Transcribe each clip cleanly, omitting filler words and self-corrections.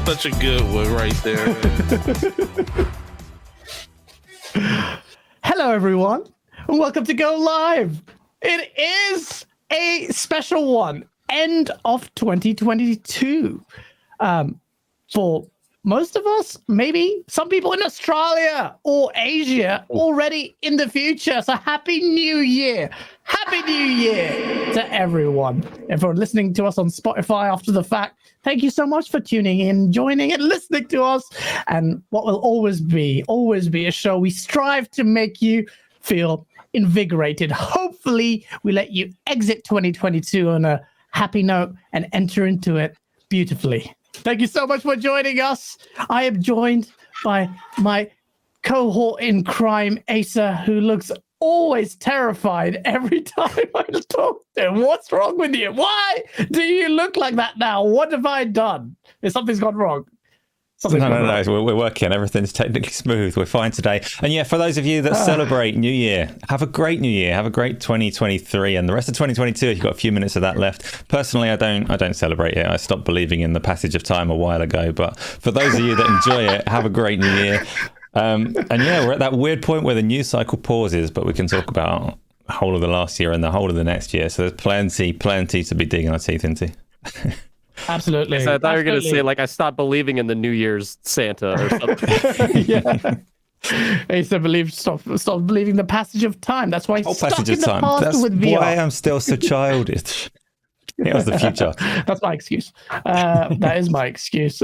Such a good one right there, man. Hello, everyone, and welcome to Go Live. It is a special one, end of 2022. For most of us, maybe some people in Australia or Asia already in the future. So happy New Year. Happy New Year to everyone. And for listening to us on Spotify after the fact, thank you so much for tuning in, joining and listening to us. And what will always be a show we strive to make you feel invigorated. Hopefully, we let you exit 2022 on a happy note and enter into it beautifully. Thank you so much for joining us. I am joined by my cohort in crime, Asa, who looks always terrified every time I talk to him. What's wrong with you? Why do you look like that now? What have I done? If something's gone wrong. No. We're working. Everything's technically smooth. We're fine today. And yeah, for those of you that celebrate New Year, have a great New Year. Have a great 2023 and the rest of 2022. You've got a few minutes of that left. Personally, I don't celebrate it. I stopped believing in the passage of time a while ago. But for those of you that enjoy it, have a great New Year. And yeah, we're at that weird point where the news cycle pauses, but we can talk about the whole of the last year and the whole of the next year. So there's plenty to be digging our teeth into. Absolutely. So I thought you were going to say, like, I stopped believing in the New Year's Santa or something. Yeah. Asa stop believing the passage of time. That's why he's stuck in the past That's with VR. why I'm still so childish. It was the future. That's my excuse. That is my excuse.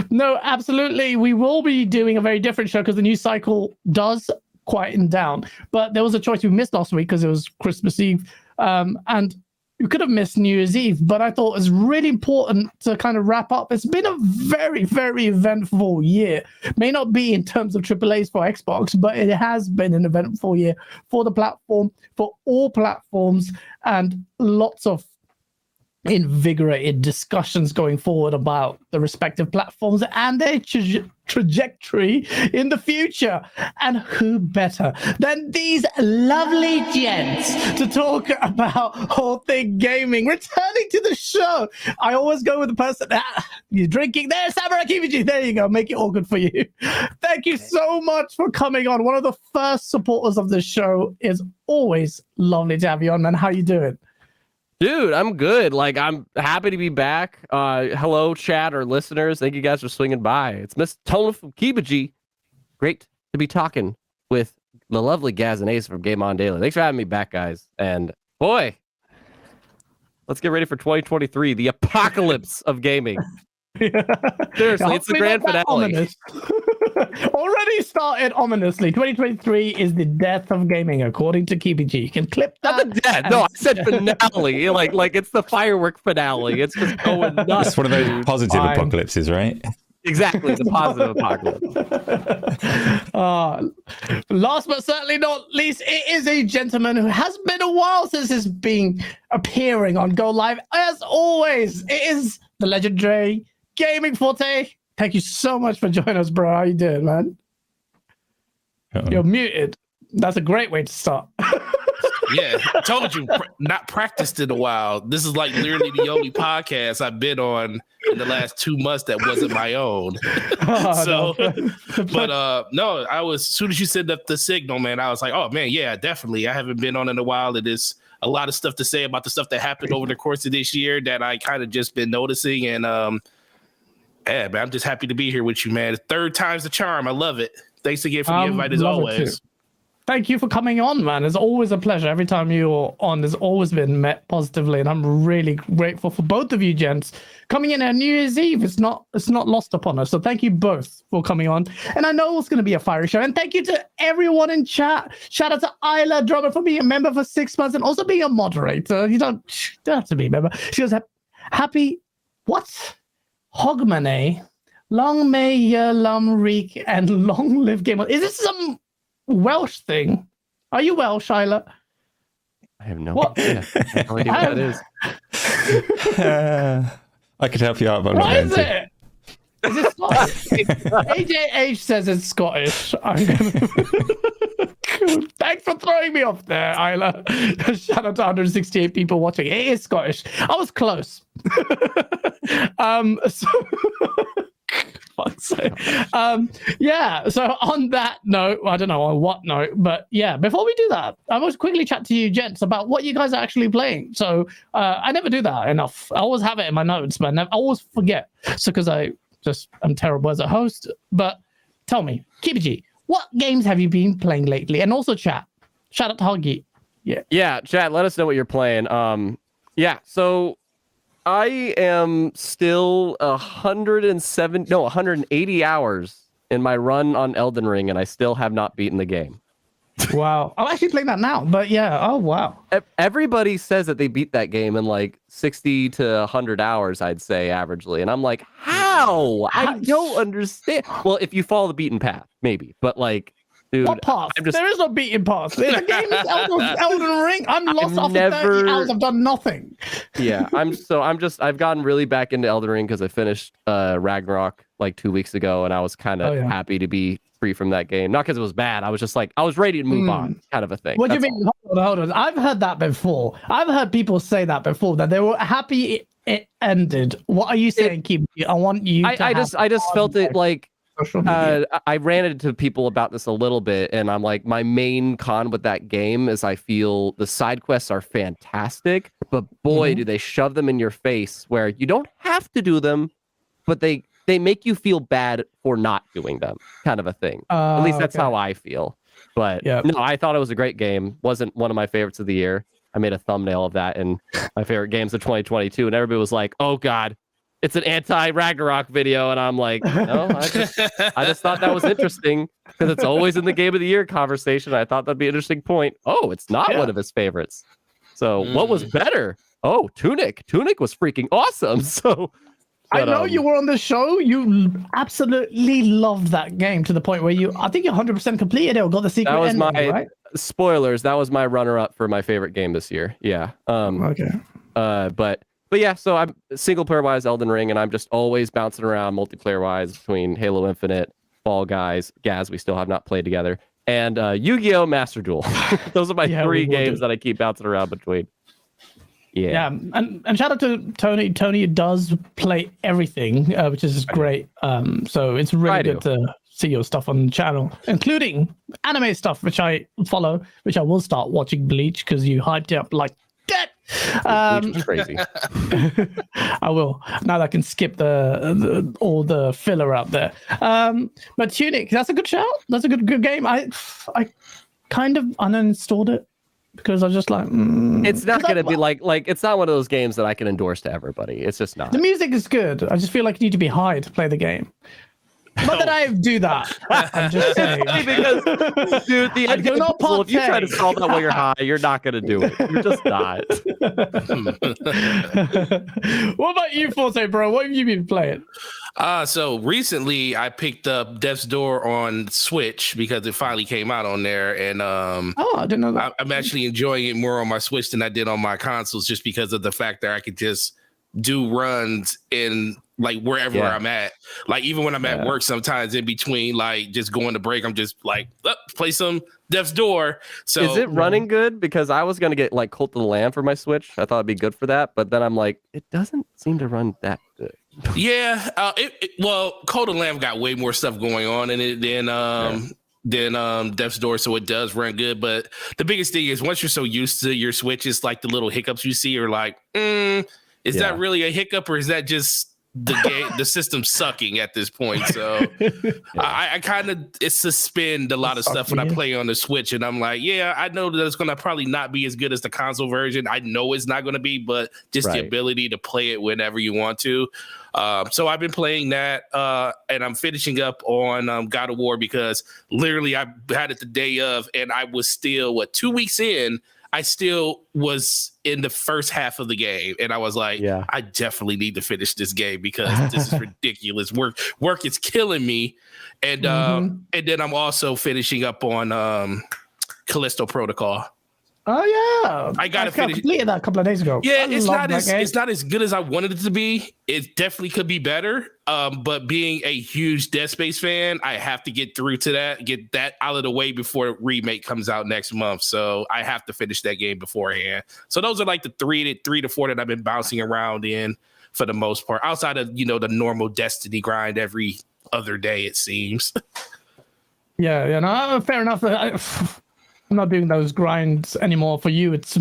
No, absolutely. We will be doing a very different show because the news cycle does quieten down. But there was a choice we missed last week because it was Christmas Eve. And you could have missed New Year's Eve, but I thought it was really important to kind of wrap up. It's been a very, very eventful year. May not be in terms of AAAs for Xbox, but it has been an eventful year for the platform, for all platforms, and lots of invigorated discussions going forward about the respective platforms and their trajectory in the future. And who better than these lovely gents to talk about all thing gaming? Returning to the show, I always go with the person you're drinking there, Samurai Kibiji. There you go, make it all good for you. Thank you so much for coming on. One of the first supporters of the show. Is always lovely to have you on, man. How you doing? Dude, I'm good. Like, I'm happy to be back. Hello, chat or listeners. Thank you guys for swinging by. It's Miss Tona from Kibiji. Great to be talking with the lovely Gaz and Ace from GameOnDaily. Thanks for having me back, guys. And boy, let's get ready for 2023, the apocalypse of gaming. Seriously, it's the grand finale. Already started ominously. 2023 is the death of gaming, according to Kibiji. You can clip that. Not the death. No, I said finale. like it's the firework finale. It's just going nuts. It's one of those positive apocalypses, right? Exactly, the positive apocalypse. Last but certainly not least, it is a gentleman who has been a while since he's been appearing on Go Live. As always, it is the legendary Gaming Forte. Thank you so much for joining us, bro. How you doing, man? You're muted. That's a great way to start. Yeah, I told you, not practiced in a while. This is like literally the only podcast I've been on in the last 2 months that wasn't my own. No, I was, as soon as you said the signal, man, I was like, oh man, yeah, definitely. I haven't been on in a while. It is a lot of stuff to say about the stuff that happened over the course of this year that I kind of just been noticing. And yeah, man, I'm just happy to be here with you, man. Third time's the charm. I love it. Thanks again for the invite as always. Thank you for coming on, man. It's always a pleasure. Every time you're on, there's always been met positively, and I'm really grateful for both of you gents coming in on New Year's Eve. It's not lost upon us. So thank you both for coming on. And I know it's going to be a fiery show. And thank you to everyone in chat. Shout out to Isla Drummer for being a member for 6 months and also being a moderator. You don't have to be a member. She goes, happy what? Hogmanay. Long may ye lum reek and long live Game On. Is this some Welsh thing? Are you Welsh, Isla? I have no idea. I have no idea what that is. I could help you out, but I'm what not is going it? Is it Scottish? AJH says it's Scottish. I'm gonna... Thanks for throwing me off there, Isla. Shout out to 168 people watching. It is Scottish. I was close. fuck's sake. Yeah. So on that note, I don't know on what note, but yeah, before we do that, I must quickly chat to you, gents, about what you guys are actually playing. So I never do that enough. I always have it in my notes, but I always forget. So because I'm terrible as a host. But tell me, Kibichi, what games have you been playing lately? And also chat. Shout out to Huggy. Yeah, chat, let us know what you're playing. Yeah, so I am still 180 hours in my run on Elden Ring, and I still have not beaten the game. Wow. I'm actually playing that now, but yeah. Oh, wow. Everybody says that they beat that game in like 60 to 100 hours, I'd say, averagely. And I'm like, how? I don't understand. Well, if you follow the beaten path, maybe. But like, dude, what path? There is no beaten path. The game is Elden Ring. I'm lost after 30 hours. I've done nothing. Yeah, I've gotten really back into Elden Ring because I finished Ragnarok like 2 weeks ago, and I was kind of happy to be free from that game. Not because it was bad. I was just like, I was ready to move on, kind of a thing. What do you mean? Hold on. I've heard that before. I've heard people say that before, that they were happy it ended. What are you saying, Keep? I want you to I just felt it like I ran into people about this a little bit, and I'm like, my main con with that game is I feel the side quests are fantastic, but boy, do they shove them in your face where you don't have to do them, but they make you feel bad for not doing them, kind of a thing. At least that's how I feel. But no, I thought it was a great game. Wasn't one of my favorites of the year. I made a thumbnail of that in my favorite games of 2022, and everybody was like, "Oh God, it's an anti-Ragnarok video," and I'm like, "No, I just thought that was interesting because it's always in the game of the year conversation. I thought that'd be an interesting point. Oh, it's not one of his favorites. So what was better? Oh, Tunic. Tunic was freaking awesome. So." But, I know you were on the show. You absolutely loved that game to the point where I think you 100% completed it or got the secret ending, right? Spoilers. That was my runner-up for my favorite game this year. Yeah. Okay. But yeah, so I'm single player wise Elden Ring, and I'm just always bouncing around multiplayer wise between Halo Infinite, Fall Guys, Gaz, we still have not played together, and Yu-Gi-Oh! Master Duel. Those are my three games that I keep bouncing around between. Yeah, and shout out to Tony. Tony does play everything, which is great. So it's really good to see your stuff on the channel, including anime stuff, which I follow, which I will start watching Bleach because you hyped it up like that. Bleach was crazy. I will now that I can skip the all the filler out there. But Tunic, that's a good shout. That's a good game. I kind of uninstalled it, because I was just like, it's not going to be like it's not one of those games that I can endorse to everybody. It's just not. The music is good. I just feel like you need to be high to play the game. Not that I do that. I'm just saying. Because, dude, the end game puzzle, if you try to solve that while you're high, you're not going to do it. You're just not. What about you, Forte, bro? What have you been playing? So recently I picked up Death's Door on Switch because it finally came out on there, and I didn't know that. I'm actually enjoying it more on my Switch than I did on my consoles, just because of the fact that I could just do runs in like wherever I'm at. Like even when I'm at work, sometimes in between, like just going to break, I'm just like play some Death's Door. So is it running good? Because I was gonna get like Cult of the Lamb for my Switch. I thought it'd be good for that, but then I'm like, it doesn't seem to run that good. Yeah, well, Cult of the Lamb got way more stuff going on in it than Death's Door, so it does run good. But the biggest thing is once you're so used to your Switch, it's like the little hiccups you see are like, is that really a hiccup, or is that just the game, the system sucking at this point? So I kind of suspend a lot of stuff when I play on the Switch, and I'm like, I know that it's gonna probably not be as good as the console version. I know it's not gonna be, but just the ability to play it whenever you want to. So I've been playing that, and I'm finishing up on God of War, because literally I had it the day of, and I was still 2 weeks in. I still was in the first half of the game, and I was like, I definitely need to finish this game because this is ridiculous. Work is killing me. And and then I'm also finishing up on Callisto Protocol. Oh yeah, I completed that a couple of days ago. Yeah, it's not as good as I wanted it to be. It definitely could be better. But being a huge Dead Space fan, I have to get through to that, get that out of the way before the remake comes out next month. So I have to finish that game beforehand. So those are like the three to four that I've been bouncing around in for the most part, outside of the normal Destiny grind every other day, it seems. Yeah, no, fair enough. I'm not doing those grinds anymore. For you, it's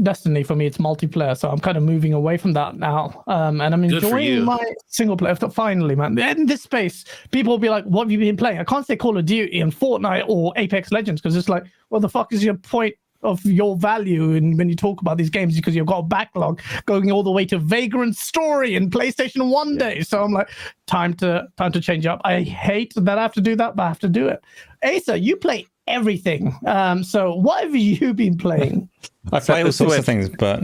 Destiny. For me, it's multiplayer. So I'm kind of moving away from that now. And I'm Good for enjoying you. my single player. Finally, man. In this space, people will be like, what have you been playing? I can't say Call of Duty and Fortnite or Apex Legends because it's like, what the fuck is your point of your value and when you talk about these games, because you've got a backlog going all the way to Vagrant Story and PlayStation 1 days. So I'm like, time to change up. I hate that I have to do that, but I have to do it. Asa, you play everything. So what have you been playing? I play all sorts of things, but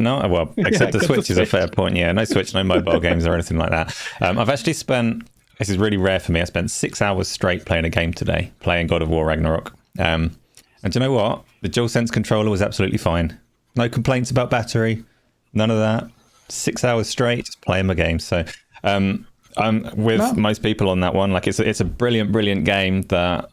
except the Switch is a fair point. Yeah, no Switch, no mobile games or anything like that. I've actually spent, this is really rare for me, I spent 6 hours straight playing a game today, playing God of War Ragnarok. And do you know what? The DualSense controller was absolutely fine. No complaints about battery, none of that. 6 hours straight, just playing my game. So I'm with most people on that one. Like it's a brilliant game that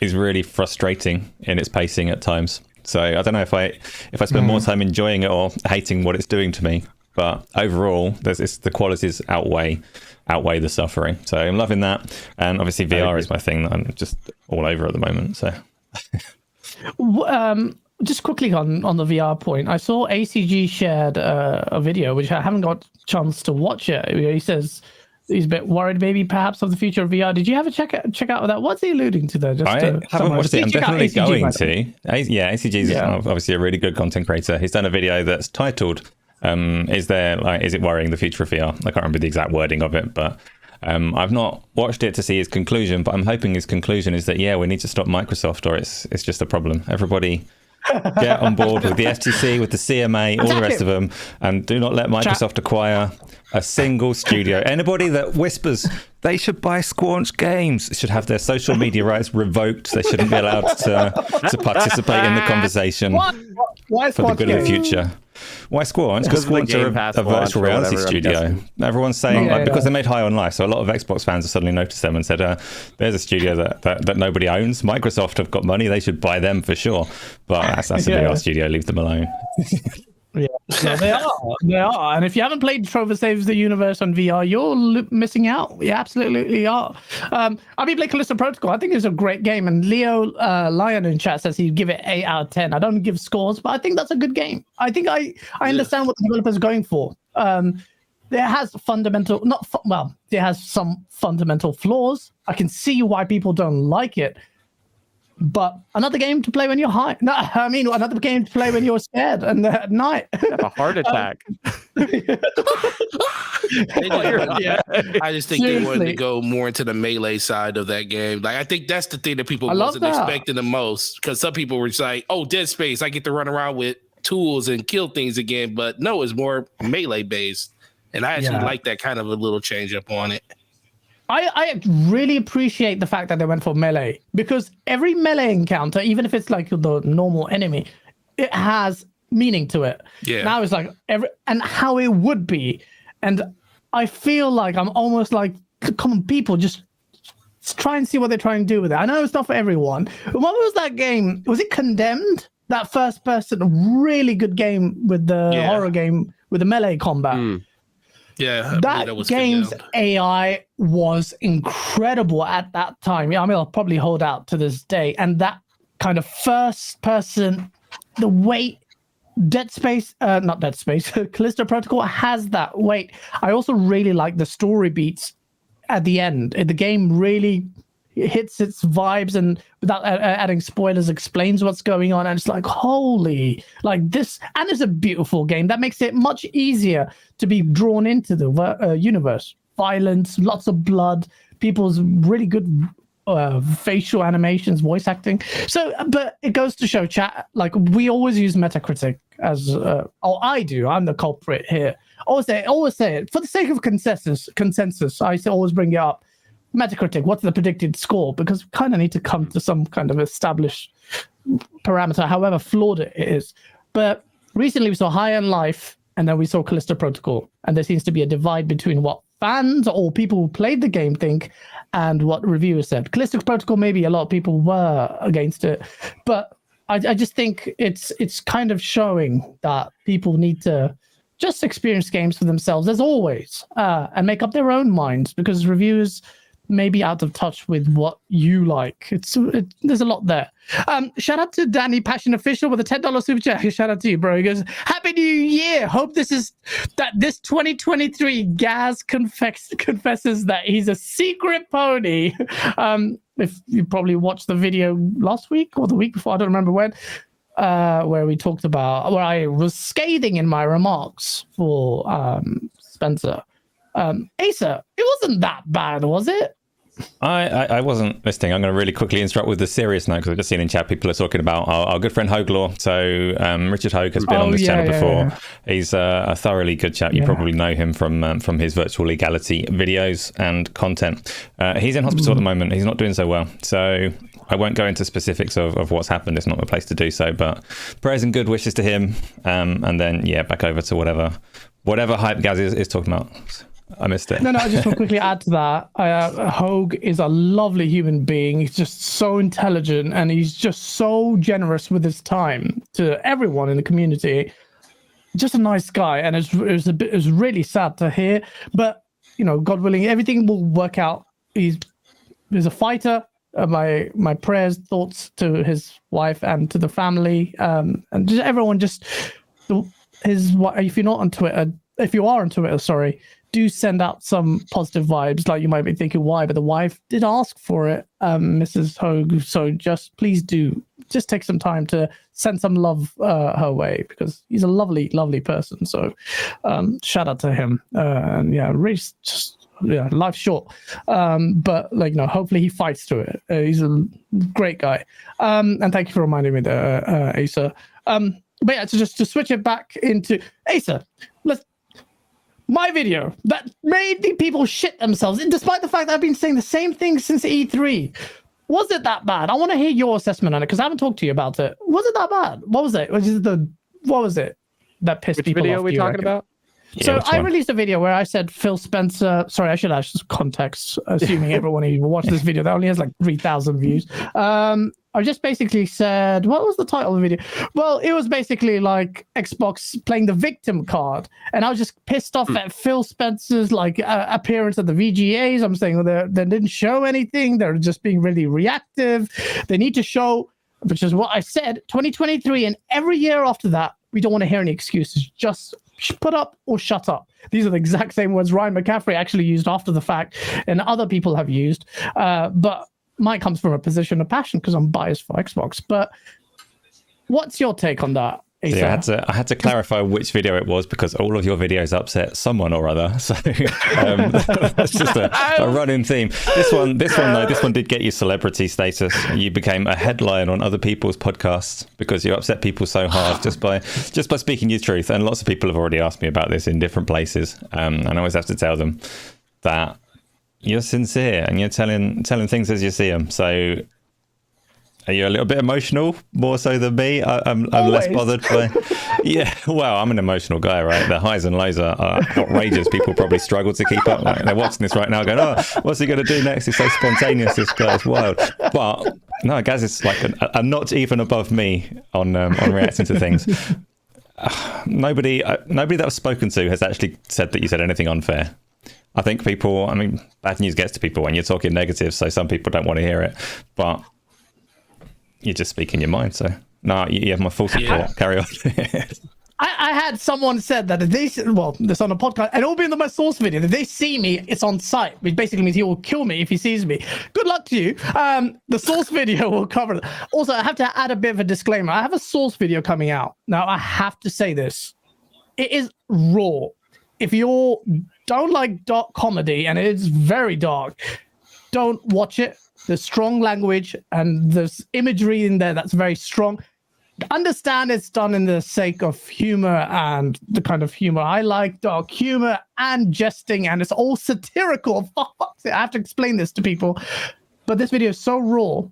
is really frustrating in its pacing at times. So I don't know if I spend more time enjoying it or hating what it's doing to me. But overall, the qualities outweigh the suffering. So I'm loving that. And obviously VR is my thing that I'm just all over at the moment. So. Just quickly on the VR point, I saw ACG shared a video which I haven't got a chance to watch yet. He says he's a bit worried maybe perhaps of the future of VR. Did you have a check out of that? What's he alluding to there? I haven't watched it. I'm definitely going to. ACG is obviously a really good content creator. He's done a video that's titled is it worrying the future of VR? I can't remember the exact wording of it, but I've not watched it to see his conclusion, but I'm hoping his conclusion is that, we need to stop Microsoft or it's just a problem. Everybody get on board with the FTC, with the CMA, all the rest of them, and do not let Microsoft acquire a single studio. Anybody that whispers they should buy Squanch Games should have their social media rights revoked. They shouldn't be allowed to participate in the conversation. Why for the good of the future. Why Squanch? Because Squanch are a virtual reality studio. Everyone's saying because they made High on Life, so a lot of Xbox fans have suddenly noticed them and said, "There's a studio that nobody owns. Microsoft have got money; they should buy them for sure." But that's a VR studio. Leave them alone. Yeah, they are. And if you haven't played Trover Saves the Universe on VR, you're missing out. You absolutely are. I've been playing Callisto Protocol. I think it's a great game. And Leo Lion in chat says he'd give it 8 out of 10. I don't give scores, but I think that's a good game. I think I understand what the developer's going for. There has some fundamental flaws. I can see why people don't like it. But another game to play when you're high. No, I mean another game to play when you're scared and at night. Have a heart attack. I just think they wanted to go more into the melee side of that game. Like I think that's the thing that people wasn't expecting the most. Because some people were just like, "Oh, Dead Space, I get to run around with tools and kill things again." But no, it's more melee based, and I actually like that kind of a little change up on it. I really appreciate the fact that they went for melee, because every melee encounter, even if it's like the normal enemy, it has meaning to it. Yeah. Now it's like and how it would be. And I feel like I'm almost like, come on, people, just try and see what they're trying to do with it. I know it's not for everyone. What was that game? Was it Condemned? That first person, really good game with the horror game with the melee combat. Yeah, that game's AI was incredible at that time. I mean, I'll probably hold out to this day. And that kind of first person, the weight, Callisto Protocol has that weight. I also really like the story beats at the end. The game really hits its vibes and without adding spoilers explains what's going on, and it's like, holy, like this. And it's a beautiful game that makes it much easier to be drawn into the universe. Violence, lots of blood, people's really good facial animations, voice acting. So but it goes to show, chat, like we always use Metacritic as I do, I'm the culprit here. Always say it for the sake of consensus. I always bring it up. Metacritic, what's the predicted score? Because we kind of need to come to some kind of established parameter, however flawed it is. But recently we saw High on Life, and then we saw Callisto Protocol, and there seems to be a divide between what fans or people who played the game think and what reviewers said. Callisto Protocol, maybe a lot of people were against it, but I just think it's kind of showing that people need to just experience games for themselves, as always, and make up their own minds, because reviews maybe out of touch with what you like. There's a lot there. Shout out to Danny Passion Official with a $10 super chat. Shout out to you, bro. He goes, Happy New Year. Hope this 2023 Gaz confesses that he's a secret pony. If you probably watched the video last week or the week before, I don't remember when, where we talked about, where I was scathing in my remarks for Spencer. Asa, it wasn't that bad, was it? I wasn't listening. I'm going to really quickly interrupt with the serious note because I've just seen in chat people are talking about our good friend Hoglaw. So Richard Hogue has been on this channel before. Yeah. He's a thoroughly good chap. You probably know him from his virtual legality videos and content. He's in hospital at the moment. He's not doing so well. So I won't go into specifics of what's happened. It's not the place to do so. But prayers and good wishes to him. And then, back over to whatever hype Gaz is talking about. I missed it. No, I just want to quickly add to that. Hogue is a lovely human being. He's just so intelligent and he's just so generous with his time to everyone in the community. Just a nice guy, and it was really sad to hear. But God willing, everything will work out. He's a fighter. My prayers, thoughts to his wife and to the family, and just everyone. If you're not on Twitter, if you are on Twitter, sorry. Do send out some positive vibes. Like, you might be thinking why, but the wife did ask for it, Mrs. Hogue. So just take some time to send some love her way, because he's a lovely, lovely person. So shout out to him. Really life's short. But hopefully he fights through it. He's a great guy. And thank you for reminding me there, Asa. But to switch it back into Asa, my video that made the people shit themselves, despite the fact that I've been saying the same thing since E3. Was it that bad? I want to hear your assessment on it because I haven't talked to you about it. Was it that bad? What was it? What was it that pissed Which people off? Which video are we talking about? So I released a video where I said Phil Spencer. Sorry, I should add context, assuming everyone who watched this video that only has 3,000 views. I just basically said, what was the title of the video? Well, it was basically like Xbox playing the victim card, and I was just pissed off at Phil Spencer's appearance at the VGAs. I'm saying they didn't show anything. They're just being really reactive. They need to show, which is what I said, 2023 and every year after that. We don't want to hear any excuses. Just put up or shut up. These are the exact same words Ryan McCaffrey actually used after the fact, and other people have used. But mine comes from a position of passion because I'm biased for Xbox. But what's your take on that? Yeah, I had to clarify which video it was because all of your videos upset someone or other. So that's just a running theme. This one did get you celebrity status. You became a headline on other people's podcasts because you upset people so hard just by speaking your truth. And lots of people have already asked me about this in different places. And I always have to tell them that you're sincere and you're telling things as you see them. So are you a little bit emotional, more so than me? I'm less bothered by. Yeah, well, I'm an emotional guy, right? The highs and lows are outrageous. People probably struggle to keep up. They're watching this right now, going, "Oh, what's he going to do next? It's so spontaneous. This guy's wild." But no, Gaz is a notch even above me on reacting to things. Nobody that I've spoken to has actually said that you said anything unfair. I think bad news gets to people when you're talking negative, so some people don't want to hear it. But you're just speaking your mind, so no, you have my full support. Yeah. Carry on. I had someone said that if this on a podcast, and it'll be in my source video. If they see me, it's on site, which basically means he will kill me if he sees me. Good luck to you. The source video will cover it. Also, I have to add a bit of a disclaimer. I have a source video coming out now. I have to say this: it is raw. If you don't like dark comedy, and it's very dark, don't watch it. There's strong language and there's imagery in there that's very strong. Understand it's done in the sake of humor and the kind of humor I like, dark humor and jesting, and it's all satirical. I have to explain this to people. But this video is so raw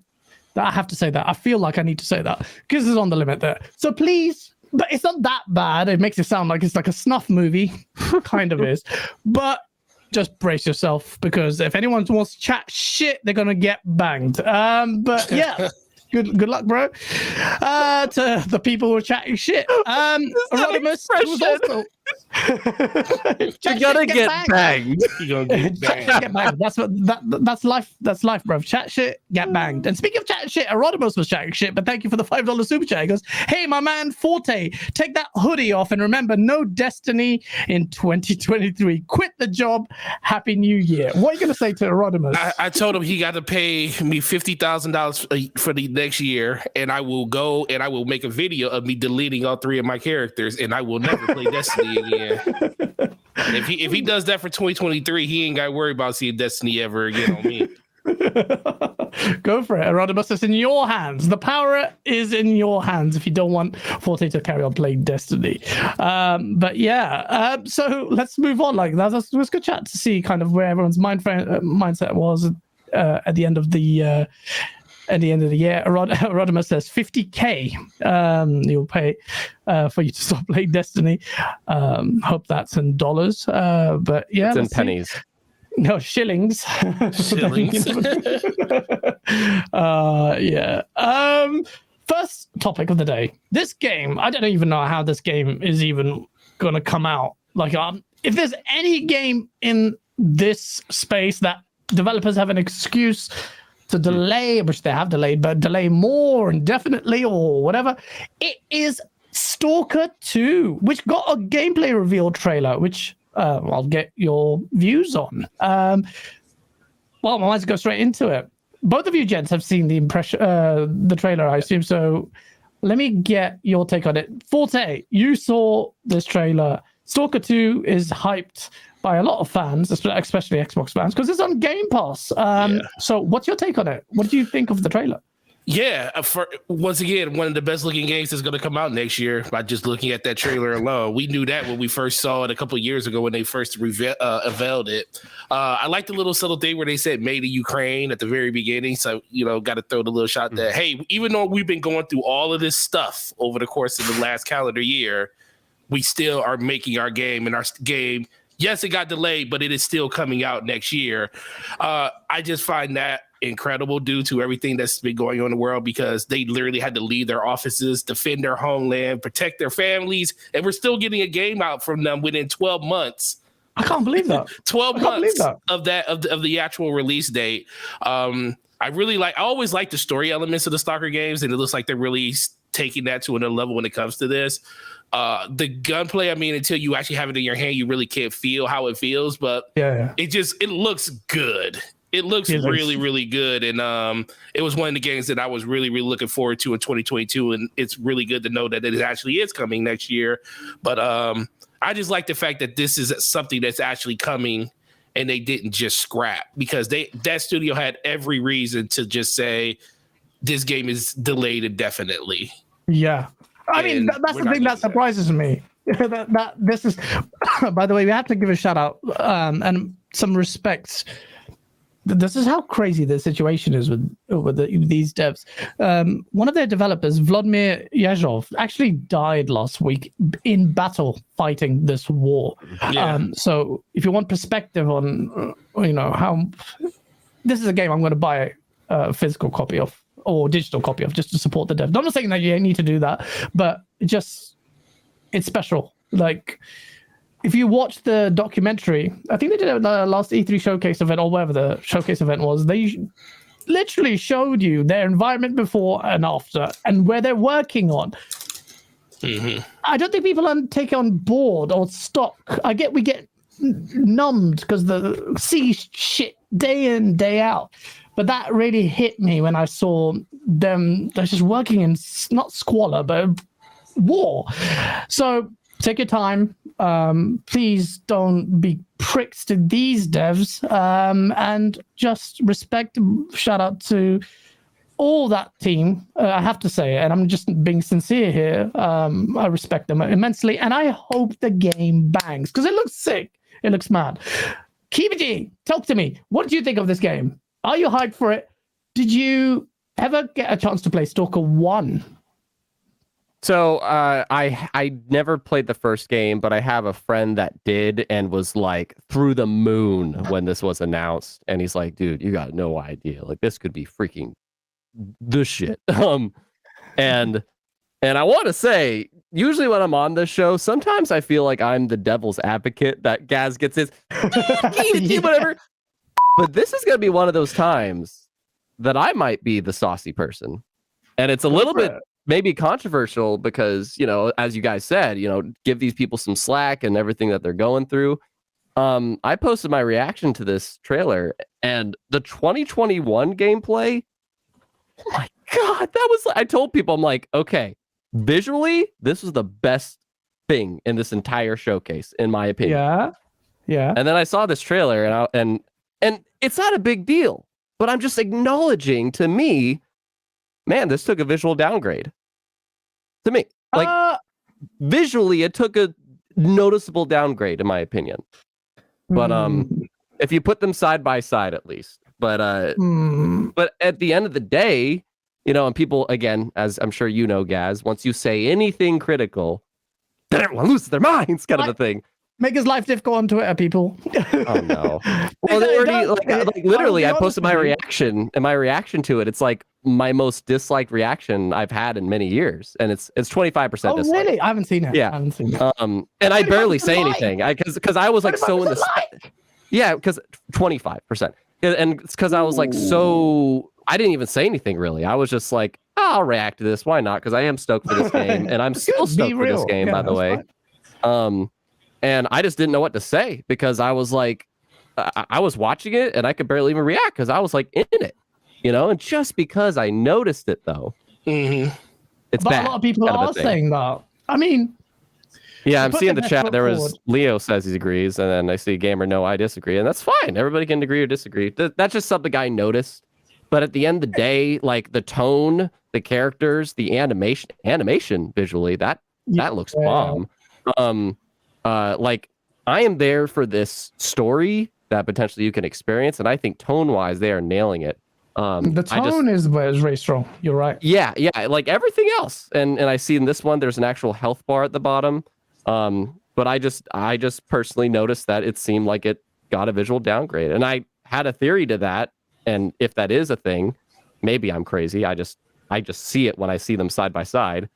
that I have to say that. I feel like I need to say that because it's on the limit there. So please, but it's not that bad. It makes it sound like it's like a snuff movie. Kind of is. But just brace yourself, because if anyone wants to chat shit, they're gonna get banged. But yeah, good luck, bro. To the people who are chatting shit. Anonymous, You gotta get banged. You gonna get Chat shit, banged. get banged. That's life. That's life, bro. Chat shit, get banged. And speaking of chat shit, Erodimus was chatting shit, but thank you for the $5 super chat. He goes, "Hey, my man Forte, take that hoodie off and remember, no Destiny in 2023. Quit the job. Happy New Year." What are you gonna say to Erodimus? I told him he got to pay me $50,000 for the next year, and I will go and I will make a video of me deleting all 3 of my characters, and I will never play Destiny again. If he does that for 2023, he ain't got to worry about seeing Destiny ever again on me. Go for it, Erodimus. It's in your hands. The power is in your hands if you don't want Forte to carry on playing Destiny. But yeah, so let's move on. Like that was good chat to see kind of where everyone's mindset was at the end of the year. Erodimus says 50K you'll pay for you to stop playing Destiny. Hope that's in dollars. But yeah, It's in pennies. No, shillings. Shillings. Yeah. First topic of the day. This game, I don't even know how this game is even gonna come out. Like, if there's any game in this space that developers have an excuse to delay, which they have delayed, but delay more indefinitely or whatever, it is Stalker 2, which got a gameplay reveal trailer, which I'll get your views on. Well, I might as well go straight into it. Both of you gents have seen the trailer, I assume. So let me get your take on it. Forte, you saw this trailer. Stalker 2 is hyped by a lot of fans, especially Xbox fans, because it's on Game Pass. So what's your take on it? What do you think of the trailer? Yeah, for once again, one of the best looking games that's going to come out next year by just looking at that trailer alone. We knew that when we first saw it a couple of years ago when they first unveiled it. I like the little subtle thing where they said made in Ukraine at the very beginning. So, got to throw the little shot that, hey, even though we've been going through all of this stuff over the course of the last calendar year, we still are making our game, and our game, yes, it got delayed, but it is still coming out next year. I just find that incredible due to everything that's been going on in the world, because they literally had to leave their offices, defend their homeland, protect their families, and we're still getting a game out from them within 12 months. I can't believe that. 12 months of the actual release date. I always like the story elements of the Stalker games, and it looks like they're really taking that to another level when it comes to this. The gunplay, until you actually have it in your hand, you really can't feel how it feels, but it looks good. It looks really, really good. And it was one of the games that I was really, really looking forward to in 2022. And it's really good to know that it actually is coming next year. But I just like the fact that this is something that's actually coming and they didn't just scrap, because that studio had every reason to just say this game is delayed indefinitely. Yeah. That's the thing that surprises me. that this is, by the way, we have to give a shout out and some respect. This is how crazy the situation is with these devs. One of their developers, Vladimir Yazhov, actually died last week in battle fighting this war. Yeah. So if you want perspective on, how this is a game I'm going to buy a physical copy of or digital copy of just to support the dev. I'm not saying that you need to do that, but it's special. Like, if you watch the documentary, I think they did it at the last E3 showcase event or whatever the showcase event was. They literally showed you their environment before and after and where they're working on. Mm-hmm. I don't think people take on board or stock. We get numbed because the see shit day in, day out. But that really hit me when I saw them. They're just working in not squalor, but war. So take your time. Please don't be pricks to these devs, and just respect. Shout out to all that team. I have to say, and I'm just being sincere here. I respect them immensely, and I hope the game bangs because it looks sick. It looks mad. Kibaji, talk to me. What do you think of this game? Are you hyped for it? Did you ever get a chance to play Stalker 1? So I never played the first game, but I have a friend that did and was like through the moon when this was announced. And he's like, dude, you got no idea. Like, this could be freaking the shit. And I want to say, usually when I'm on this show, sometimes I feel like I'm the devil's advocate that Gaz gets his whatever. But this is going to be one of those times that I might be the saucy person. And it's a little bit maybe controversial because, as you guys said, give these people some slack and everything that they're going through. I posted my reaction to this trailer and the 2021 gameplay. Oh my God, I told people, I'm like, okay, visually, this was the best thing in this entire showcase, in my opinion. Yeah. And then I saw this trailer and it's not a big deal, but I'm just acknowledging to me, man, this took a visual downgrade. To me, like visually, it took a noticeable downgrade, in my opinion. But if you put them side by side, at least. But at the end of the day, and people, again, as I'm sure you know, Gaz, once you say anything critical, everyone loses their minds, kind of a thing. Make his life difficult on Twitter, people. Oh no! Well, they already like literally. I posted my reaction, and my reaction to it. It's like my most disliked reaction I've had in many years, and it's 25%. Oh, really? I haven't seen it. Yeah, I haven't seen it. And I barely say anything, because I was like so in the yeah, because 25%, and it's because I was like so. I didn't even say anything really. I was just like, I'll react to this. Why not? Because I am stoked for this game, and I'm still stoked for this game, by the way. Fine. And I just didn't know what to say because I was like, I was watching it and I could barely even react because I was like in it, And just because I noticed it though, it's bad. A lot of people are saying that. I mean, yeah, I'm seeing the chat. There was Leo says he agrees, and then I see Gamer no, I disagree, and that's fine. Everybody can agree or disagree. That's just something I noticed. But at the end of the day, like the tone, the characters, the animation visually, that looks bomb. Like I am there for this story that potentially you can experience, and I think tone-wise they are nailing it. The tone is very strong. You're right. Yeah, like everything else. And I see in this one there's an actual health bar at the bottom. But I just personally noticed that it seemed like it got a visual downgrade, and I had a theory to that. And if that is a thing, maybe I'm crazy. I just see it when I see them side by side.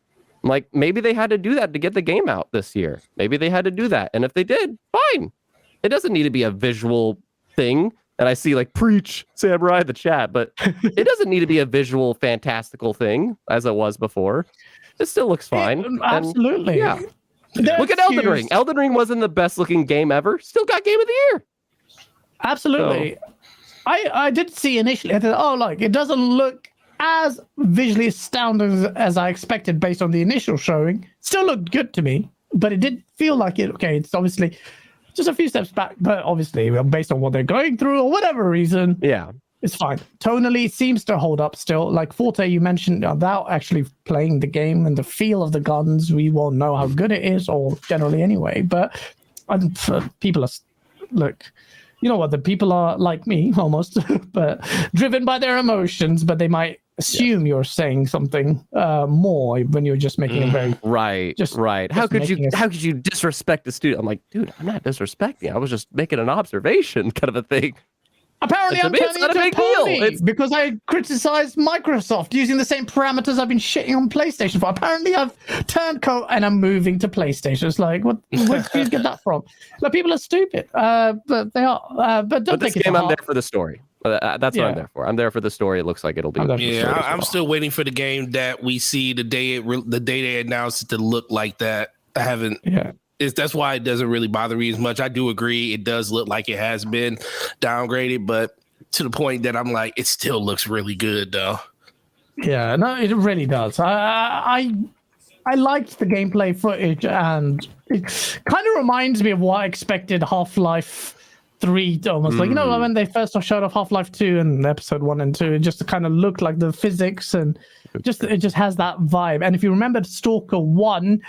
I'm like, maybe they had to do that to get the game out this year. Maybe they had to do that. And if they did, fine. It doesn't need to be a visual thing. And I see like preach Samurai in the chat, but it doesn't need to be a visual fantastical thing as it was before. It still looks fine. Absolutely. And, yeah. Look at Elden Ring. Elden Ring wasn't the best looking game ever. Still got Game of the Year. Absolutely. So, I did see initially, I thought, it doesn't look as visually astounding as I expected based on the initial showing. Still looked good to me, but it did feel like it. Okay, it's obviously just a few steps back, but obviously based on what they're going through or whatever reason, it's fine. Tonally, it seems to hold up still. Like Forte, you mentioned, without actually playing the game and the feel of the guns, we won't know how good it is, or generally anyway. But people are look. You know what? The people are like me almost, but driven by their emotions. But they might assume you're saying something more when you're just making a very right. How could you disrespect the student? I'm like, dude, I'm not disrespecting. I was just making an observation, kind of a thing. Apparently, I'm turning into a pony because I criticized Microsoft using the same parameters I've been shitting on PlayStation for. Apparently, I've turned coat and I'm moving to PlayStation. It's like, where did you get that from? Like, people are stupid, but they are. But don't take it to heart. I'm there for the story. That's what I'm there for. I'm there for the story. It looks like it'll be. I'm still waiting for the game that we see the day they announced it to look like that. I haven't. Yeah. That's why it doesn't really bother me as much. I do agree it does look like it has been downgraded, but to the point that I'm like, it still looks really good though. Yeah, no, it really does. I liked the gameplay footage, and it kind of reminds me of what I expected Half-Life 3 almost. Like, when they first showed off Half-Life 2 and episode 1 and 2, it just kind of looked like the physics, and it just has that vibe. And if you remember Stalker 1,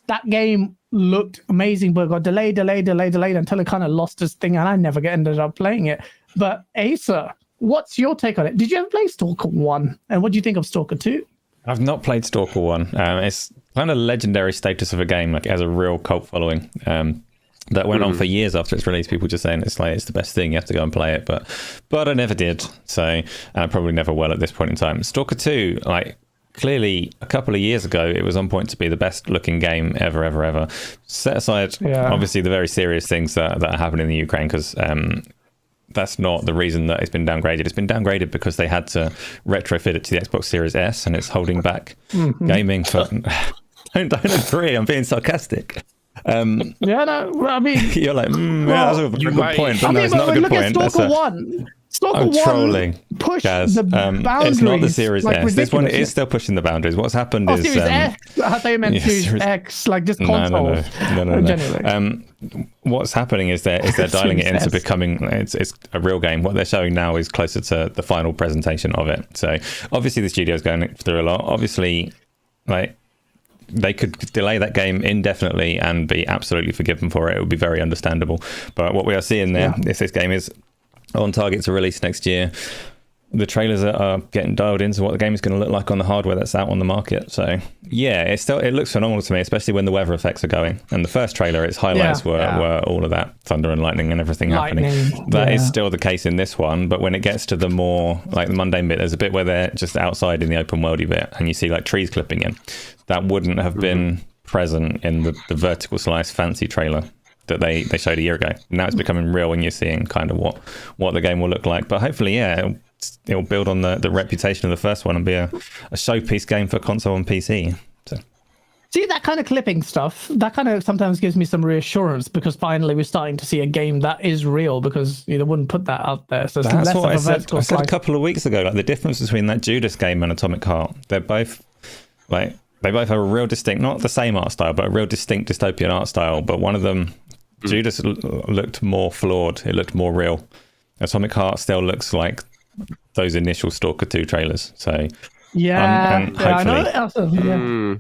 that game looked amazing, but it got delayed until it kind of lost its thing, and I never ended up playing it. But Asa, what's your take on it? Did you ever play Stalker 1? And what do you think of Stalker 2? I've not played Stalker 1. It's kind of legendary status of a game, like it has a real cult following. That went on for years after its release. People just saying it's the best thing. You have to go and play it, but I never did. So, and I probably never will at this point in time. Stalker 2, clearly a couple of years ago it was on point to be the best looking game ever. Set aside obviously the very serious things that are happening in the Ukraine, because that's not the reason that it's been downgraded. It's been downgraded because they had to retrofit it to the Xbox Series S, and it's holding back gaming for don't agree, I'm being sarcastic. I mean, you're like, that's a good point, but no, it's not a good point. Stalker 1. Stalker I'm 1 trolling, pushed the boundaries. It's not the Series S. Ridiculous. This one is still pushing the boundaries. What's happened is Series X. I thought you meant Series X, like just consoles. No. What's happening is they're dialing it into becoming it's a real game. What they're showing now is closer to the final presentation of it. So obviously the studio's going through a lot. Obviously, like, they could delay that game indefinitely and be absolutely forgiven for it. It would be very understandable. But what we are seeing there, if this game is on target to release next year, the trailers are getting dialed into what the game is going to look like on the hardware that's out on the market. So yeah, it looks phenomenal to me, especially when the weather effects are going. And the first trailer, its highlights were all of that thunder and lightning and everything happening. That is still the case in this one, but when it gets to the more like the mundane bit, there's a bit where they're just outside in the open worldy bit and you see like trees clipping in. That wouldn't have been present in the vertical slice fancy trailer that they showed a year ago. Now it's becoming real and you're seeing kind of what the game will look like. But hopefully, it'll build on the reputation of the first one and be a showpiece game for console and PC. So. See, that kind of clipping stuff, that kind of sometimes gives me some reassurance, because finally we're starting to see a game that is real, because they wouldn't put that out there. So it's that's less what of a vertical I said a couple of weeks ago, like the difference between that Judas game and Atomic Heart. They're both like, they both have a real distinct, not the same art style, but a real distinct dystopian art style. But one of them, Judas looked more flawed. It looked more real. Atomic Heart still looks like those initial Stalker 2 trailers. So hopefully, I know.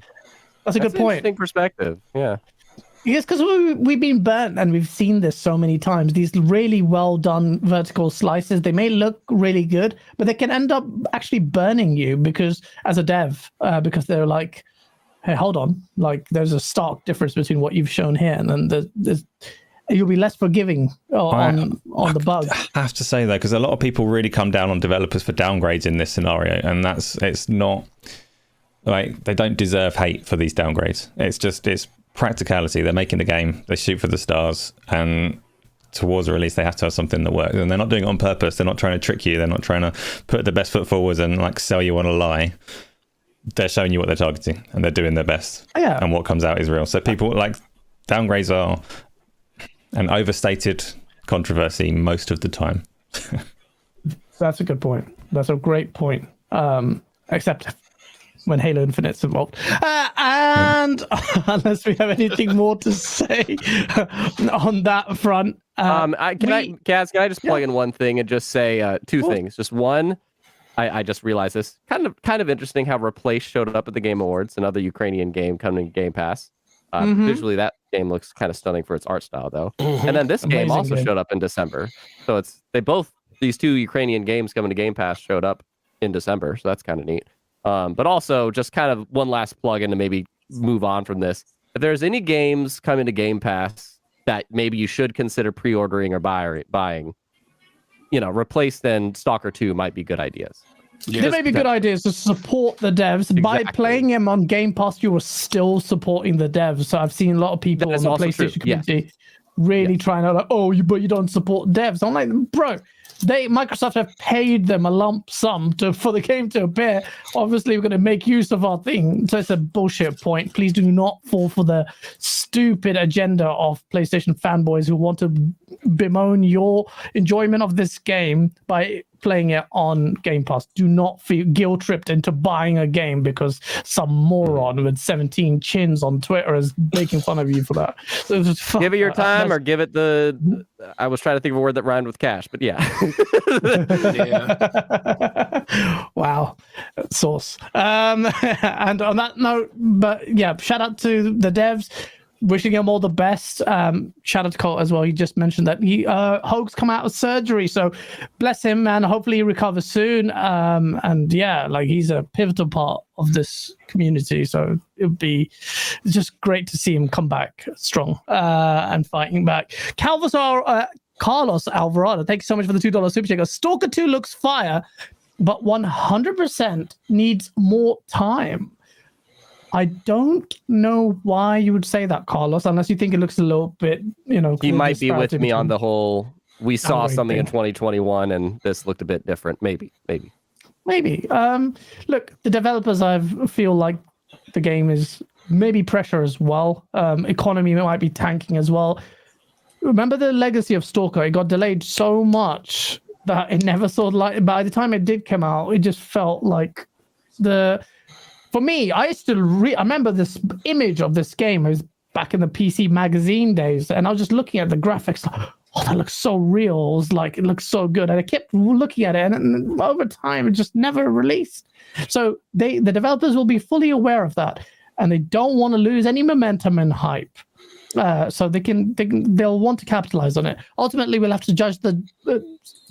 That's a good point. Interesting perspective. Yeah. Yes, because we've been burnt, and we've seen this so many times. These really well done vertical slices, they may look really good, but they can end up actually burning you because as a dev, because they're like, hey, hold on, like there's a stark difference between what you've shown here, and then you'll be less forgiving on the bug. I have to say though, because a lot of people really come down on developers for downgrades in this scenario, and it's not like they don't deserve hate for these downgrades. It's practicality. They're making the game, they shoot for the stars, and towards a release they have to have something that works, and they're not doing it on purpose. They're not trying to trick you. They're not trying to put the best foot forward and like sell you on a lie. They're showing you what they're targeting, and they're doing their best. And what comes out is real. So people like downgrades are an overstated controversy most of the time. That's a good point. That's a great point. Except when Halo Infinite's involved. And unless we have anything more to say on that front. Can I just plug in one thing and just say two things? Just one, I just realized this. Kind of interesting how Replace showed up at the Game Awards, another Ukrainian game coming to Game Pass. Visually, that game looks kind of stunning for its art style, though. And then this game also showed up in December. So these two Ukrainian games coming to Game Pass showed up in December. So that's kind of neat. But also, just kind of one last plug-in to maybe move on from this. If there's any games coming to Game Pass that maybe you should consider pre-ordering or buying, Replace then Stalker 2 might be good ideas. Yeah. There may be good ideas to support the devs. Exactly. By playing them on Game Pass, you are still supporting the devs. So I've seen a lot of people on the PlayStation community really trying to but you don't support devs. I'm like, bro, Microsoft have paid them a lump sum for the game to appear. Obviously, we're going to make use of our thing. So it's a bullshit point. Please do not fall for the stupid agenda of PlayStation fanboys who want to bemoan your enjoyment of this game by playing it on Game Pass. Do not feel guilt-tripped into buying a game because some moron with 17 chins on Twitter is making fun of you for that. So give it your time, or give it the... I was trying to think of a word that rhymed with cash, but yeah. Wow. Sauce. And on that note, but yeah, shout out to the devs. Wishing him all the best. Shout out to Colt as well. He just mentioned that Hoag's come out of surgery, so bless him, and hopefully he recovers soon. And yeah, like he's a pivotal part of this community, so it would be just great to see him come back strong and fighting back. Carlos Alvarado, thank you so much for the $2 super check. Stalker 2 looks fire. but 100% needs more time. I don't know why you would say that, Carlos, unless you think it looks a little bit, He might be with me on the whole, we saw downgrade something in thing. 2021 and this looked a bit different. Maybe. Look, the developers, I feel like the game is maybe pressure as well. Economy might be tanking as well. Remember the legacy of Stalker? It got delayed so much that it never saw the light. By the time it did come out, it just felt like for me, I remember this image of this game. It was back in the PC magazine days, and I was just looking at the graphics. Like, oh, that looks so real. It was like, it looks so good, and I kept looking at it, and over time, it just never released. So the developers will be fully aware of that, and they don't want to lose any momentum and hype. So they'll want to capitalize on it. Ultimately, we'll have to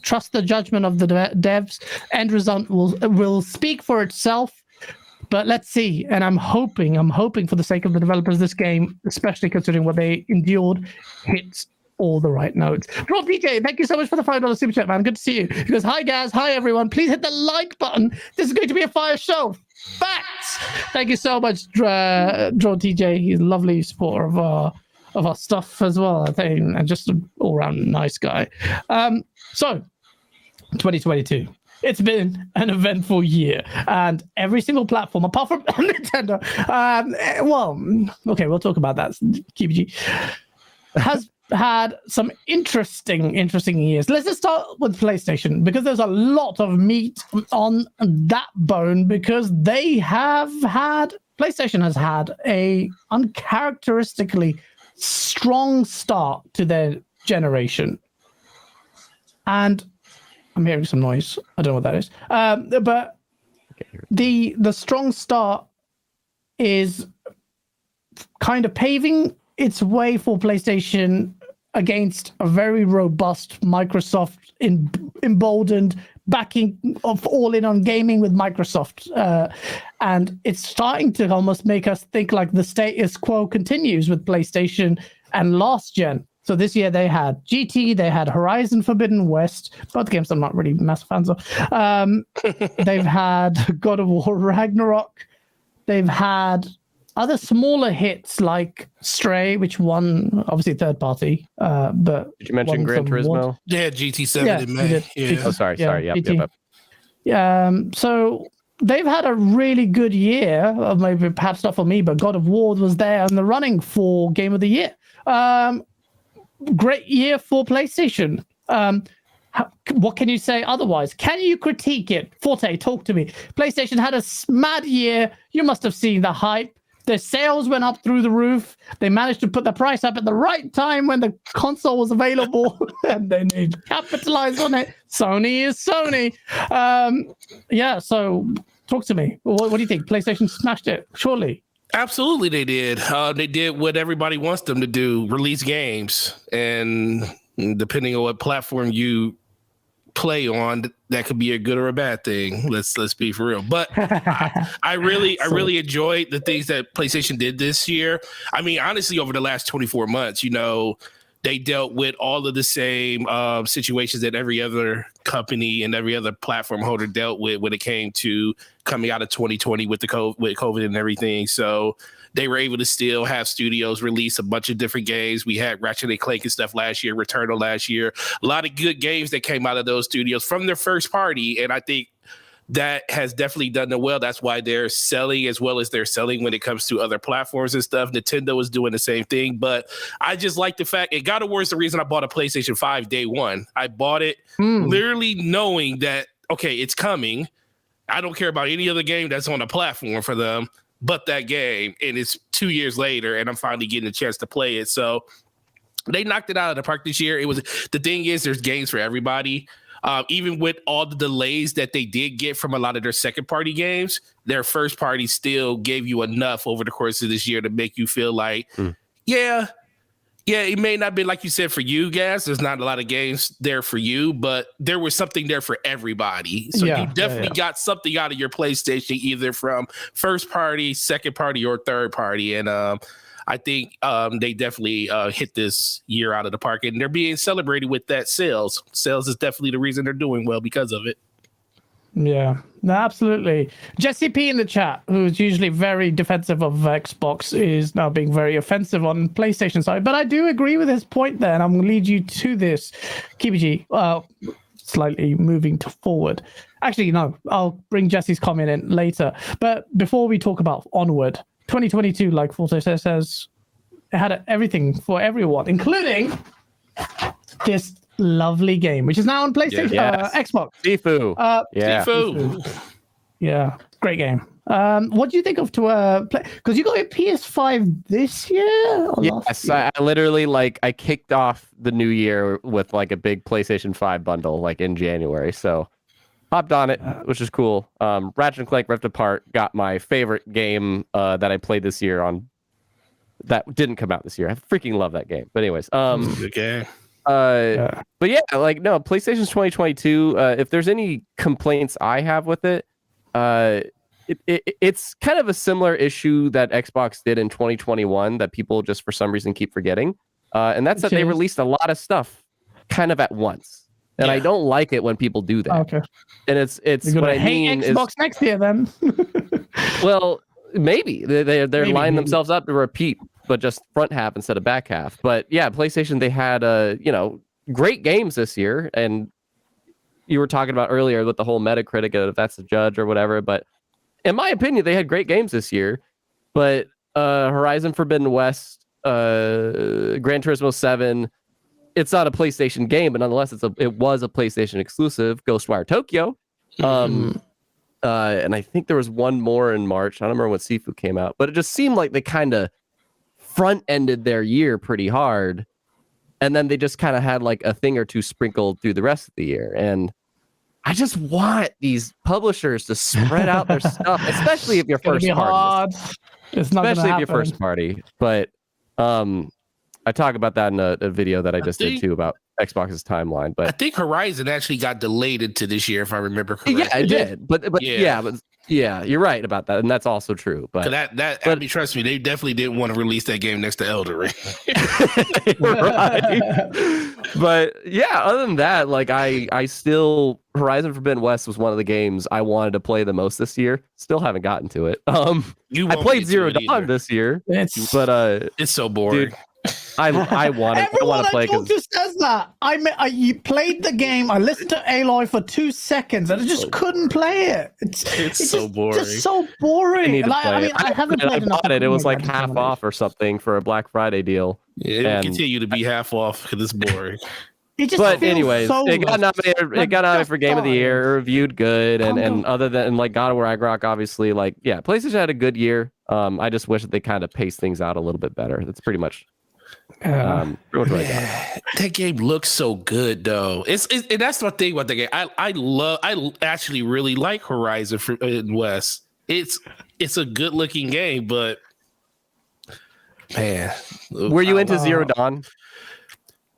trust the judgment of the devs. End result will speak for itself. But let's see. And I'm hoping for the sake of the developers, this game, especially considering what they endured, hits all the right notes. Rob DJ, thank you so much for the $5 super chat, man. Good to see you. He goes, hi guys, hi everyone. Please hit the like button. This is going to be a fire show. Facts. Thank you so much, Draw TJ. He's a lovely supporter of our stuff as well, I think, and just an all-round nice guy. So 2022. It's been an eventful year, and every single platform, apart from Nintendo, we'll talk about that. KBG has had some interesting years. Let's just start with PlayStation, because there's a lot of meat on that bone, because PlayStation has had a uncharacteristically strong start to their generation. And I'm hearing some noise. I don't know what that is. But the strong start is kind of paving its way for PlayStation against a very robust Microsoft emboldened backing of all in on gaming with Microsoft. And it's starting to almost make us think like the status quo continues with PlayStation and last gen. So this year they had GT, they had Horizon Forbidden West, both games I'm not really massive fans of. They've had God of War Ragnarok. They've had other smaller hits like Stray, which won, obviously third party. But did you mention Gran Turismo? Yeah, GT7 in May. Yeah. Oh, sorry. Yep. So they've had a really good year. Maybe perhaps not for me, but God of War was there in the running for Game of the Year. Great year for PlayStation. What can you say otherwise? Can you critique it? Forte, talk to me. PlayStation had a mad year. You must have seen the hype. Their sales went up through the roof. They managed to put the price up at the right time when the console was available, and then they capitalized on it. Sony is Sony. So talk to me. What do you think? PlayStation smashed it, surely. Absolutely, they did. They did what everybody wants them to do: release games, and depending on what platform you play on, that could be a good or a bad thing. Let's be for real. But I really enjoyed the things that PlayStation did this year. I mean, honestly, over the last 24 months, they dealt with all of the same situations that every other company and every other platform holder dealt with when it came to coming out of 2020 with COVID and everything. So they were able to still have studios release a bunch of different games. We had Ratchet & Clank and stuff last year, Returnal last year. A lot of good games that came out of those studios from their first party, and I think that has definitely done them well. That's why they're selling as well as they're selling when it comes to other platforms and stuff. Nintendo is doing the same thing, but I just like the fact it got worse. The reason I bought a PlayStation 5 day one, I bought it literally knowing that, okay, it's coming. I don't care about any other game that's on the platform for them but that game, and it's 2 years later, and I'm finally getting a chance to play it. So they knocked it out of the park this year. The thing is, there's games for everybody. Even with all the delays that they did get from a lot of their second party games, their first party still gave you enough over the course of this year to make you feel like, yeah, it may not be like you said for you guys. There's not a lot of games there for you, but there was something there for everybody. So you definitely got something out of your PlayStation, either from first party, second party, or third party. And I think they definitely hit this year out of the park, and they're being celebrated with that sales. Sales is definitely the reason they're doing well because of it. Yeah, no, absolutely. Jesse P in the chat, who's usually very defensive of Xbox, is now being very offensive on PlayStation side. But I do agree with his point there, and I'm going to lead you to this, KBG, slightly moving forward. Actually, no, I'll bring Jesse's comment in later. But before we talk about Onward, 2022, like Forte says, it had everything for everyone, including this lovely game, which is now on PlayStation, Xbox. Sifu. Sifu. Yeah, great game. What do you think of to play? Because you got a PS5 this year. Or Yes, last year? I literally I kicked off the new year with like a big PlayStation 5 bundle like in January. So hopped on it, which is cool. Ratchet and Clank Rift Apart got my favorite game that I played this year on. That didn't come out this year. I freaking love that game. But anyways, Good game. but yeah, like no, PlayStation's 2022. If there's any complaints I have with it, it's kind of a similar issue that Xbox did in 2021 that people just for some reason keep forgetting, and that's that they released a lot of stuff kind of at once, and I don't like it when people do that. Okay, and it's you're what gonna I hate mean Xbox is next year then. well, maybe they're Maybe. lining themselves up to repeat, but just front half instead of back half. But yeah, PlayStation, they had great games this year, and you were talking about earlier with the whole Metacritic, if that's the judge or whatever. But in my opinion, they had great games this year. But Horizon Forbidden West, Gran Turismo 7, it's not a PlayStation game, but nonetheless, it was a PlayStation exclusive. Ghostwire Tokyo. And I think there was one more in March. I don't remember when Sifu came out, but it just seemed like they kind of front-ended their year pretty hard, and then they just kind of had like a thing or two sprinkled through the rest of the year. And I just want these publishers to spread out their stuff, especially if you're first party. It's not especially if you're happen. first party. But I talk about that in a video that I just did too about Xbox's timeline. I But think Horizon actually got delayed into this year, if I remember correctly. yeah, it did. But yeah, you're right about that, and that's also true. But I mean, trust me, they definitely didn't want to release that game next to Elden Ring. right. But yeah, other than that, like I still Horizon Forbidden West was one of the games I wanted to play the most this year. Still haven't gotten to it. You I won't played get to Zero it Dawn either. this year, It's but It's so boring. dude, I want to everyone play I talk because to says that. You played the game. I listened to Aloy for 2 seconds, and I just couldn't play it. It's so boring. Just so boring. I need to And play I mean, it. I haven't played enough. bought it. It was like I just half wanna- off or something for a Black Friday deal. Yeah, it will And- continue to be half off because it's boring. It just But feels anyways, so it got nominated. It like got nominated just for Game of the Year. It reviewed good, and Come on. other than like God of War Ragnarok, obviously, like yeah, PlayStation had a good year. I just wish that they kind of paced things out a little bit better. That's pretty much. Pretty much what I got. That game looks so good, though. And that's my thing about the game. I actually really like Horizon West. It's a good looking game, but man, Were you into Zero Dawn?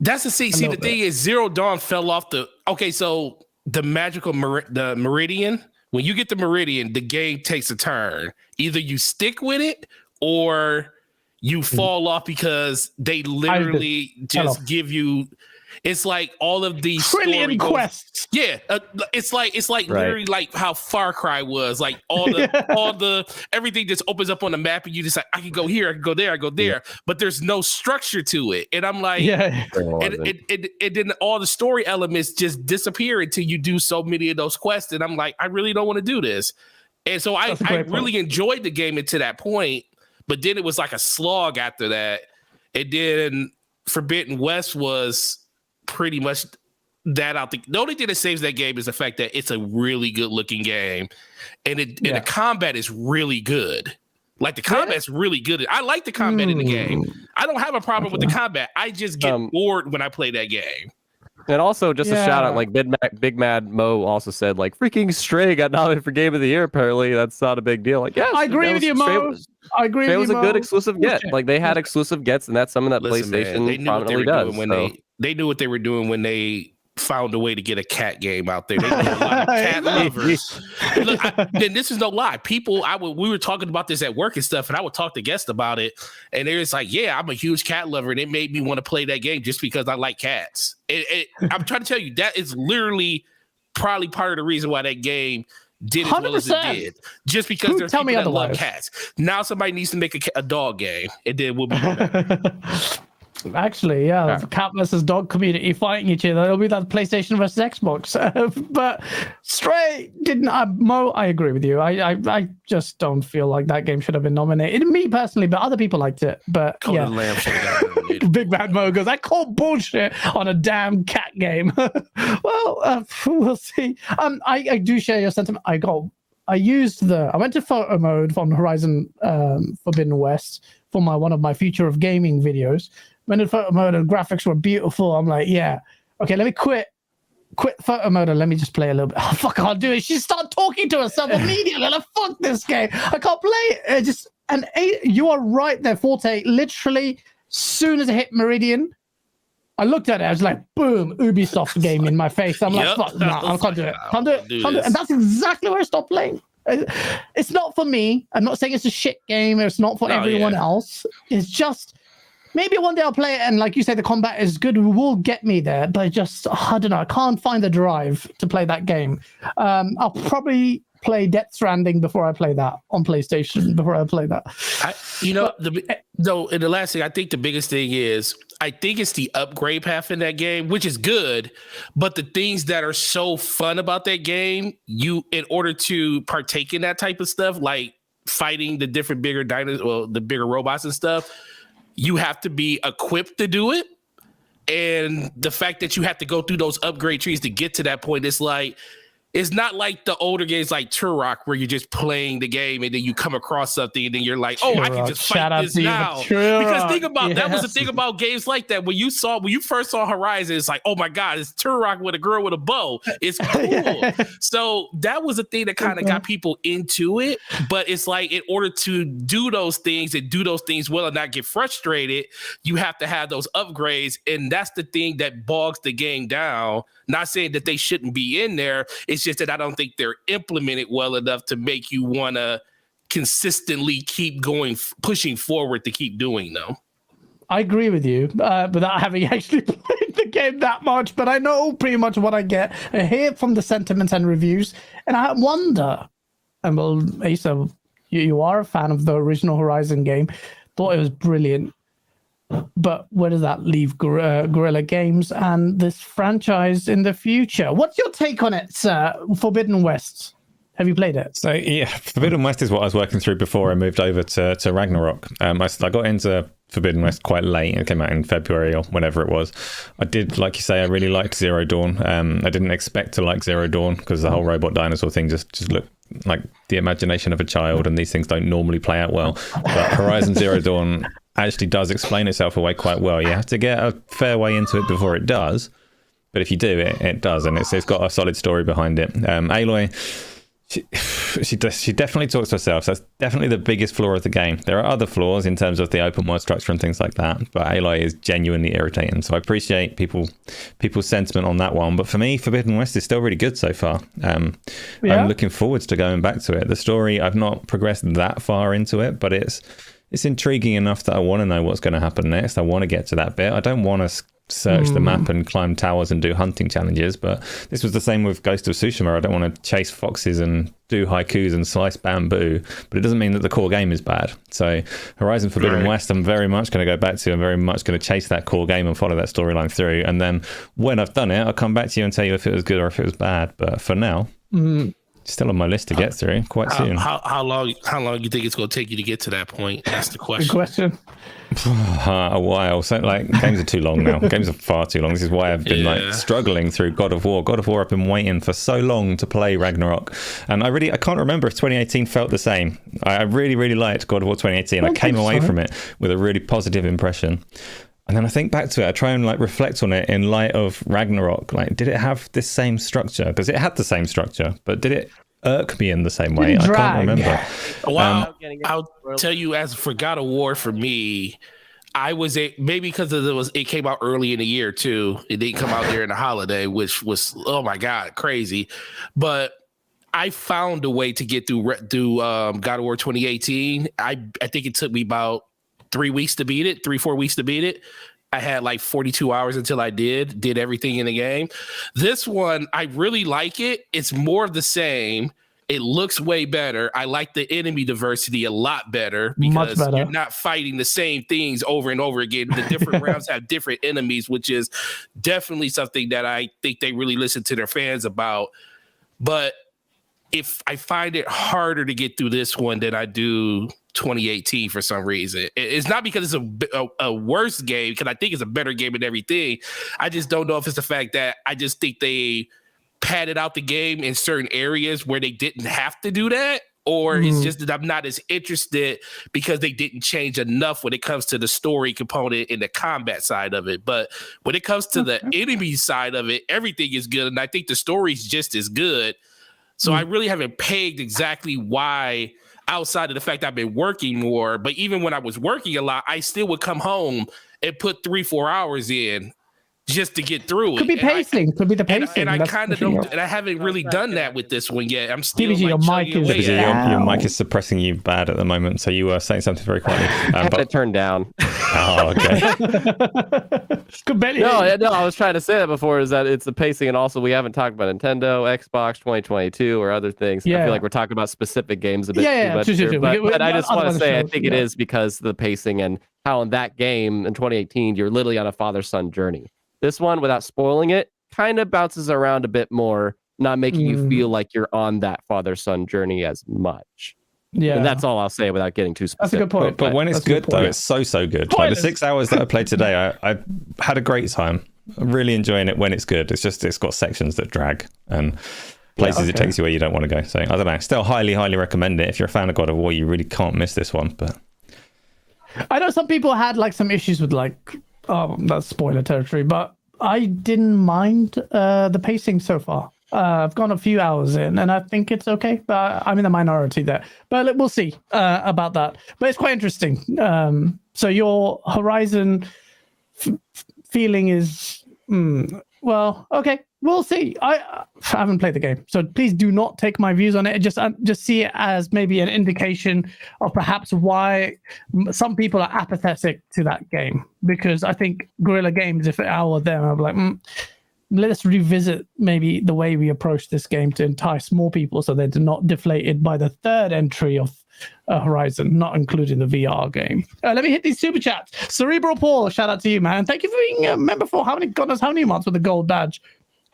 that's the see. See, the thing is, Zero Dawn fell off the. Okay, so the magical the Meridian. When you get the Meridian, the game takes a turn. Either you stick with it or you fall off because they literally just give you. It's like all of these trillion quests. Yeah, it's like Right. literally like how Far Cry was. Like all the everything just opens up on the map, and you just like I can go here, I can go there, I go there, but there's no structure to it. And I'm like, Yeah. and then all the story elements just disappear until you do so many of those quests. And I'm like, I really don't want to do this. And so I really enjoyed the game until that point, but then it was like a slog after that. And then Forbidden West was pretty much that out. The only thing that saves that game is the fact that it's a really good looking game, and the combat is really good. Like the combat's really good. I like the combat in the game. I don't have a problem with the combat. I just get bored when I play that game. And also, just a shout out, like Big Mad Mo also said, like freaking Stray got nominated for Game of the Year. Apparently, that's not a big deal. Like, yes, I agree with you, Mo. I agree with you, It was a Mo. good exclusive get. Like they had exclusive gets, and that's something that Listen, PlayStation man, they knew what they prominently were does. doing when So. they knew what they were doing when they found a way to get a cat game out there. They knew a lot of cat lovers. Look, then this is no lie. People, we were talking about this at work and stuff, and I would talk to guests about it, and they're just like, "Yeah, I'm a huge cat lover," and it made me want to play that game just because I like cats. I'm trying to tell you that is literally probably part of the reason why that game did as well as it 100%. did. Just because there's tell me people that love otherwise? cats. Now somebody needs to make a dog game, and then we'll be better. Actually, yeah, the cat versus dog community fighting each other. It'll be that PlayStation versus Xbox. But Stray didn't. Mo, I agree with you. I just don't feel like that game should have been nominated. Me personally, but other people liked it. But Code of the Lamb should have got nominated. Big Bad Mo goes, I call bullshit on a damn cat game. Well, we'll see. I do share your sentiment. I went to photo mode from Horizon Forbidden West for one of my future of gaming videos. Went in photo mode and graphics were beautiful. I'm like, yeah, okay, let me quit photo mode and let me just play a little bit. Oh, fuck, I can't do it. She started talking to herself immediately. Like, fuck this game. I can't play it. You are right there, Forte. Literally, soon as I hit Meridian, I looked at it. I was like, boom, Ubisoft game in my face. I'm like, fuck, no, I can't do it. Can't do it. And that's exactly where I stopped playing. It's not for me. I'm not saying it's a shit game. It's not for everyone else. It's just maybe one day I'll play it, and like you say, the combat is good. It will get me there, but I don't know. I can't find the drive to play that game. I'll probably play Death Stranding before I play that on PlayStation. Before I play that, and the last thing, I think the biggest thing is, I think it's the upgrade path in that game, which is good, but the things that are so fun about that game, in order to partake in that type of stuff, like fighting the different bigger the bigger robots and stuff, you have to be equipped to do it. And the fact that you have to go through those upgrade trees to get to that point, it's not like the older games like Turok, where you're just playing the game and then you come across something and then you're like, oh, I can just fight this now. Because think about that was the thing about games like that. When you first saw Horizon, it's like, oh my God, it's Turok with a girl with a bow. It's cool. So that was the thing that kind of got people into it. But it's like, in order to do those things and do those things well and not get frustrated, you have to have those upgrades. And that's the thing that bogs the game down. Not saying that they shouldn't be in there. It's just that I don't think they're implemented well enough to make you want to consistently keep going, pushing forward to keep doing them. I agree with you, without having actually played the game that much, but I know pretty much what I get. I hear from the sentiments and reviews, and I wonder, and well, Asa, you are a fan of the original Horizon game, thought it was brilliant. But where does that leave Guerrilla Games and this franchise in the future? What's your take on it, sir? Forbidden West. Have you played it? So, yeah, Forbidden West is what I was working through before I moved over to Ragnarok. I got into Forbidden West quite late. It came out in February or whenever it was. I did, like you say, I really liked Zero Dawn. I didn't expect to like Zero Dawn because the whole robot dinosaur thing just looked like the imagination of a child, and these things don't normally play out well. But Horizon Zero Dawn actually does explain itself away quite well. You have to get a fair way into it before it does, but if you do, it does, and it's got a solid story behind it. Aloy, she definitely talks to herself. So that's definitely the biggest flaw of the game. There are other flaws in terms of the open world structure and things like that, but Aloy is genuinely irritating. So I appreciate people's sentiment on that one. But for me, Forbidden West is still really good so far. I'm looking forwards to going back to it. The story, I've not progressed that far into it, but it's intriguing enough that I want to know what's going to happen next. I want to get to that bit. I don't want to search the map and climb towers and do hunting challenges, but this was the same with Ghost of Tsushima. I don't want to chase foxes and do haikus and slice bamboo, but it doesn't mean that the core game is bad. So Horizon Forbidden West, I'm very much going to go back to. I'm very much going to chase that core game and follow that storyline through, and then when I've done it, I'll come back to you and tell you if it was good or if it was bad. But for now, still on my list to get through quite soon. How long do you think it's going to take you to get to that point? That's the question. Good question. A while. So games are too long now. Games are far too long. This is why I've been struggling through God of War. God of War, I've been waiting for so long to play Ragnarok, and I can't remember if 2018 felt the same. I really, really liked God of War 2018. I came away from it with a really positive impression. And then I think back to it, I try and reflect on it in light of Ragnarok. Did it have this same structure? Because it had the same structure, but did it irk me in the same way? I can't remember. Well, I'll tell you, as for God of War, for me, I was maybe because it came out early in the year too. It didn't come out during the holiday, which was, oh my God, crazy. But I found a way to get through God of War 2018. I think it took me about 3 weeks to beat it, 3-4 weeks to beat it. I had like 42 hours until I did everything in the game. This one, I really like it. It's more of the same. It looks way better. I like the enemy diversity a lot better because you're not fighting the same things over and over again. The different rounds have different enemies, which is definitely something that I think they really listen to their fans about. But if I find it harder to get through this one than I do 2018 for some reason. It's not because it's a worse game, because I think it's a better game and everything. I just don't know if it's the fact that I just think they padded out the game in certain areas where they didn't have to do that, or it's just that I'm not as interested because they didn't change enough when it comes to the story component and the combat side of it. But when it comes to the enemy side of it, everything is good, and I think the story's just as good. So I really haven't pegged exactly why, outside of the fact I've been working more. But even when I was working a lot, I still would come home and put 3-4 hours in just to get through it. Could be pacing. Could be the pacing. And I kind of don't, and I haven't really done that with this one yet. I'm still TBG, like your mic is suppressing you bad at the moment, so you were saying something very quietly. I had it turned down. Oh, okay. No, I was trying to say that before, is that it's the pacing, and also we haven't talked about Nintendo, Xbox 2022 or other things. I feel like we're talking about specific games a bit too much here, but I just want to say I think it is because of the pacing and how in that game in 2018 you're literally on a father-son journey. This one, without spoiling it, kind of bounces around a bit more, not making you feel like you're on that father-son journey as much. Yeah, and that's all I'll say without getting too specific. That's a good point. But when it's good, though, it's so good. Like the 6 hours that I played today, I had a great time. I'm really enjoying it when it's good. It's just, it's got sections that drag and places it takes you where you don't want to go. So I don't know. Still highly recommend it. If you're a fan of God of War, you really can't miss this one. But I know some people had like some issues with like, that's spoiler territory, but I didn't mind the pacing so far. I've gone a few hours in, and I think it's okay, but I'm in the minority there. But we'll see about that. But it's quite interesting. So your Horizon feeling is, well, okay. We'll see. I haven't played the game, so please do not take my views on it. Just see it as maybe an indication of perhaps why some people are apathetic to that game. Because I think Guerrilla Games, if I were them, I'd be like, let's revisit maybe the way we approach this game to entice more people, so they're not deflated by the third entry of Horizon, not including the VR game. Let me hit these super chats. Cerebral Paul, shout out to you, man. Thank you for being a member for God knows how many months with a gold badge.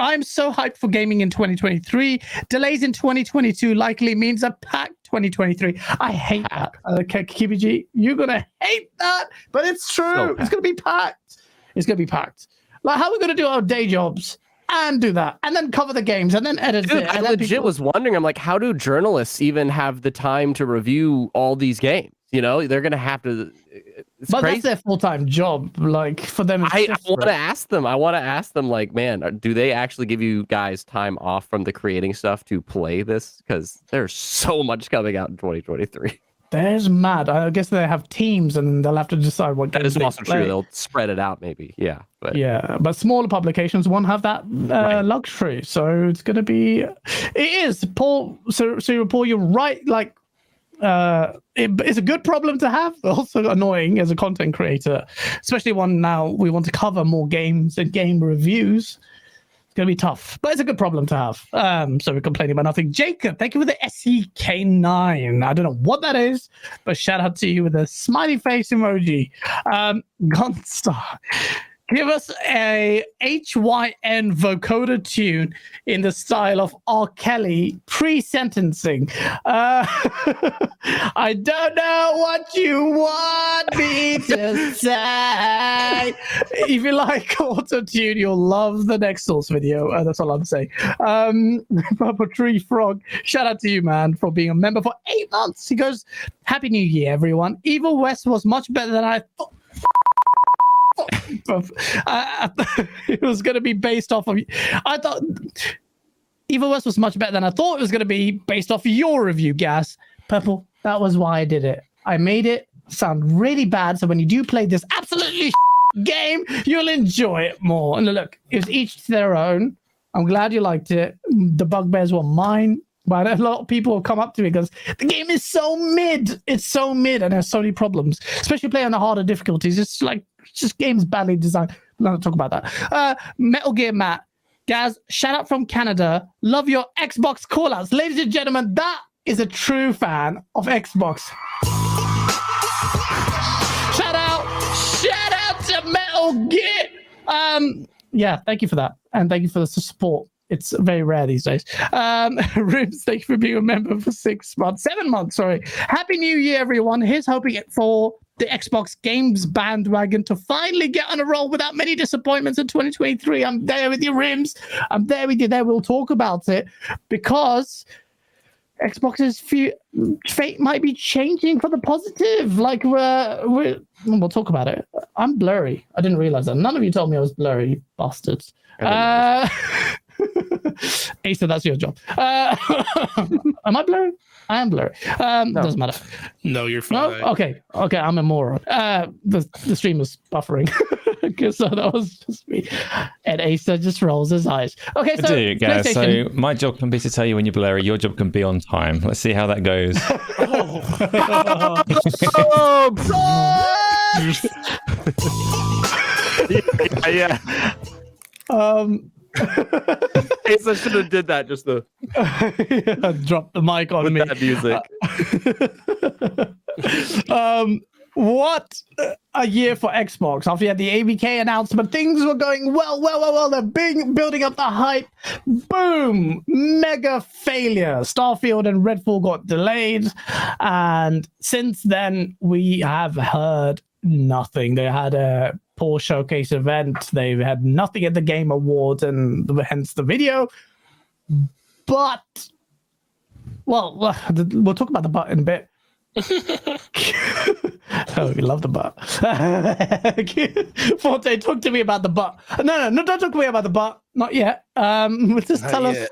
I'm so hyped for gaming in 2023. Delays in 2022 likely means a packed 2023. I hate that. Okay, KBG, you're going to hate that, but it's true. It's going to be packed. It's going to be packed. Like, how are we going to do our day jobs and do that and then cover the games and then edit it? I legit was wondering, I'm like, how do journalists even have the time to review all these games? You know, they're going to have to. But crazy. That's their full-time job. Like, for them, I want to ask them. Like, man, do they actually give you guys time off from the creating stuff to play this? Because there's so much coming out in 2023. There's mad. I guess they have teams and they'll have to decide what games. That is also true. They'll spread it out, maybe. Yeah. But smaller publications won't have that luxury. So it's going to be. It is, Paul. So Paul, you're right. Like, it's a good problem to have, but also annoying as a content creator, especially one now we want to cover more games and game reviews. It's going to be tough, but it's a good problem to have. So we're complaining about nothing. Jacob, thank you for the SEK9. I don't know what that is, but shout out to you with a smiley face emoji. Gunstar, give us a HYN vocoder tune in the style of R. Kelly pre-sentencing. I don't know what you want me to say. If you like auto-tune, you'll love the next Source video. That's all I'm saying. Purple Tree Frog, shout out to you, man, for being a member for 8 months. He goes, Happy New Year, everyone. Evil West was much better than I thought. It was going to be based off of. I thought Evil West was much better than I thought it was going to be based off your review, Gas. Purple, that was why I did it. I made it sound really bad, so when you do play this absolutely game, you'll enjoy it more. And look, it's each to their own. I'm glad you liked it. The bugbears were mine. But a lot of people come up to me because the game is so mid. It's so mid, and there's so many problems, especially playing on the harder difficulties. It's just games badly designed. I'm not going to talk about that. Metal Gear Matt, Gaz, shout out from Canada. Love your Xbox callouts, ladies and gentlemen. That is a true fan of Xbox. Shout out to Metal Gear. Yeah, thank you for that, and thank you for the support. It's very rare these days. Ribs, thank you for being a member for 7 months. Sorry. Happy New Year, everyone. Here's hoping for the Xbox games bandwagon to finally get on a roll without many disappointments in 2023. I'm there with you, Rims. I'm there with you. There, we'll talk about it because Xbox's fate might be changing for the positive. Like we'll talk about it. I'm blurry. I didn't realize that. None of you told me I was blurry, bastards. Asa, that's your job. Am I blurry? I am blurry. No. Doesn't matter. No, you're fine. No? Okay, I'm a moron. The stream was buffering. So that was just me. And Asa just rolls his eyes. Okay, so I do, guys. So my job can be to tell you when you're blurry. Your job can be on time. Let's see how that goes. Yeah. Asa should have did that just to drop the mic on me. That music. What a year for Xbox. After you had the ABK announcement, things were going well. They're building up the hype. Boom! Mega failure. Starfield and Redfall got delayed. And since then, we have heard nothing. They had a poor showcase event. They've had nothing at the Game Awards, and hence the video. But, well, we'll talk about the butt in a bit. Oh, we love the butt. Forte, talk to me about the butt. No, don't talk to me about the butt. Not yet. Just tell us.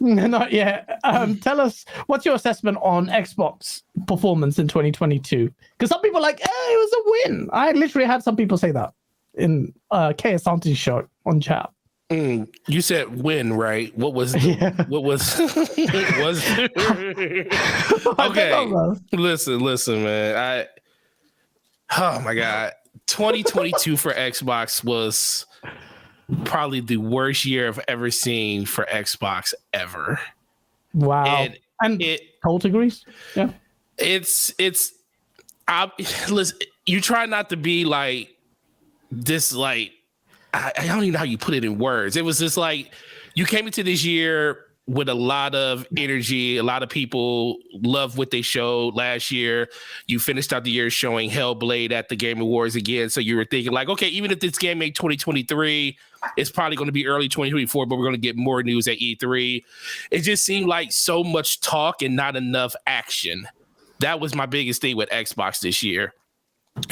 Not yet. Tell us, what's your assessment on Xbox performance in 2022? Because some people are like, it was a win. I literally had some people say that in K. Asante's show on chat. You said win, right? What was okay? Listen, man. Oh my god, 2022 for Xbox was probably the worst year I've ever seen for Xbox ever. Wow. And Colt agrees. Yeah. Listen, you try not to be like this, like, I don't even know how you put it in words. It was just like you came into this year with a lot of energy. A lot of people loved what they showed last year. You finished out the year showing Hellblade at the Game Awards again. So you were thinking like, okay, even if this game made 2023, it's probably going to be early 2024, but we're going to get more news at E3. It just seemed like so much talk and not enough action. That was my biggest thing with Xbox this year.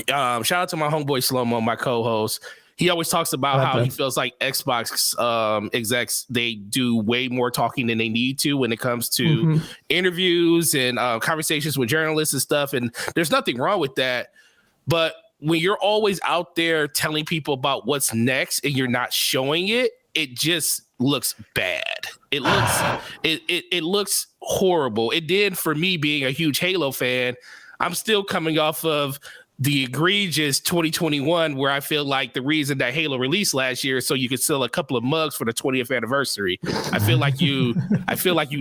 Shout out to my homeboy Slow-Mo, my co-host. He always talks about how he feels like Xbox execs, they do way more talking than they need to when it comes to interviews and conversations with journalists and stuff. And there's nothing wrong with that. But when you're always out there telling people about what's next and you're not showing it, it just looks bad. It looks it looks horrible. It did for me being a huge Halo fan. I'm still coming off of the egregious 2021, where I feel like the reason that Halo released last year is so you could sell a couple of mugs for the 20th anniversary. I feel like you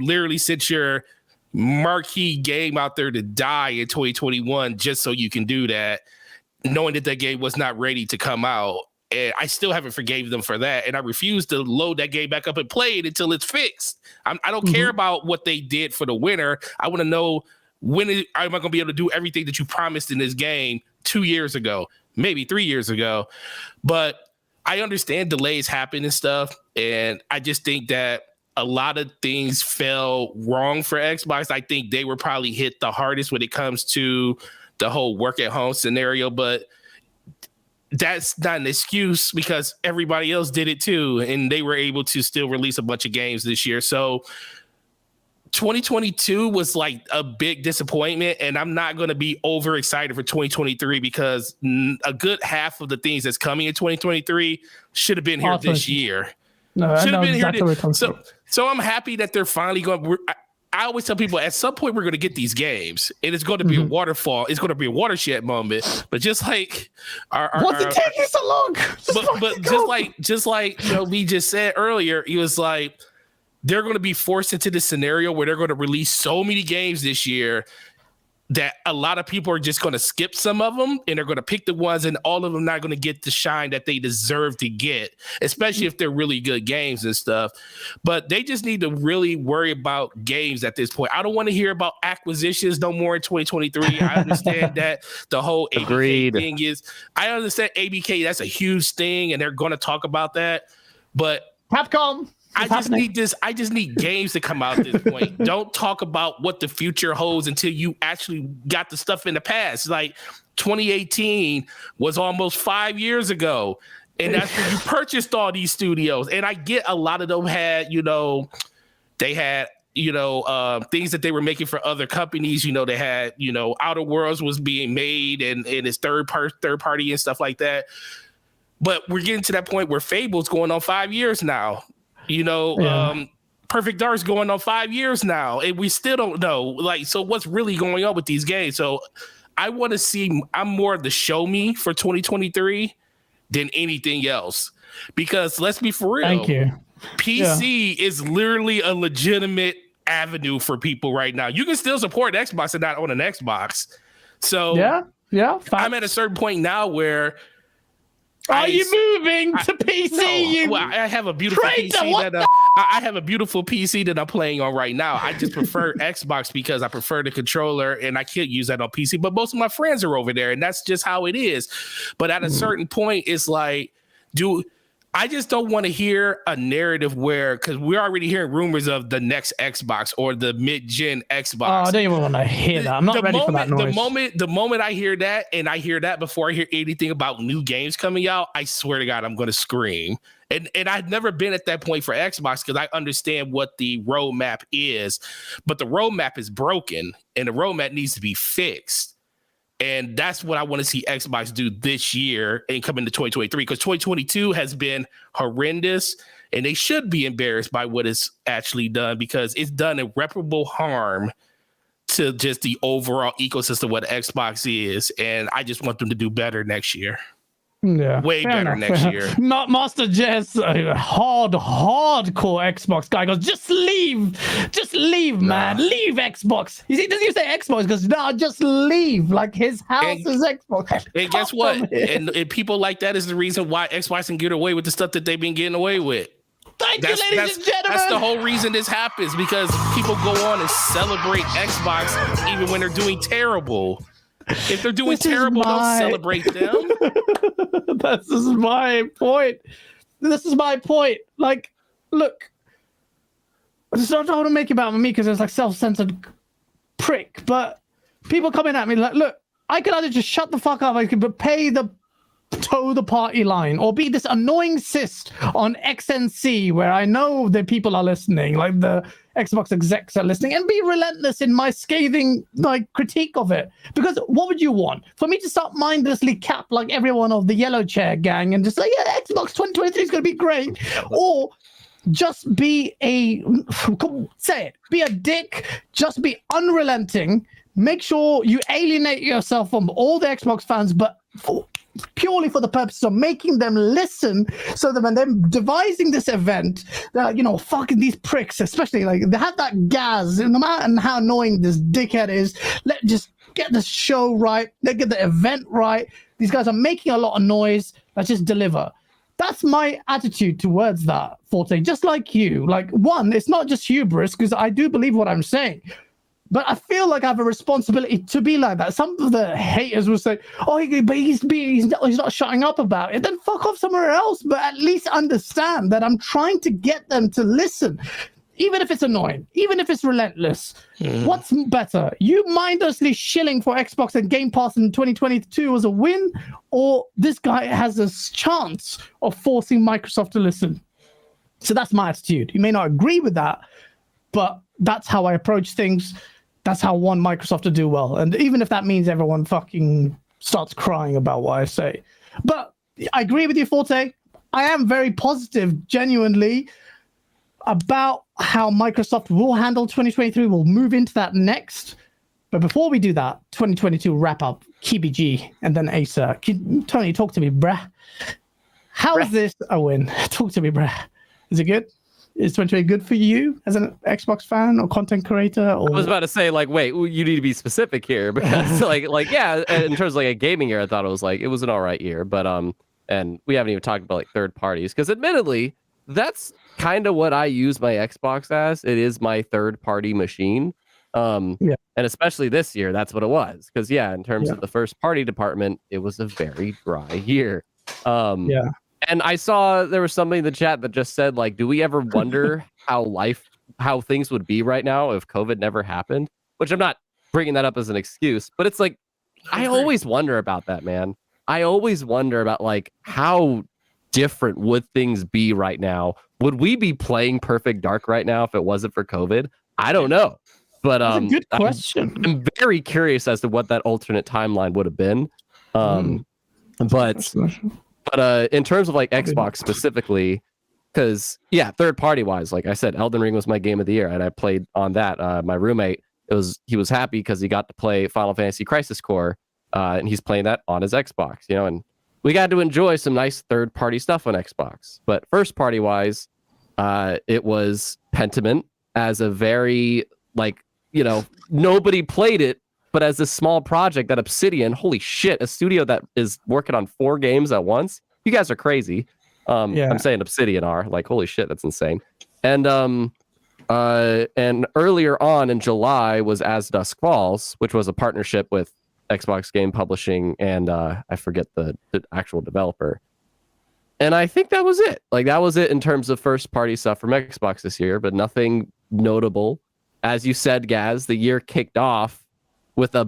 literally sent your marquee game out there to die in 2021 just so you can do that, knowing that game was not ready to come out. And I still haven't forgave them for that. And I refuse to load that game back up and play it until it's fixed. I don't care about what they did for the winter. I want to know, when am I going to be able to do everything that you promised in this game 2 years ago, maybe 3 years ago? But I understand delays happen and stuff. And I just think that a lot of things fell wrong for Xbox. I think they were probably hit the hardest when it comes to the whole work at home scenario. But that's not an excuse, because everybody else did it too. And they were able to still release a bunch of games this year. So 2022 was like a big disappointment, and I'm not going to be over excited for 2023 because a good half of the things that's coming in 2023 should have been here this year. No, should have been exactly here. So I'm happy that they're finally going. I always tell people at some point we're going to get these games, and it's going to be a waterfall. It's going to be a watershed moment. But just like what's it taking so long? But just like we just said earlier, he was like, they're going to be forced into this scenario where they're going to release so many games this year that a lot of people are just going to skip some of them, and they're going to pick the ones, and all of them not going to get the shine that they deserve to get, especially if they're really good games and stuff. But they just need to really worry about games at this point. I don't want to hear about acquisitions no more in 2023. I understand that the whole ABK thing is, I understand ABK, that's a huge thing, and they're going to talk about that. But Capcom. I just need games to come out at this point. Don't talk about what the future holds until you actually got the stuff in the past. Like 2018 was almost 5 years ago, and that's when you purchased all these studios. And I get a lot of them had, they had, things that they were making for other companies. They had, Outer Worlds was being made and it's third party and stuff like that. But we're getting to that point where Fable's going on 5 years now. Perfect Dark's going on 5 years now, and we still don't know. So what's really going on with these games? So I want to see. I'm more of the show me for 2023 than anything else, because let's be for real. Thank you. PC is literally a legitimate avenue for people right now. You can still support Xbox and not own an Xbox. So yeah. I'm at a certain point now where. Are you moving to PC? No. Well, I have a beautiful PC I have a beautiful PC that I'm playing on right now. I just prefer Xbox because I prefer the controller, and I can't use that on PC. But most of my friends are over there, and that's just how it is. But at a certain point, it's like, I just don't want to hear a narrative where, because we're already hearing rumors of the next Xbox or the mid-gen Xbox. Oh, I don't even want to hear that. I'm not ready for that noise. The moment I hear that, and I hear that before I hear anything about new games coming out, I swear to God, I'm going to scream. And I've never been at that point for Xbox because I understand what the roadmap is, but the roadmap is broken, and the roadmap needs to be fixed. And that's what I want to see Xbox do this year and come into 2023, because 2022 has been horrendous, and they should be embarrassed by what it's actually done, because it's done irreparable harm to just the overall ecosystem what Xbox is. And I just want them to do better next year. Yeah, way better next year. Master Jess, hardcore Xbox guy goes, just leave, man, leave Xbox. Doesn't you say Xbox? Because no, just leave. Like his house is Xbox. And guess what? And people like that is the reason why Xbox can get away with the stuff that they've been getting away with. Thank you, ladies and gentlemen. That's the whole reason this happens, because people go on and celebrate Xbox even when they're doing terrible. If they're doing terrible, don't celebrate them. This is my point. Like, look, I don't want to make it about me because it's like self-centered prick, but people coming at me like, look, I could either just shut the fuck up, I could toe the party line, or be this annoying cyst on XNC where I know that people are listening, like the Xbox execs are listening, and be relentless in my scathing critique of it. Because what would you want? For me to start mindlessly cap like everyone of the yellow chair gang and just say, yeah, Xbox 2023 is going to be great, or just be be a dick, just be unrelenting, make sure you alienate yourself from all the Xbox fans, but purely for the purpose of making them listen, so that when they're devising this event, they're like, fucking these pricks, especially like they have that gas, no matter how annoying this dickhead is, let's just get the show right, let's get the event right. These guys are making a lot of noise, let's just deliver. That's my attitude towards that, Forte, just like you. Like, one, it's not just hubris, because I do believe what I'm saying, but I feel like I have a responsibility to be like that. Some of the haters will say, "Oh, but he's not shutting up about it." Then fuck off somewhere else. But at least understand that I'm trying to get them to listen, even if it's annoying, even if it's relentless. What's better? You mindlessly shilling for Xbox and Game Pass in 2022 as a win, or this guy has a chance of forcing Microsoft to listen? So that's my attitude. You may not agree with that, but that's how I approach things. That's how I want Microsoft to do well. And even if that means everyone fucking starts crying about what I say. But I agree with you, Forte. I am very positive, genuinely, about how Microsoft will handle 2023. We'll move into that next. But before we do that, 2022 wrap up, KBG, and then Acer. Tony, talk to me, bruh. How is this a win? Talk to me, bruh. Is it good? Is 2020 good for you as an Xbox fan or content creator? Or... I was about to say, like, wait, you need to be specific here because, yeah, in terms of like a gaming year, I thought it was an all right year, but and we haven't even talked about like third parties because, admittedly, that's kind of what I use my Xbox as. It is my third party machine. And especially this year, that's what it was. Because in terms of the first party department, it was a very dry year. And I saw there was somebody in the chat that just said, like, do we ever wonder how things would be right now if COVID never happened? Which I'm not bringing that up as an excuse, but it's like, I always wonder about that, man. I always wonder about like how different would things be right now? Would we be playing Perfect Dark right now if it wasn't for COVID? I don't know. But that's a good question. I'm very curious as to what that alternate timeline would have been. But in terms of like Xbox specifically, because third party wise, like I said, Elden Ring was my game of the year, and I played on that. My roommate, he was happy because he got to play Final Fantasy Crisis Core, and he's playing that on his Xbox, and we got to enjoy some nice third party stuff on Xbox. But first party wise, it was Pentiment as a very nobody played it, but as a small project that Obsidian, holy shit, a studio that is working on 4 games at once. You guys are crazy. I'm saying Obsidian are like, holy shit, that's insane. And earlier on in July was As Dusk Falls, which was a partnership with Xbox Game Publishing and I forget the actual developer. And I think that was it. Like that was it in terms of first party stuff from Xbox this year, but nothing notable. As you said, Gaz, the year kicked off with a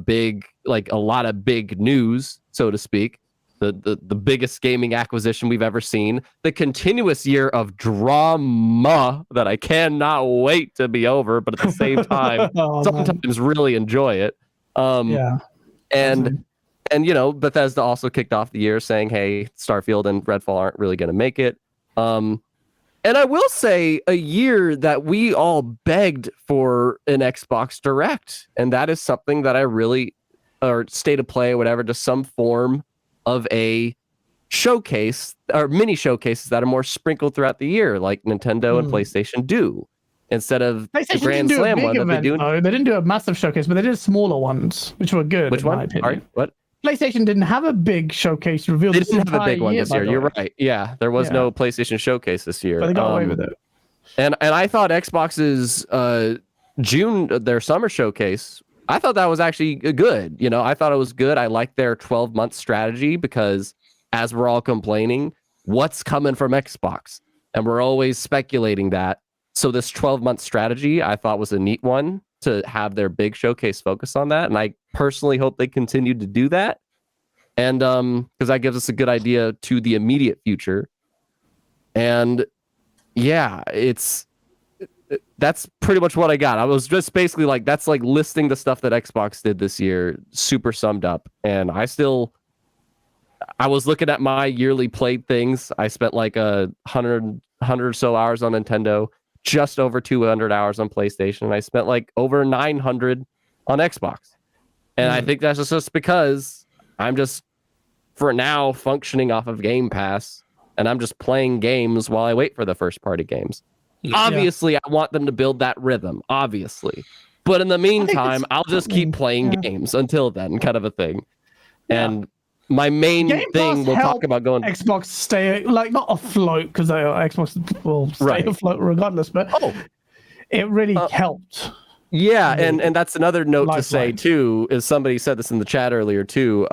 lot of big news, so to speak. The biggest gaming acquisition we've ever seen. The continuous year of drama that I cannot wait to be over, but at the same time, sometimes really enjoy it. And Bethesda also kicked off the year saying, hey, Starfield and Redfall aren't really going to make it. And I will say a year that we all begged for an Xbox Direct. And that is something that I really, or state of play or whatever, just some form of a showcase or mini showcases that are more sprinkled throughout the year, like Nintendo and PlayStation do. Instead of the Grand Slam one that they do. They didn't do a massive showcase, but they did smaller ones, which were good. Which one? Sorry, what? PlayStation didn't have a big showcase reveal. They didn't have a big one this year. You're right. Yeah, there was no PlayStation showcase this year. But they got away with it. And I thought Xbox's June, their summer showcase, I thought that was actually good. I thought it was good. I liked their 12-month strategy because, as we're all complaining, what's coming from Xbox? And we're always speculating that. So this 12-month strategy, I thought was a neat one to have their big showcase focus on that. And I personally hope they continue to do that. And because that gives us a good idea to the immediate future. And that's pretty much what I got. I was just basically like, that's like listing the stuff that Xbox did this year, super summed up. And I was looking at my yearly played things. I spent like 100 or so hours on Nintendo, just over 200 hours on PlayStation. And I spent like over 900 on Xbox. And I think that's just because I'm just, for now, functioning off of Game Pass. And I'm just playing games while I wait for the first party games. Obviously, I want them to build that rhythm, obviously. But in the meantime, I'll just keep playing games until then, kind of a thing. And my main thing we'll talk about going... Xbox stay, not afloat, because Xbox will stay afloat regardless, but it really helped. Yeah, and that's another note to say, too, is somebody said this in the chat earlier, too.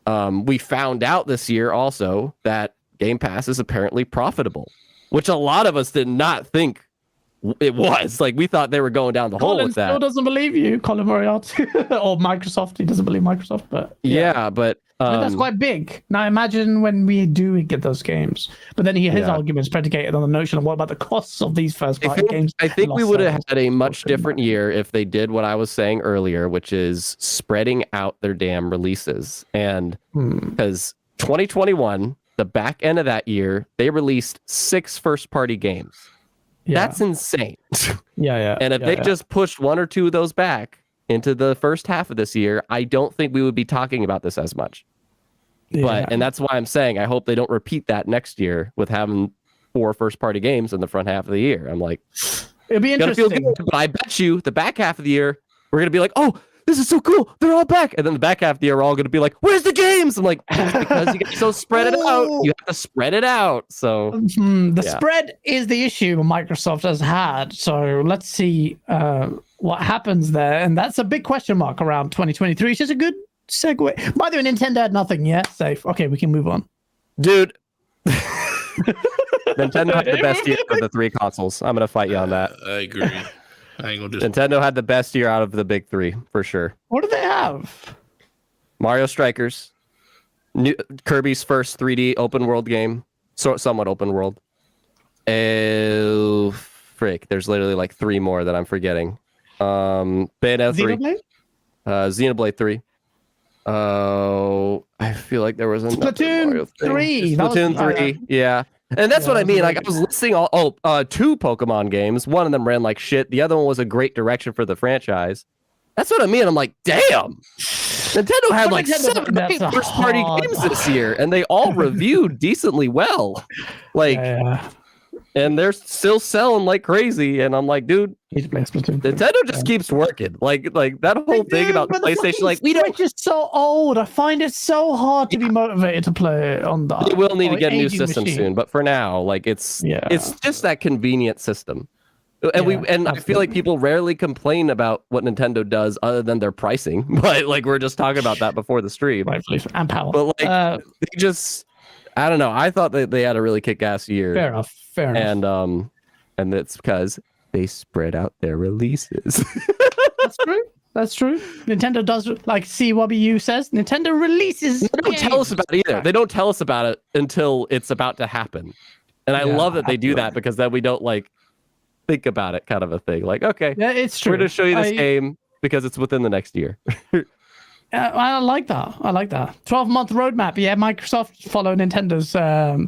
We found out this year also that Game Pass is apparently profitable, which a lot of us did not think it was. Like, we thought they were going down the hole with that. Colin still doesn't believe you, Colin Moriarty, or Microsoft. He doesn't believe Microsoft, but but that's quite big. Now imagine when we do get those games, but then his argument is predicated on the notion of what about the costs of these first-party games. I think we would have had a much different year if they did what I was saying earlier, which is spreading out their damn releases. And because 2021, the back end of that year, they released 6 first-party games. That's insane. Yeah. And if they just pushed one or two of those back into the first half of this year, I don't think we would be talking about this as much. And that's why I'm saying I hope they don't repeat that next year with having 4 first-party games in the front half of the year. I'm like, it'll be interesting. Feel good, but I bet you the back half of the year we're gonna be like, oh, this is so cool, they're all back. And then the back half of the year we're all gonna be like, where's the games? I'm like, because you guys so spread it out. You have to spread it out. So the spread is the issue Microsoft has had. So let's see what happens there. And that's a big question mark around 2023. It's just a good segue. By the way, Nintendo had nothing yet. Safe. Okay, we can move on. Dude. Nintendo had the best year of the 3 consoles. I'm gonna fight you on that. I agree. I ain't gonna Nintendo had the best year out of the big 3 for sure. What do they have? Mario Strikers, Kirby's first 3D open world game, somewhat open world. Oh, frick! There's literally like 3 more that I'm forgetting. Bayonetta 3, Xenoblade 3. Oh, I feel like there was another Splatoon 3. Splatoon 3, yeah. And that's what I mean. Like I was listing 2 Pokemon games. One of them ran like shit. The other one was a great direction for the franchise. That's what I mean. I'm like, damn. Nintendo had like 7 or 8 first-party games this year, and they all reviewed decently well. Like, and they're still selling like crazy. And I'm like, dude, Nintendo just keeps working. Like that whole thing about the PlayStation. Like, we don't. Switch is so old. I find it so hard to be motivated to play it on that. They will need to get a new system soon, but for now, like it's just that convenient system. And I feel like people rarely complain about what Nintendo does other than their pricing. But like we were just talking about that before the stream. And power. But like they just, I don't know. I thought that they had a really kick-ass year. Fair enough. And that's because they spread out their releases. That's true. Nintendo does, like CWU says, Nintendo releases. They don't tell us about it either. They don't tell us about it until it's about to happen. And I love that they do that because then we don't like think about it, kind of a thing. Like, okay, yeah, it's true. We're going to show you this game because it's within the next year. I like that. 12-month roadmap. Yeah, Microsoft follow Nintendo's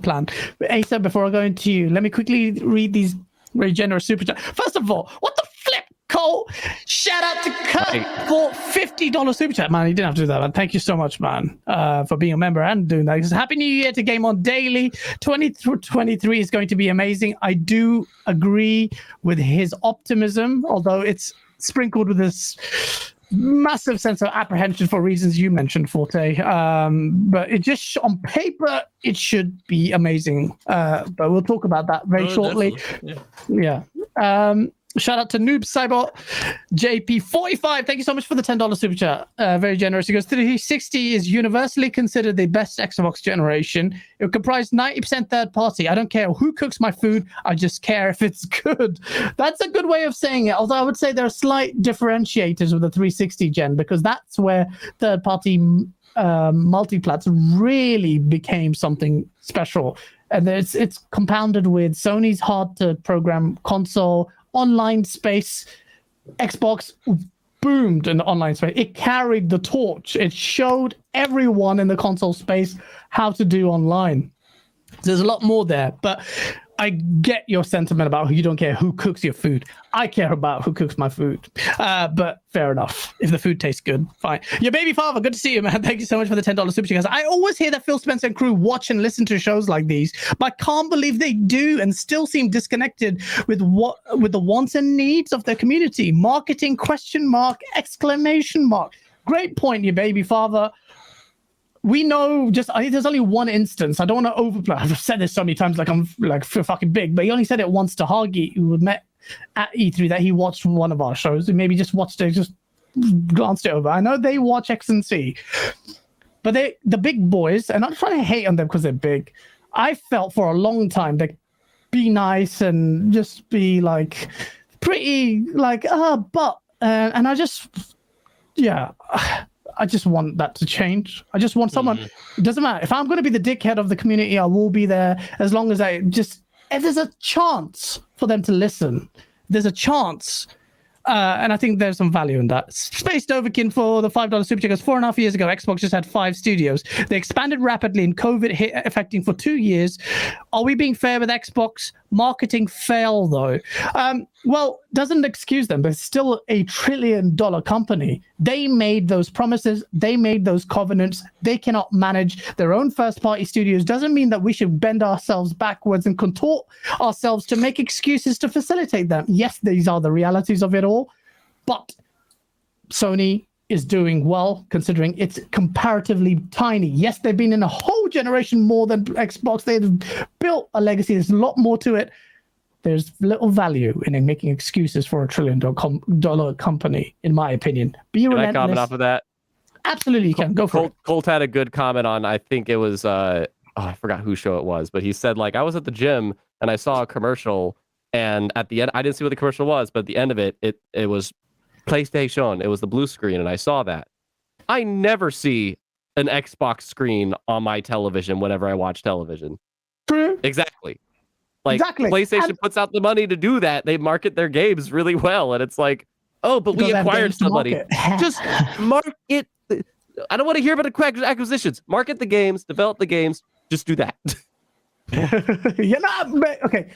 plan. Asa, before I go into you, let me quickly read these very generous super chat. First of all, what the flip, Cole? Shout out to Kurt for $50 super chat. Man, you didn't have to do that, man. Thank you so much, man, for being a member and doing that. Happy New Year to GameOnDaily. 2023 is going to be amazing. I do agree with his optimism, although it's sprinkled with this massive sense of apprehension for reasons you mentioned, Forte. But it just on paper it should be amazing. But we'll talk about that very shortly. Yeah. Shout out to Noob Cybot JP45. Thank you so much for the $10 super chat. Very generous. He goes, 360 is universally considered the best Xbox generation. It will comprise 90% third party. I don't care who cooks my food. I just care if it's good. That's a good way of saying it. Although I would say there are slight differentiators with the 360 gen because that's where third party multiplats really became something special. And it's compounded with Sony's hard to program console. Online space, Xbox boomed in the online space. It carried the torch. It showed everyone in the console space how to do online. There's a lot more there, but I get your sentiment about you don't care who cooks your food. I care about who cooks my food. But fair enough. If the food tastes good, fine. Your baby father, good to see you, man. Thank you so much for the $10 super chat. I always hear that Phil Spencer and crew watch and listen to shows like these, but I can't believe they do and still seem disconnected with the wants and needs of their community. Marketing ? Great point, your baby father. We know I think there's only one instance. I don't want to overplay. I've said this so many times, like I'm like fucking big, but he only said it once to Hagi, who met at E3, that he watched one of our shows and maybe just watched it, just glanced it over. I know they watch X and C, but the big boys, and I'm trying to hate on them because they're big. I felt for a long time that be nice and just be like pretty like and I just I just want that to change. I just want someone. It doesn't matter if I'm going to be the dickhead of the community. I will be there as long as if there's a chance for them to listen. There's a chance, and I think there's some value in that. Spaced Overkin for the $5 super chat. 4.5 years ago, Xbox just had 5 studios. They expanded rapidly, and COVID hit, affecting for 2 years. Are we being fair with Xbox? marketing fail, though? Well, doesn't excuse them, but it's still a $1 trillion company. They made those promises. They made those covenants. They cannot manage their own first-party studios. Doesn't mean that we should bend ourselves backwards and contort ourselves to make excuses to facilitate them. Yes, these are the realities of it all, but Sony is doing well considering it's comparatively tiny. Yes, they've been in a whole generation more than Xbox. They've built a legacy. There's a lot more to it. There's little value in making excuses for $1 trillion company, in my opinion. Be relentless. Can I comment off of that? Absolutely, you can. Go for it. Colt had a good comment on, I think it was, I forgot whose show it was, but he said, like, I was at the gym and I saw a commercial, and at the end, I didn't see what the commercial was, but at the end of it, it was PlayStation. It was the blue screen, and I saw that. I never see an Xbox screen on my television whenever I watch television. True. Exactly. Like, exactly. PlayStation puts out the money to do that. They market their games really well, and it's like, oh, but we acquired somebody. Just market. I don't want to hear about acquisitions. Market the games, develop the games. Just do that. Okay.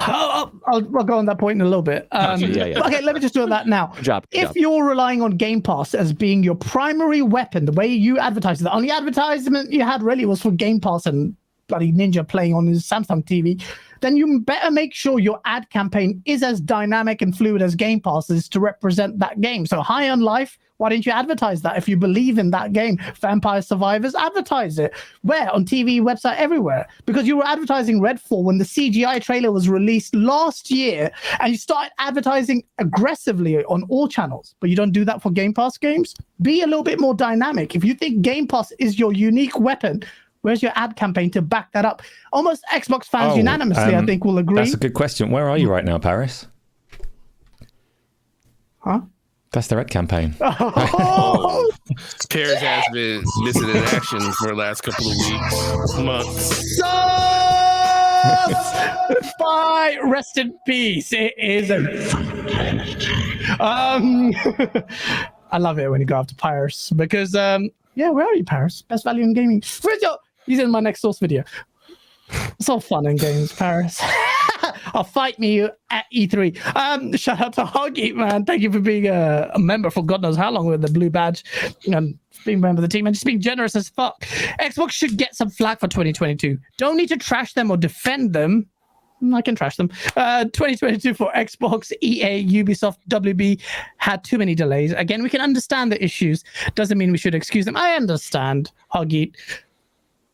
I'll go on that point in a little bit. Okay, let me just do that now. Good job. If you're relying on Game Pass as being your primary weapon, the way you advertise it, the only advertisement you had really was for Game Pass and bloody Ninja playing on his Samsung TV, then you better make sure your ad campaign is as dynamic and fluid as Game Pass is to represent that game. So High on Life, why didn't you advertise that? If you believe in that game, Vampire Survivors, advertise it. Where? On TV, website, everywhere. Because you were advertising Redfall when the CGI trailer was released last year, and you started advertising aggressively on all channels. But you don't do that for Game Pass games? Be a little bit more dynamic. If you think Game Pass is your unique weapon, where's your ad campaign to back that up? Almost Xbox fans unanimously, I think, will agree. That's a good question. Where are you right now, Paris? Huh? That's their ad campaign. Oh. Paris has been missing in action for the last couple of weeks, months. Bye. Rest in peace. It is I love it when you go after Paris because where are you, Paris? Best value in gaming. Where's your? He's in my next source video. It's all fun and games, Paris. I'll fight me at E3. Shout out to Hoggy, man. Thank you for being a member for God knows how long with the blue badge and being a member of the team and just being generous as fuck. Xbox should get some flack for 2022. Don't need to trash them or defend them. I can trash them. 2022 for Xbox, EA, Ubisoft, WB had too many delays. Again, we can understand the issues. Doesn't mean we should excuse them. I understand, Hoggy,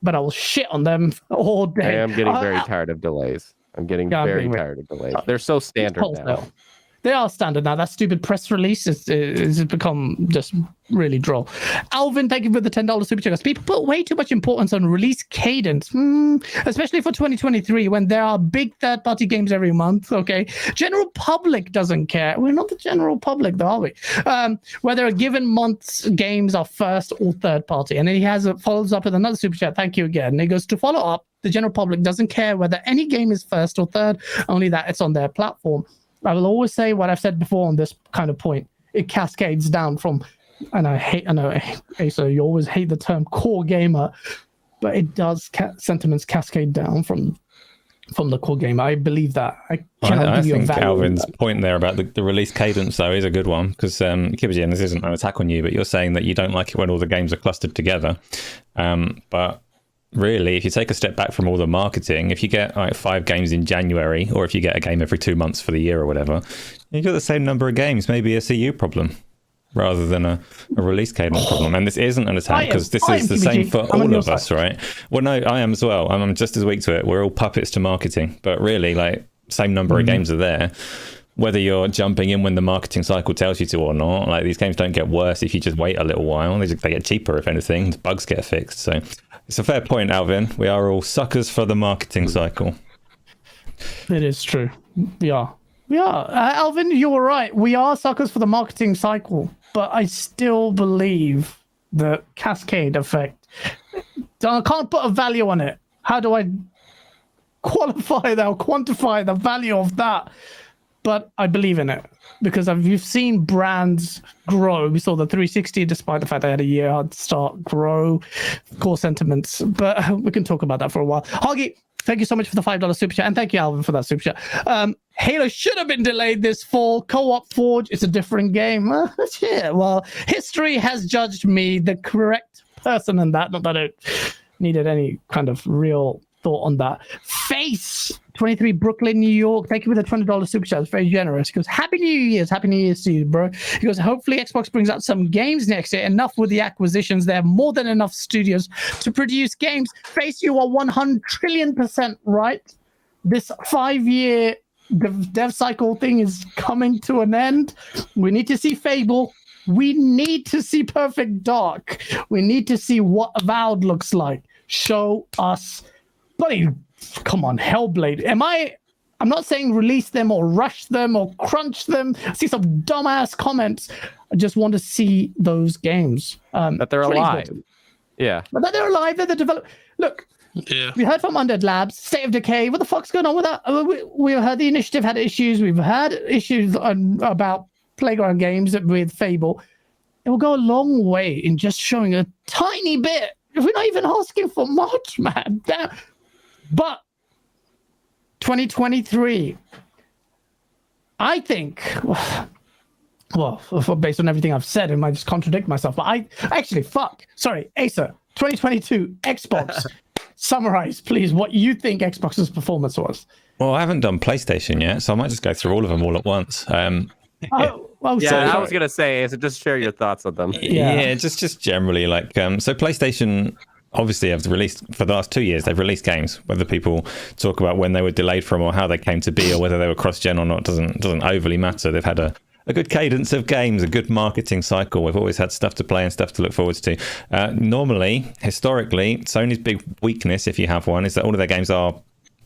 but I will shit on them all day. I am getting very tired of delays. I'm getting very tired of delays. They're so standard now. They are standard now. That stupid press release has become just really droll. Alvin, thank you for the $10 super chat. People put way too much importance on release cadence, especially for 2023 when there are big third-party games every month. Okay, general public doesn't care. We're not the general public, though, are we? Whether a given month's games are first or third party, and then he follows up with another super chat. Thank you again. And he goes to follow up. The general public doesn't care whether any game is first or third, only that it's on their platform. I will always say what I've said before on this kind of point. It cascades down from, and I know, Asa, you always hate the term core gamer, but it does, sentiments cascade down from the core gamer. I believe that. I think Alvin's point there about the release cadence, though, is a good one, because, Kibaji, and this isn't an attack on you, but you're saying that you don't like it when all the games are clustered together. But really, if you take a step back from all the marketing, if you get 5 games in January, or if you get a game every 2 months for the year or whatever, you've got the same number of games, maybe a CU problem rather than a release cadence problem. And this isn't an attack, because this is the same for all of us, right? Well, no, I am as well. I'm just as weak to it. We're all puppets to marketing, but really, same number of games are there. Whether you're jumping in when the marketing cycle tells you to or not, these games don't get worse if you just wait a little while. They get cheaper, if anything. The bugs get fixed. So it's a fair point, Alvin. We are all suckers for the marketing cycle. It is true. We are. Alvin, you were right. We are suckers for the marketing cycle, but I still believe the cascade effect. I can't put a value on it. How do I quantify the value of that? But I believe in it because you've seen brands grow. We saw the 360, despite the fact they had a year hard start, grow core sentiments. But we can talk about that for a while. Hoggy, thank you so much for the $5 super chat, and thank you, Alvin, for that super chat. Halo should have been delayed this fall. Co-op Forge, it's a different game. Yeah, well, history has judged me the correct person in that. Not that I needed any kind of real thought on that. Face 23 Brooklyn, New York. Thank you for the $20 super chat. It's very generous. He goes, Happy New Year's. Happy New Year's to you, bro. He goes, hopefully Xbox brings out some games next year. Enough with the acquisitions. They have more than enough studios to produce games. Face, you are 100 trillion% right. This 5-year dev cycle thing is coming to an end. We need to see Fable. We need to see Perfect Dark. We need to see what Avowed looks like. Show us. Buddy, come on, Hellblade. I'm not saying release them or rush them or crunch them. I see some dumbass comments. I just want to see those games. That they're alive. Yeah. But that they're alive, they're the develop. Look, we heard from Undead Labs, State of Decay. What the fuck's going on with that? We heard the initiative had issues. We've had issues about Playground Games with Fable. It will go a long way in just showing a tiny bit. We're not even asking for much, man. Damn. But 2023, I think, well, based on everything I've said, I might just contradict myself, but Acer, 2022 Xbox. Summarize, please, what you think Xbox's performance was. Well, I haven't done PlayStation yet, so I might just go through all of them all at once. I was gonna say, so just share your thoughts on them. Yeah, just generally, like, so PlayStation obviously have released, for the last 2 years, they've released games. Whether people talk about when they were delayed from or how they came to be or whether they were cross-gen or not doesn't overly matter. They've had a good cadence of games, a good marketing cycle. We've always had stuff to play and stuff to look forward to. Normally, historically, Sony's big weakness, if you have one, is that all of their games are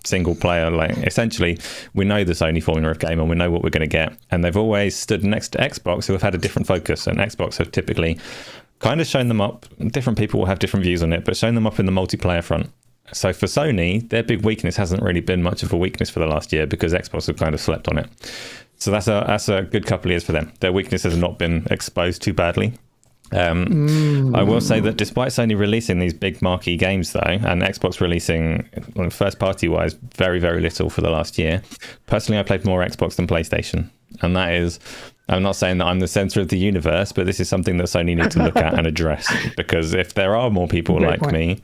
single player. Like, essentially, we know the Sony formula of game and we know what we're going to get. And they've always stood next to Xbox, who have had a different focus. And Xbox have typically kind of shown them up. Different people will have different views on it, but shown them up in the multiplayer front. So for Sony, their big weakness hasn't really been much of a weakness for the last year because Xbox have kind of slept on it. So that's a good couple of years for them. Their weakness has not been exposed too badly. I will say that despite Sony releasing these big marquee games, though, and Xbox releasing, first party wise, very, very little for the last year, personally, I played more Xbox than PlayStation. And that is, I'm not saying that I'm the center of the universe, but this is something that Sony need to look at and address. Because if there are more people like me,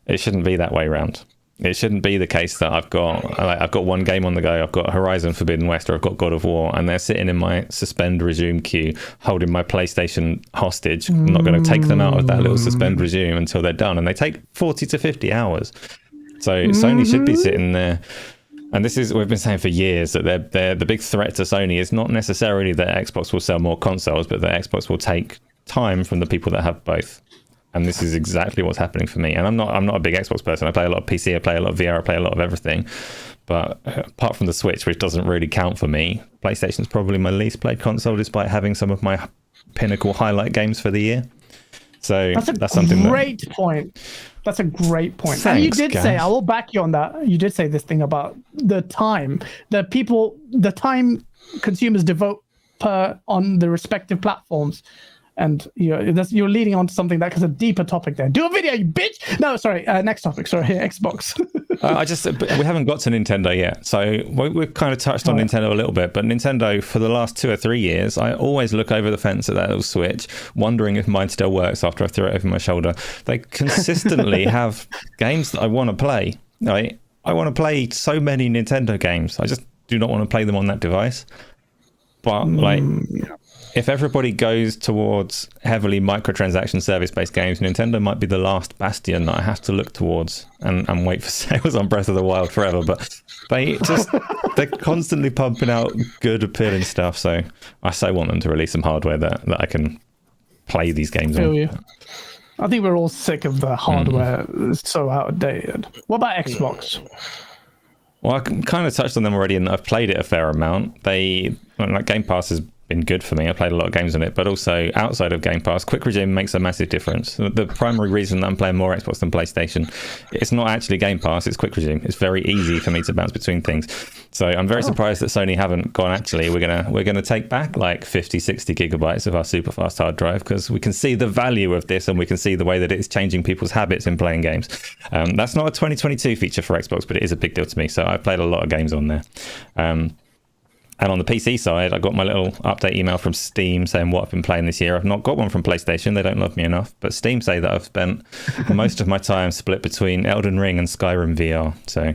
it shouldn't be that way around. It shouldn't be the case that I've got one game on the go. I've got Horizon Forbidden West or I've got God of War, and they're sitting in my suspend resume queue, holding my PlayStation hostage. I'm not going to take them out of that little suspend resume until they're done, and they take 40 to 50 hours. So Sony should be sitting there. And this is, we've been saying for years, that they're the big threat to Sony is not necessarily that Xbox will sell more consoles, but that Xbox will take time from the people that have both. And this is exactly what's happening for me. And I'm not a big Xbox person. I play a lot of PC, I play a lot of VR, I play a lot of everything. But apart from the Switch, which doesn't really count for me, PlayStation's probably my least played console, despite having some of my pinnacle highlight games for the year. So that's something. Great point. That's a great point. Thanks, and you did guys. say, I will back you on that. You did say this thing about the time, the time consumers devote on the respective platforms. And you're leading on to something that is a deeper topic there. Do a video, you bitch! No, sorry. Next topic. Sorry, Xbox. We haven't got to Nintendo yet. So we've kind of touched on Nintendo a little bit. But Nintendo, for the last 2 or 3 years, I always look over the fence at that little Switch, wondering if mine still works after I throw it over my shoulder. They consistently have games that I want to play. Right? I want to play so many Nintendo games. I just do not want to play them on that device. But, if everybody goes towards heavily microtransaction service-based games, Nintendo might be the last bastion that I have to look towards and wait for sales on Breath of the Wild forever. But they're constantly pumping out good, appealing stuff. So I so want them to release some hardware that I can play these games on. You. I think we're all sick of the hardware. It's so outdated. What about Xbox? Well, I kind of touched on them already, and I've played it a fair amount. Game Pass has been good for me. I played a lot of games on it, but also outside of Game Pass, quick resume makes a massive difference. The primary reason that I'm playing more Xbox than PlayStation, it's not actually Game Pass, it's quick resume. It's very easy for me to bounce between things. So I'm very surprised that Sony haven't gone, actually, we're gonna take back like 50, 60 gigabytes of our super fast hard drive, because we can see the value of this and we can see the way that it's changing people's habits in playing games. That's not a 2022 feature for Xbox, but it is a big deal to me. So I've played a lot of games on there. And on the PC side, I got my little update email from Steam saying what I've been playing this year. I've not got one from PlayStation. They don't love me enough. But Steam say that I've spent most of my time split between Elden Ring and Skyrim VR. So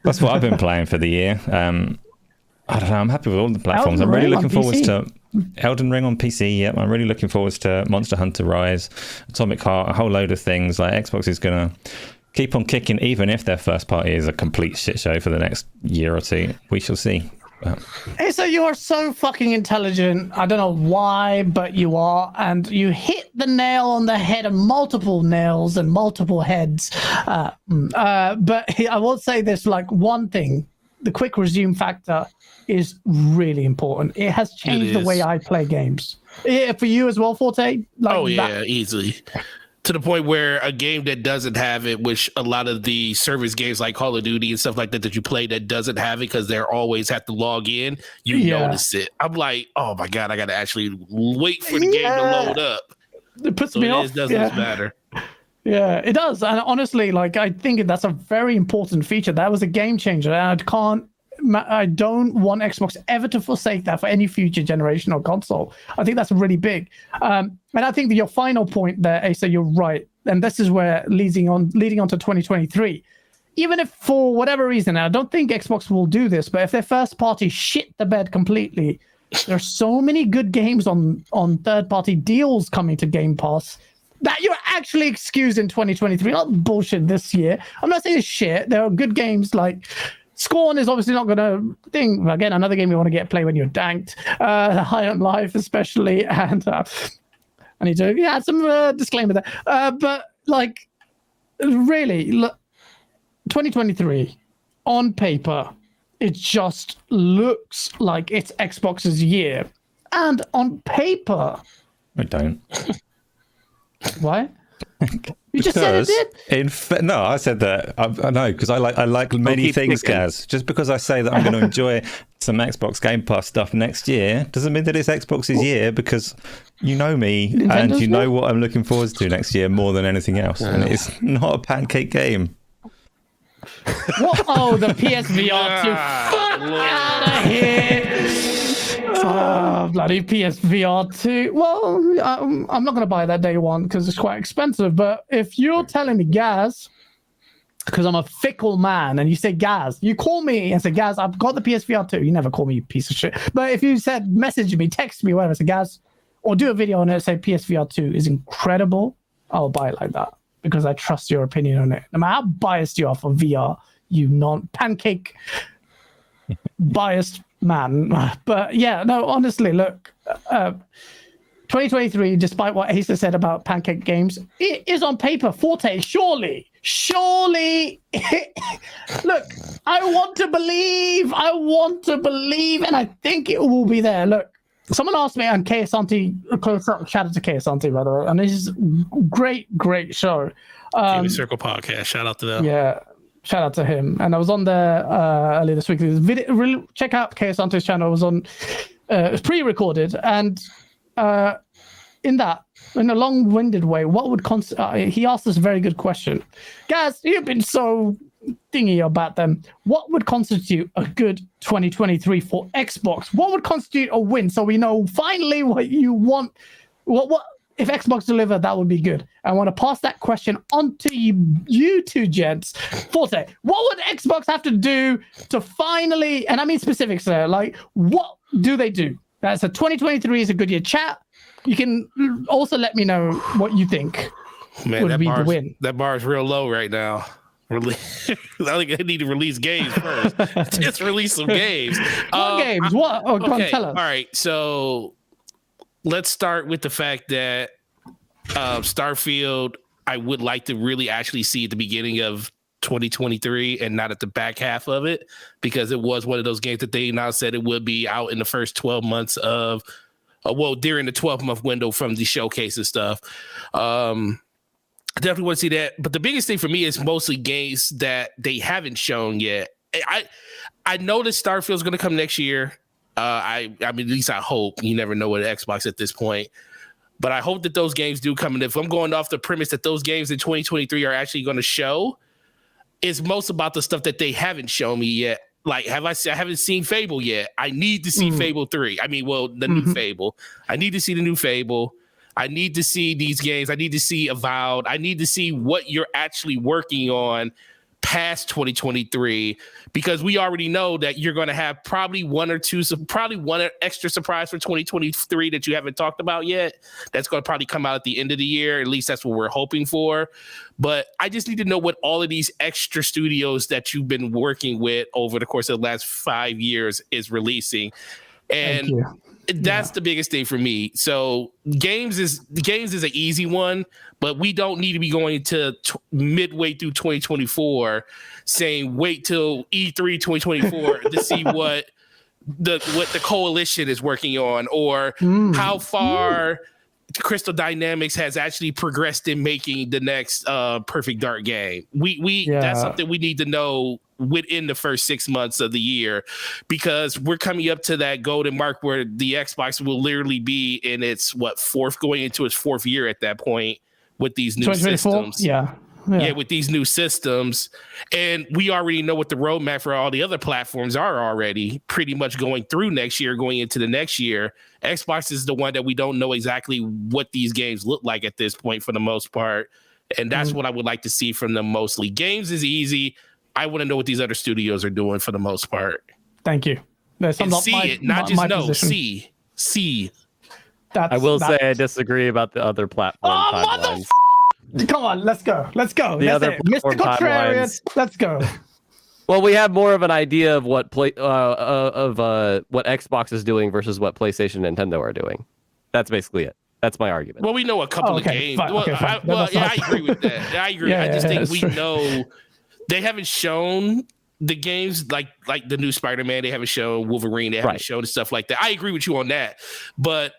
that's what I've been playing for the year. I don't know. I'm happy with all the platforms. I'm really looking forward to Elden Ring on PC. Yep, I'm really looking forward to Monster Hunter Rise, Atomic Heart, a whole load of things. Like Xbox is going to keep on kicking, even if their first party is a complete shit show for the next year or two. We shall see. Hey, so you are so fucking intelligent. I don't know why, but you are, and you hit the nail on the head of multiple nails and multiple heads. But I will say this: like one thing, the quick resume factor is really important. It has changed the way I play games. Yeah, for you as well, Forte. Like easily. To the point where a game that doesn't have it, which a lot of the service games like Call of Duty and stuff like that you play that doesn't have it because they always have to log in, you notice it. I'm like, oh my God, I got to actually wait for the game to load up. It puts me off. It doesn't matter. Yeah, it does. And honestly, like, I think that's a very important feature. That was a game changer. And I don't want Xbox ever to forsake that for any future generation or console. I think that's really big. And I think that your final point there, Asa, you're right. And this is where leading on to 2023. Even if for whatever reason, I don't think Xbox will do this, but if their first party shit the bed completely, there's so many good games on third party deals coming to Game Pass that you're actually excused in 2023. Not bullshit this year. I'm not saying it's shit. There are good games like Scorn is obviously not going to think. Again, another game you want to get play when you're danked. High on Life, especially. And I need to add some disclaimer there. But, like, really, look, 2023, on paper, it just looks like it's Xbox's year. And on paper... I don't. Why? You just said it did? No, I said that. I know, because I like many things, Gaz. Just because I say that I'm going to enjoy some Xbox Game Pass stuff next year doesn't mean that it's Xbox's year, because you know me and you know what I'm looking forward to next year more than anything else. And it's not a pancake game. What? Oh, the PSVR 2. Fuck out of here. Bloody PSVR 2. Well, I'm not going to buy that day one because it's quite expensive. But if you're telling me, Gaz, because I'm a fickle man, and you say, Gaz, you call me and say, Gaz, I've got the PSVR 2. You never call me, you piece of shit. But if you said, message me, text me, whatever, say, Gaz, or do a video on it, say PSVR 2 is incredible, I'll buy it like that because I trust your opinion on it. No matter how biased you are for VR, you non-pancake biased man. But yeah, no, honestly, look, 2023, despite what Asa said about pancake games, it is on paper. Forte, surely. Look, I want to believe, and I think it will be there. Look, someone asked me on KSanti, shout out to KSanti, by the way, and this is great show. Gaming Circle Podcast, shout out to them. Yeah. Shout out to him. And I was on there earlier this week. Check out KSanti's channel. It was on, it was pre-recorded. And in a long-winded way, what would he asked us a very good question. Guys, you've been so thingy about them. What would constitute a good 2023 for Xbox? What would constitute a win? So we know finally what you want. What if Xbox deliver, that would be good. I want to pass that question on to you two gents. Forte, what would Xbox have to do to finally, and I mean specifics there, like what do they do? So 2023 is a good year. Chat, you can also let me know what you think would be the win. That bar is real low right now. I think I need to release games first. Just release some games. What games? What? Oh, come on, tell us. All right, so let's start with the fact that Starfield, I would like to really actually see at the beginning of 2023 and not at the back half of it, because it was one of those games that they now said it would be out in the first 12 months of, during the 12-month window from the showcase and stuff. I definitely want to see that. But the biggest thing for me is mostly games that they haven't shown yet. I know that Starfield's going to come next year. I mean, at least I hope. You never know with Xbox at this point. But I hope that those games do come. And if I'm going off the premise that those games in 2023 are actually going to show, it's most about the stuff that they haven't shown me yet. Like, I haven't seen Fable yet. I need to see Fable 3. I mean, the new Fable. I need to see the new Fable. I need to see these games. I need to see Avowed. I need to see what you're actually working on past 2023, because we already know that you're going to have probably one extra surprise for 2023 that you haven't talked about yet. That's going to probably come out at the end of the year. At least that's what we're hoping for. But I just need to know what all of these extra studios that you've been working with over the course of the last 5 years is releasing. And that's the biggest thing for me. So games is an easy one, but we don't need to be going to midway through 2024 saying wait till E3 2024 to see what the coalition is working on, or how far Crystal Dynamics has actually progressed in making the next Perfect Dark game. That's something we need to know within the first 6 months of the year, because we're coming up to that golden mark where the Xbox will literally be in its going into its fourth year at that point with these new systems. Yeah, with these new systems. And we already know what the roadmap for all the other platforms are already pretty much going through next year, going into the next year. Xbox is the one that we don't know exactly what these games look like at this point for the most part. And that's what I would like to see from them mostly. Games is easy. I want to know what these other studios are doing for the most part. Thank you. And see it, not just know. See. I will say I disagree about the other platform timelines. Come on, let's go. The other Mr. Contrarian, let's go. Well, we have more of an idea of what what Xbox is doing versus what PlayStation and Nintendo are doing. That's basically it. That's my argument. Well, we know a couple of games. Fine. I agree with that. I agree. I just think we know they haven't shown the games like the new Spider-Man. They haven't shown Wolverine. They haven't shown stuff like that. I agree with you on that. But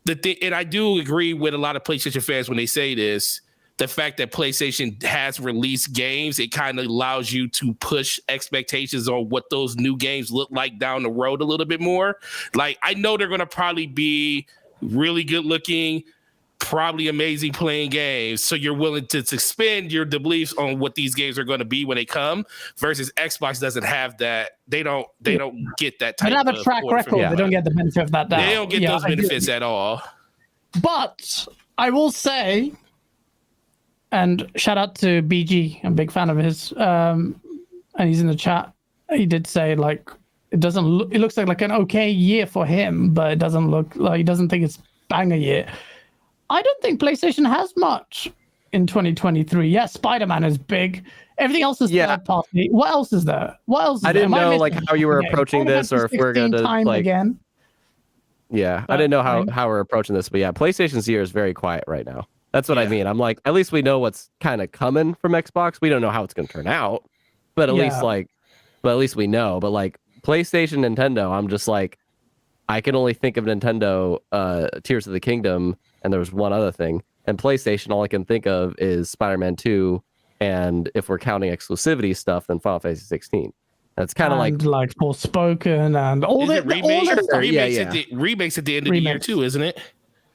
and I do agree with a lot of PlayStation fans when they say this. The fact that PlayStation has released games, it kind of allows you to push expectations on what those new games look like down the road a little bit more. Like, I know they're going to probably be really good looking, probably amazing playing games. So you're willing to spend your beliefs on what these games are going to be when they come, versus Xbox doesn't have that. They don't get that type of. They don't have a track record. They don't get the benefit of that. They don't get those benefits at all. But I will say, and shout out to BG, I'm a big fan of his, and he's in the chat. He did say, like, it looks like an okay year for him, but it doesn't look like, he doesn't think it's banger year. I don't think PlayStation has much in 2023. Yeah, Spider-Man is big. Everything else is third party. What else is there? I didn't know how you were approaching this, or if we're going to again. Yeah, I didn't know how we're approaching this, but yeah, PlayStation's year is very quiet right now. That's what I mean. I'm like, at least we know what's kind of coming from Xbox. We don't know how it's going to turn out, but at least we know. But like PlayStation, Nintendo, I'm just like, I can only think of Nintendo, Tears of the Kingdom, and there was one other thing. And PlayStation, all I can think of is Spider-Man 2, and if we're counting exclusivity stuff, then Final Fantasy 16. That's kind of like Forspoken and all the remakes at the end of the year too, isn't it?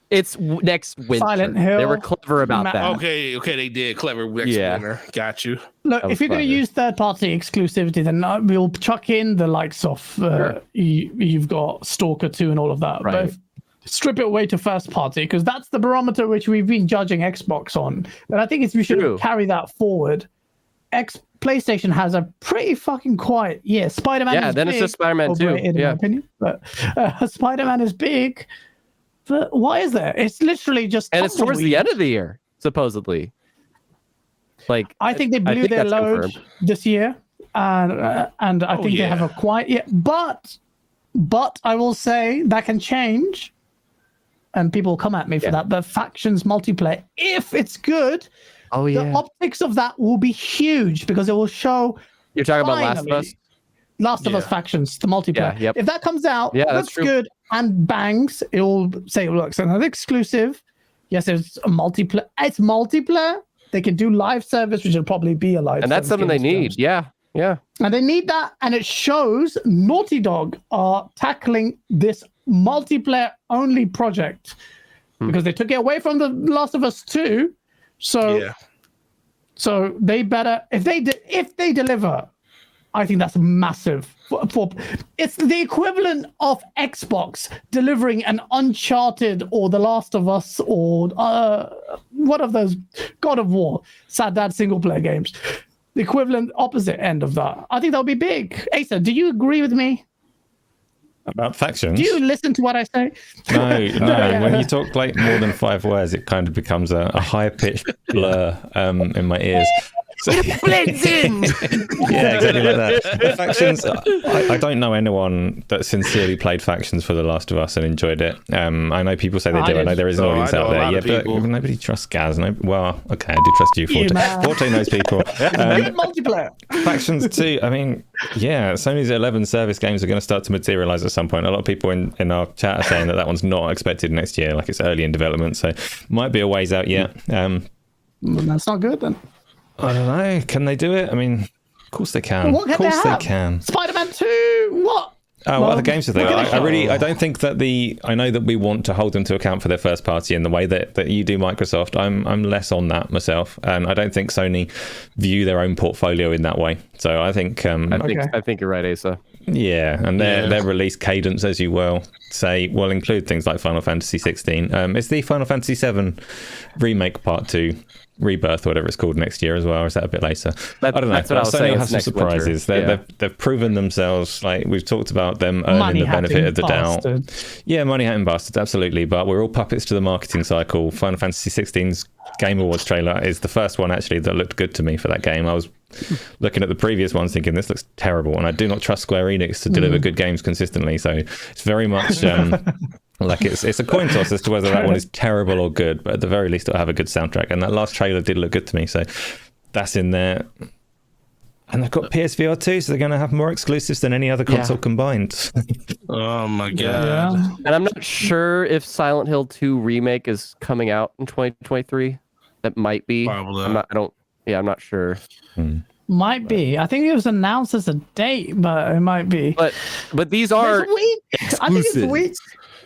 It's next winter. Silent Hill. They were clever about that. Okay, they did clever next winter. Got you. Look, if you're going to use third-party exclusivity, then we'll chuck in the likes of you've got Stalker 2 and all of that. Right. But strip it away to first-party, because that's the barometer which we've been judging Xbox on. And I think we should carry that forward. PlayStation has a pretty fucking quiet year. Spider-Man is big. It's just Spider-Man 2. In my opinion. But Spider-Man is big. But why is there? It's literally just. And it's towards the end of the year, supposedly. Like, I think they blew their load this year, and I think they have a quiet year. But I will say that can change, and people will come at me for that. But Factions multiplayer, if it's good, Oh the yeah. optics of that will be huge because it will show. You're talking about Last of finally, Us? Last of Us Factions, the multiplayer. Yeah, yep. If that comes out, Yeah, that's looks true. good and bangs, it will say, look, it's another exclusive. Yes, it's a multiplayer. It's multiplayer. They can do live service, which will probably be a live And that's service something they game, to be need. honest. Yeah. Yeah. And they need that. And it shows Naughty Dog are tackling this multiplayer only project because they took it away from the Last of Us 2. So, so they better, if they deliver, I think that's massive. It's the equivalent of Xbox delivering an Uncharted or The Last of Us or one of those God of War, Sad Dad single player games. The equivalent opposite end of that. I think that'll be big. Asa, do you agree with me? About factions? Do you listen to what I say? No. When you talk like more than 5 words, it kind of becomes a high-pitched blur in my ears. So, It blends in. yeah, exactly like that. The factions, I don't know anyone that sincerely played factions for The Last of Us and enjoyed it. I know people say they do. I know there is an audience out there. Yeah, but nobody trusts Gaz. Well, okay, I do trust you, Forte. Forte knows people. Multiplayer. Factions 2, I mean, yeah, Sony's 11 service games are going to start to materialize at some point. A lot of people in our chat are saying that one's not expected next year, like it's early in development, so might be a ways out yet. That's not good then. I don't know. Can they do it? I mean, of course they can. What of course they can. Spider-Man 2. What? Oh, what other games are there? I don't think that I know that we want to hold them to account for their first party in the way that you do Microsoft. I'm less on that myself, and I don't think Sony view their own portfolio in that way. So I think I think you're right, Asa. Yeah, and their release cadence, as you will say, will include things like Final Fantasy 16. It's the Final Fantasy 7 remake Part 2. Rebirth, or whatever it's called, next year as well, or is that a bit later? I don't know. That's what I was saying. Has some surprises. They've proven themselves. Like we've talked about them earning the benefit of the doubt. Yeah, money hatting bastards, absolutely. But we're all puppets to the marketing cycle. Final Fantasy 16's Game Awards trailer is the first one actually that looked good to me for that game. I was looking at the previous ones thinking this looks terrible, and I do not trust Square Enix to deliver good games consistently. So it's very much like it's a coin toss as to whether that one is terrible or good, but at the very least it'll have a good soundtrack, and that last trailer did look good to me, so that's in there. And they've got PSVR 2, so they're going to have more exclusives than any other console combined. Oh my god. Yeah. And I'm not sure if Silent Hill 2 remake is coming out in 2023. That might be. Probably. I'm not sure. Might be. I think it was announced as a date, but it might be. But these are exclusive. I think it's weak.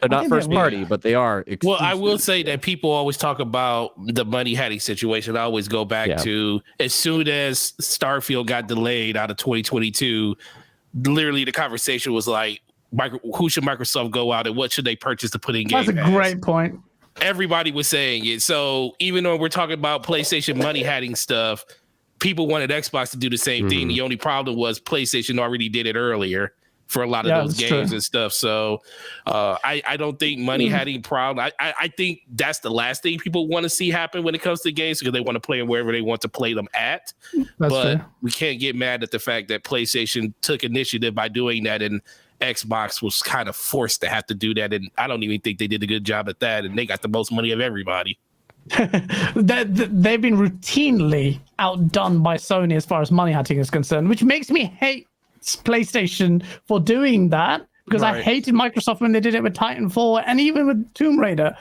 They're not first party, but they are exclusive. Well, I will say that people always talk about the money hatting situation. I always go back to as soon as Starfield got delayed out of 2022, literally the conversation was like, who should Microsoft go out and what should they purchase to put in Game Pass? That's a great point. Everybody was saying it. So even though we're talking about PlayStation money hatting stuff, people wanted Xbox to do the same thing. The only problem was PlayStation already did it earlier for a lot of those games and stuff. So I don't think money hatting problem. I think that's the last thing people want to see happen when it comes to games, because they want to play them wherever they want to play them at. But we can't get mad at the fact that PlayStation took initiative by doing that, and Xbox was kind of forced to have to do that. And I don't even think they did a good job at that. And they got the most money of everybody. They've been routinely outdone by Sony as far as money hunting is concerned, which makes me hate PlayStation for doing that, because I hated Microsoft when they did it with Titanfall and even with Tomb Raider,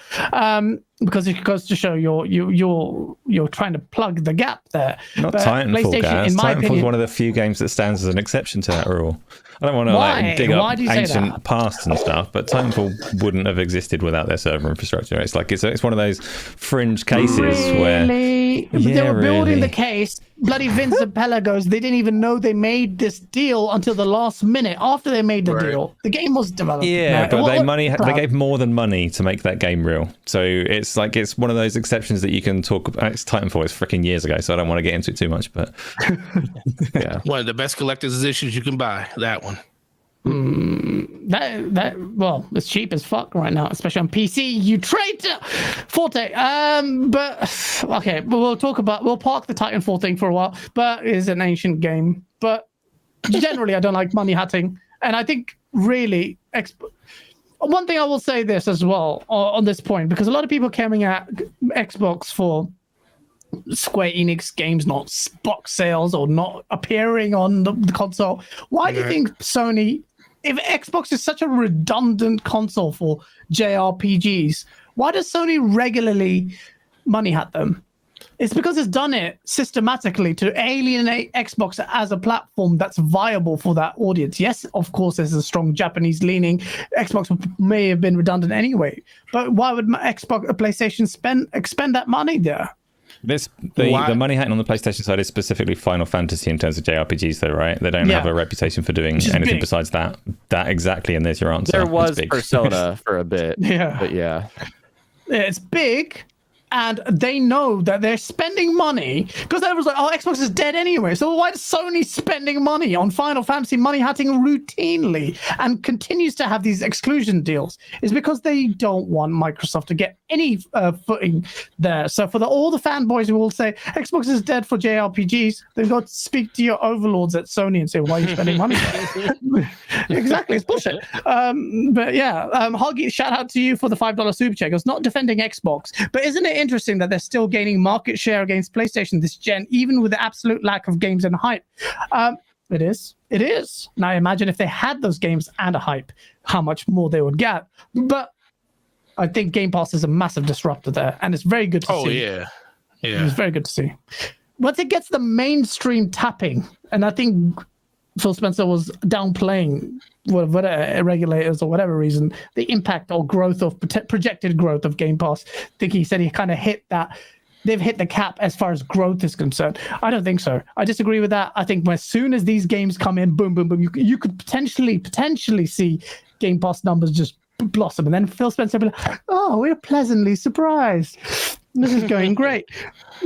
because it goes to show you're trying to plug the gap there. Not but Titanfall, guys. Titanfall opinion, is one of the few games that stands as an exception to that rule. I don't want to dig up ancient past and stuff, but Titanfall wouldn't have existed without their server infrastructure. It's like it's one of those fringe cases where they were building the case. Bloody Vince Zampella goes, they didn't even know they made this deal until the last minute after they made the deal. The game was developed. Yeah, but they gave more than money to make that game real. So it's like it's one of those exceptions that you can talk about. It's Titanfall. It's freaking years ago, so I don't want to get into it too much. But one of the best collector's editions you can buy. That one. Well, it's cheap as fuck right now, especially on PC. You traitor, Forte. But okay, we'll park the Titanfall thing for a while. But it's an ancient game. But generally, I don't like money hatting, and I think really. One thing I will say this as well on this point, because a lot of people coming at Xbox for Square Enix games not box sales or not appearing on the console. Why do you think Sony, if Xbox is such a redundant console for JRPGs, why does Sony regularly money hat them? It's because it's done it systematically to alienate Xbox as a platform that's viable for that audience. Yes, of course, there's a strong Japanese leaning. Xbox may have been redundant anyway, but why would PlayStation expend that money there? The money hatting on the PlayStation side is specifically Final Fantasy in terms of JRPGs, though, right? They don't have a reputation for doing anything besides that. That exactly, and there's your answer. There was Persona for a bit, but it's big. And they know that they're spending money because they was like, oh, Xbox is dead anyway. So why is Sony spending money on Final Fantasy money hatting routinely and continues to have these exclusion deals? Is because they don't want Microsoft to get any footing there. So for all the fanboys who will say Xbox is dead for JRPGs, they've got to speak to your overlords at Sony and say, why are you spending money? Exactly, it's bullshit. But yeah, Hoggy, shout out to you for the $5 super check. It's not defending Xbox, but isn't it interesting that they're still gaining market share against PlayStation this gen, even with the absolute lack of games and hype? It is. Now imagine if they had those games and a hype, how much more they would get. But I think Game Pass is a massive disruptor there, and it's very good to see. Oh yeah. It's very good to see. Once it gets the mainstream tapping, and I think Phil Spencer was downplaying whatever regulators or whatever reason the impact or growth of projected growth of Game Pass. I think he said he kind of hit that. They've hit the cap as far as growth is concerned. I don't think so. I disagree with that. I think as soon as these games come in, boom, boom, boom, you could potentially see Game Pass numbers just blossom, and then Phil Spencer will be like, "Oh, we're pleasantly surprised. This is going great."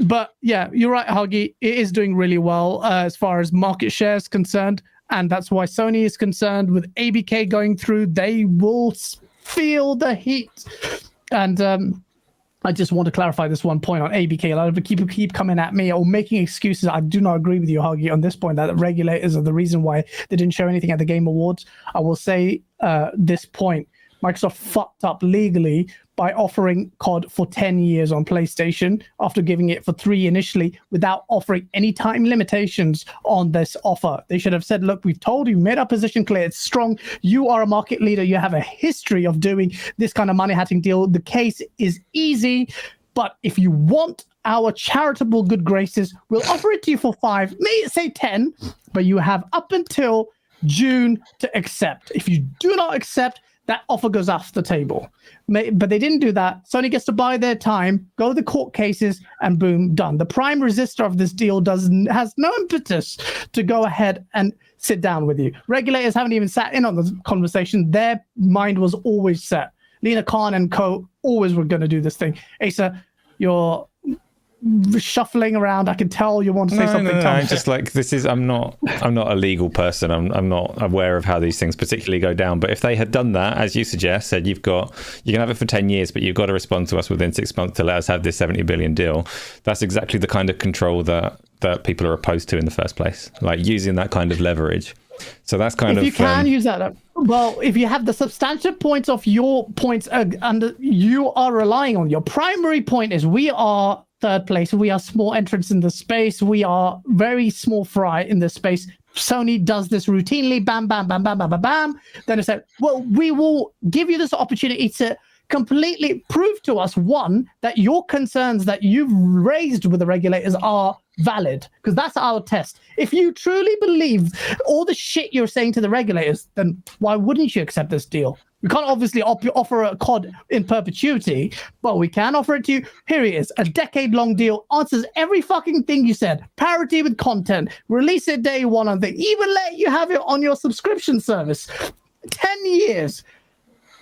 But yeah, you're right, Huggy. It is doing really well as far as market share is concerned. And that's why Sony is concerned with ABK going through. They will feel the heat. And I just want to clarify this one point on ABK. A lot of people keep coming at me or making excuses. I do not agree with you, Huggy, on this point, that the regulators are the reason why they didn't show anything at the Game Awards. I will say this point. Microsoft fucked up legally by offering COD for 10 years on PlayStation after giving it for 3 initially without offering any time limitations on this offer. They should have said, look, we've told you, made our position clear, it's strong. You are a market leader. You have a history of doing this kind of money hatting deal. The case is easy, but if you want our charitable good graces, we'll offer it to you for 5, may say 10, but you have up until June to accept. If you do not accept, that offer goes off the table. But they didn't do that. Sony gets to buy their time, go to the court cases, and boom, done. The prime resistor of this deal has no impetus to go ahead and sit down with you. Regulators haven't even sat in on the conversation. Their mind was always set. Lena Khan and co. always were going to do this thing. Asa, you're shuffling around. I can tell you want to say something. No. Just like this is. I'm not a legal person. I'm not aware of how these things particularly go down. But if they had done that, as you suggest, said you can have it for 10 years, but you've got to respond to us within 6 months to let us have this 70 billion deal. That's exactly the kind of control that people are opposed to in the first place. Like using that kind of leverage. So that's kind of. If you can use that. Well, if you have the substantial points of your points, and you are relying on your primary point is we are third place. We are small entrants in the space. We are very small fry in this space. Sony does this routinely. Bam, bam, bam, bam, bam, bam, bam. Then it said, well, we will give you this opportunity to completely prove to us, one, that your concerns that you've raised with the regulators are valid, because that's our test. If you truly believe all the shit you're saying to the regulators, then why wouldn't you accept this deal? We can't obviously offer a COD in perpetuity, but we can offer it to you. Here it is, a decade-long deal, answers every fucking thing you said. Parity with content, release it day one on thing, even let you have it on your subscription service. 10 years.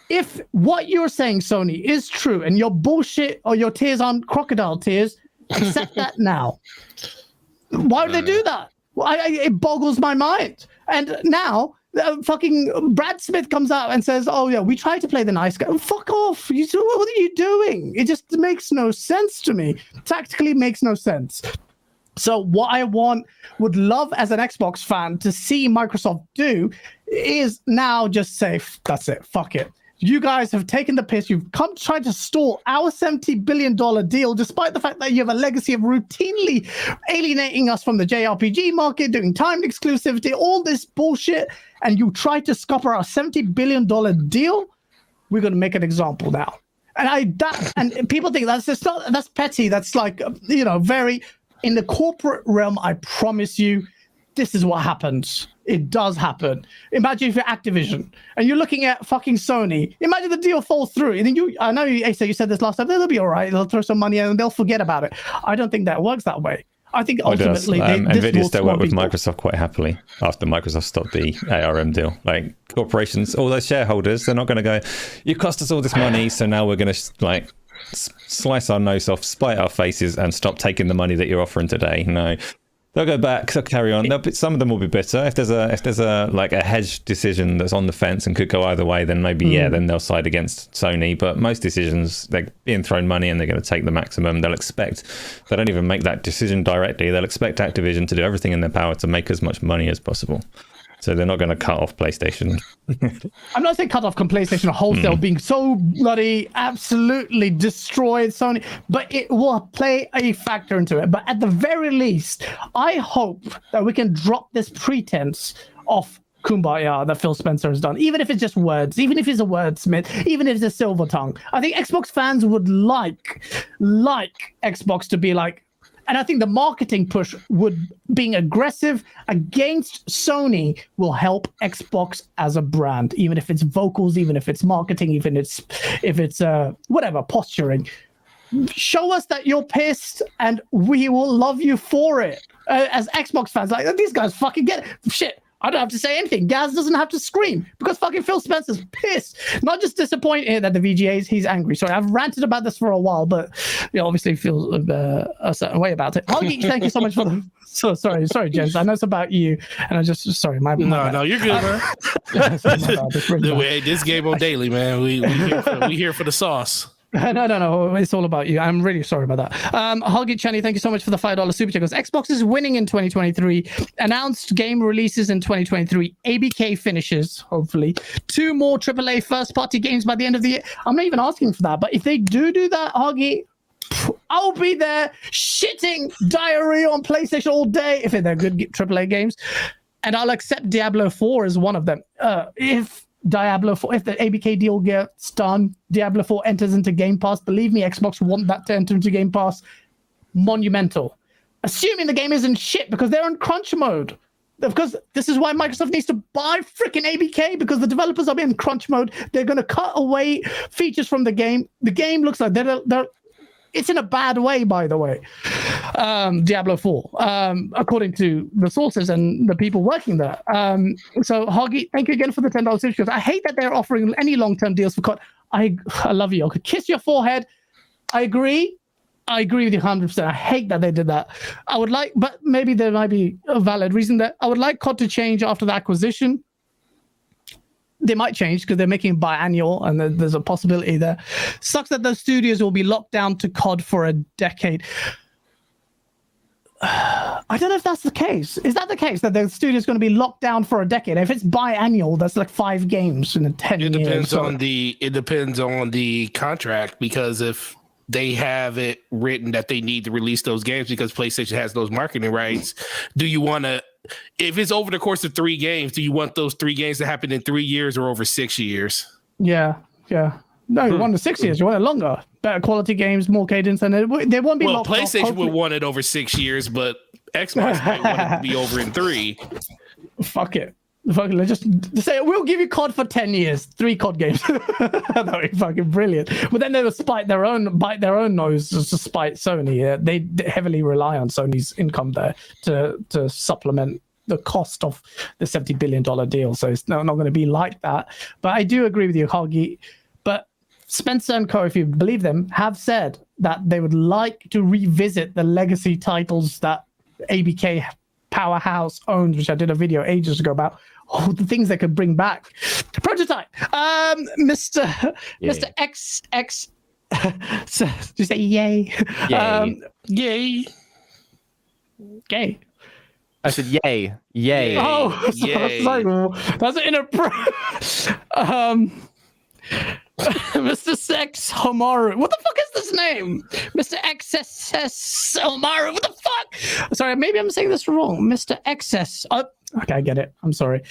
If what you're saying, Sony, is true and your bullshit or your tears aren't crocodile tears, accept that now. Why would they do that? It boggles my mind. And now fucking Brad Smith comes out and says, oh yeah, we try to play the nice guy. Fuck off. What are you doing? It just makes no sense to me. Tactically makes no sense. So what I would love as an Xbox fan to see Microsoft do is now just say, that's it, fuck it. You guys have taken the piss. You've come trying to stall our $70 billion deal, despite the fact that you have a legacy of routinely alienating us from the JRPG market, doing timed exclusivity, all this bullshit, and you try to scupper our $70 billion deal. We're going to make an example now. And people think that's petty. That's like, very in the corporate realm. I promise you, this is what happens. It does happen. Imagine if you're Activision and you're looking at fucking Sony. Imagine the deal falls through. And then I know you said this last time. They'll be all right. They'll throw some money in and they'll forget about it. I don't think that works that way. I think ultimately Nvidia still work with Microsoft quite happily after Microsoft stopped the ARM deal. Like corporations, all those shareholders, they're not going to go, you cost us all this money, so now we're going to slice our nose off, spite our faces, and stop taking the money that you're offering today. No. They'll go back. They'll carry on. Some of them will be bitter. If there's a hedge decision that's on the fence and could go either way, then maybe then they'll side against Sony. But most decisions, they're being thrown money and they're going to take the maximum. They don't even make that decision directly. They'll expect Activision to do everything in their power to make as much money as possible. So they're not going to cut off PlayStation. I'm not saying cut off PlayStation wholesale being so bloody absolutely destroyed Sony, but it will play a factor into it. But at the very least, I hope that we can drop this pretense of kumbaya that Phil Spencer has done, even if it's just words, even if he's a wordsmith, even if it's a silver tongue. I think Xbox fans would like Xbox to be like, and I think the marketing push being aggressive against Sony will help Xbox as a brand, even if it's vocals, even if it's marketing, even if it's whatever, posturing. Show us that you're pissed and we will love you for it. As Xbox fans, like, these guys fucking get it. Shit. I don't have to say anything. Gaz doesn't have to scream because fucking Phil Spencer's pissed. Not just disappointed at the VGAs, he's angry. Sorry, I've ranted about this for a while, but obviously feels a certain way about it. Huggy, thank you so much for the... So sorry, gents. I know it's about you, and I just sorry. My no, you're good, man. This GameOnDaily, man. We here for the sauce. No. It's all about you. I'm really sorry about that. Huggy Channy, thank you so much for the $5 super chat. Xbox is winning in 2023. Announced game releases in 2023. ABK finishes, hopefully. 2 more AAA first-party games by the end of the year. I'm not even asking for that, but if they do that, Huggy, I'll be there shitting diarrhea on PlayStation all day if they're good AAA games. And I'll accept Diablo 4 as one of them. If Diablo 4, if the ABK deal gets done, Diablo 4 enters into Game Pass. Believe me, Xbox want that to enter into Game Pass. Monumental. Assuming the game isn't shit because they're in crunch mode. Because this is why Microsoft needs to buy freaking ABK, because the developers are in crunch mode. They're going to cut away features from the game. The game looks like they're it's in a bad way, by the way. Diablo 4, according to the sources and the people working there. So, Hoggy, thank you again for the $10 subscription. I hate that they're offering any long-term deals for COD. I love you. I could kiss your forehead. I agree with you 100%. I hate that they did that. I would like, but maybe there might be a valid reason that I would like COD to change after the acquisition. They might change because they're making it biannual and there's a possibility there. Sucks that those studios will be locked down to COD for a decade. I don't know if that's the case. Is that the case that the studio is going to be locked down for a decade? If it's biannual, that's like 5 games in 10 years. It depends on the contract, because if they have it written that they need to release those games because PlayStation has those marketing rights, do you want to, if it's over the course of 3 games, do you want those 3 games to happen in 3 years or over 6 years? Yeah. No, you want the 6 years. You want it longer. Better quality games, more cadence, and they won't be locked. PlayStation would want it over 6 years, but Xbox might want it to be over in 3. Fuck it. Let's just say we'll give you COD for 10 years, 3 COD games. That would be fucking brilliant. But then they would bite their own nose to spite Sony. They heavily rely on Sony's income there to supplement the cost of the $70 billion deal. So it's not going to be like that. But I do agree with you, Hoggy. But Spencer and Co., if you believe them, have said that they would like to revisit the legacy titles that ABK Powerhouse owns, which I did a video ages ago about. Oh, the things they could bring back. Prototype. Mr. XX. So, did you say yay? Yay. Yay. Gay. I said yay. Yay. Oh, Yay. that's inappropriate. Mr. Sex Homaru. What the fuck is this name? Mr. XSS Homaru. What the fuck? Sorry, maybe I'm saying this wrong. Mr. XS. Oh, okay, I get it. I'm sorry.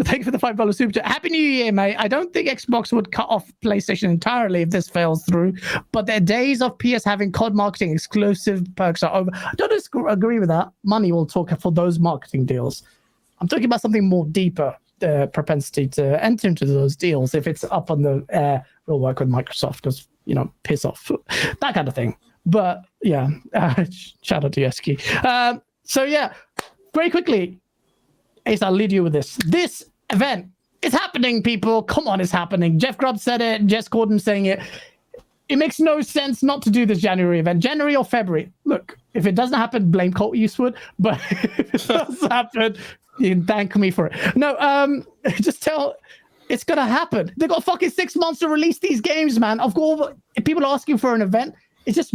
Thank you for the $5 super chat. Happy New Year, mate. I don't think Xbox would cut off PlayStation entirely if this fails through, but their days of PS having COD marketing exclusive perks are over. I don't agree with that. Money will talk for those marketing deals. I'm talking about something more deeper. Propensity to enter into those deals if it's up on the air. We'll work with Microsoft because, piss off, that kind of thing. But yeah, shout out to Yeski. So yeah, very quickly, Ace, I'll lead you with this. This event is happening, people. Come on, it's happening. Jeff Grubb said it. Jess Gordon saying it. It makes no sense not to do this January event. January or February. Look, if it doesn't happen, blame Colt Eastwood. But if it does happen, you can thank me for it. No, just tell it's gonna happen. They got fucking 6 months to release these games, man. Of course, if people are asking for an event, it's just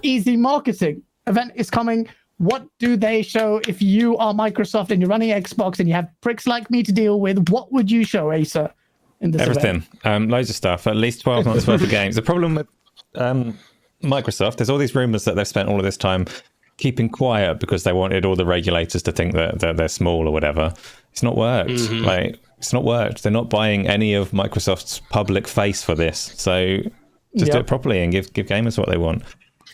easy marketing. Event is coming. What do they show? If you are Microsoft and you're running Xbox and you have pricks like me to deal with, what would you show, Asa, in this Everything. event? Loads of stuff. At least 12 months worth of games. The problem with Microsoft, there's all these rumors that they've spent all of this time keeping quiet because they wanted all the regulators to think that they're small or whatever. It's not worked. It's not worked. They're not buying any of Microsoft's public face for this. So just do it properly and give gamers what they want.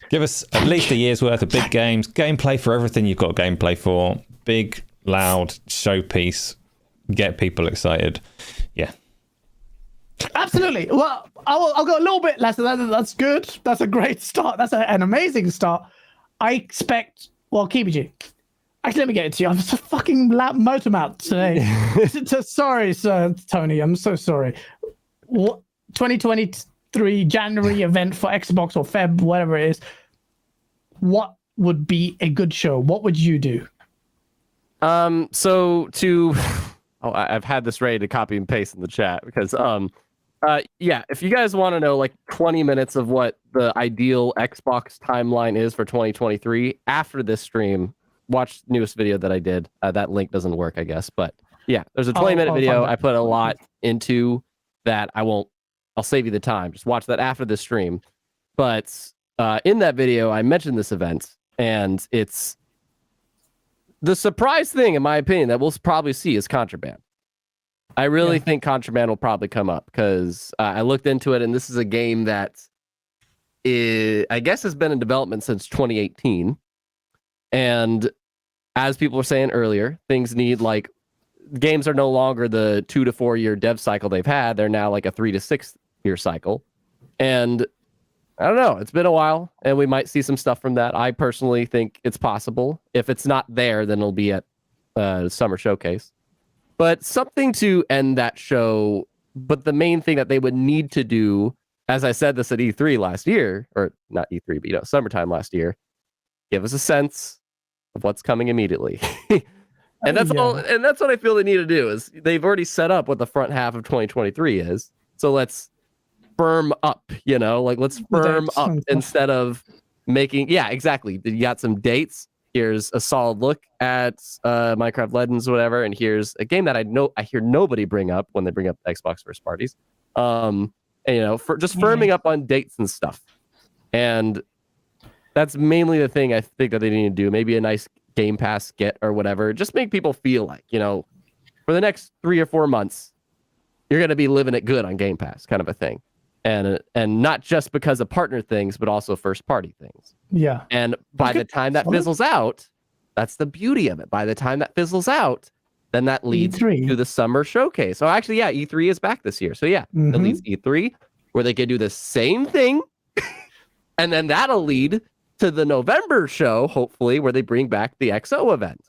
Give us at least a year's worth of big games, gameplay for everything you've got gameplay for, big, loud showpiece, get people excited. Yeah. Absolutely. Well, I'll go a little bit less than that. That's good. That's a great start. That's an amazing start. I expect, Kibiji. Actually, let me get it to you. I'm so fucking motor mouth today. Sorry, sir, Tony. I'm so sorry. 2023 January event for Xbox or Feb, whatever it is. What would be a good show? What would you do? I've had this ready to copy and paste in the chat because if you guys want to know like 20 minutes of what the ideal Xbox timeline is for 2023 after this stream, watch the newest video that I did. That link doesn't work, I guess, but yeah, there's a 20-minute video. I put a lot into that. I'll save you the time. Just watch that after the stream. But in that video, I mentioned this event, and it's the surprise thing, in my opinion, that we'll probably see is Contraband. I really think Contraband will probably come up because I looked into it, and this is a game that I guess has been in development since 2018. And as people were saying earlier, things need games are no longer the 2 to 4 year dev cycle they've had. They're now like a 3 to 6 year cycle. And I don't know. It's been a while, and we might see some stuff from that. I personally think it's possible. If it's not there, then it'll be at Summer Showcase. But something to end that show. But the main thing that they would need to do, as I said this at E3 last year, or not E3, but summertime last year, give us a sense of what's coming immediately. And that's all. And that's what I feel they need to do. Is they've already set up what the front half of 2023 is. So let's firm up, let's firm up instead of making, exactly. You got some dates. Here's a solid look at Minecraft Legends, whatever. And here's a game that I hear nobody bring up when they bring up Xbox first parties. For just firming up on dates and stuff. And that's mainly the thing I think that they need to do. Maybe a nice Game Pass get or whatever. Just make people feel like, for the next 3 or 4 months, you're going to be living it good on Game Pass, kind of a thing. And not just because of partner things, but also first party things. Yeah. And by the time that fizzles out, that's the beauty of it. By the time that fizzles out, then that leads E3. to the Summer Showcase. So actually, E3 is back this year. So it leads E3, where they can do the same thing. And then that'll lead to the November show, hopefully, where they bring back the XO event.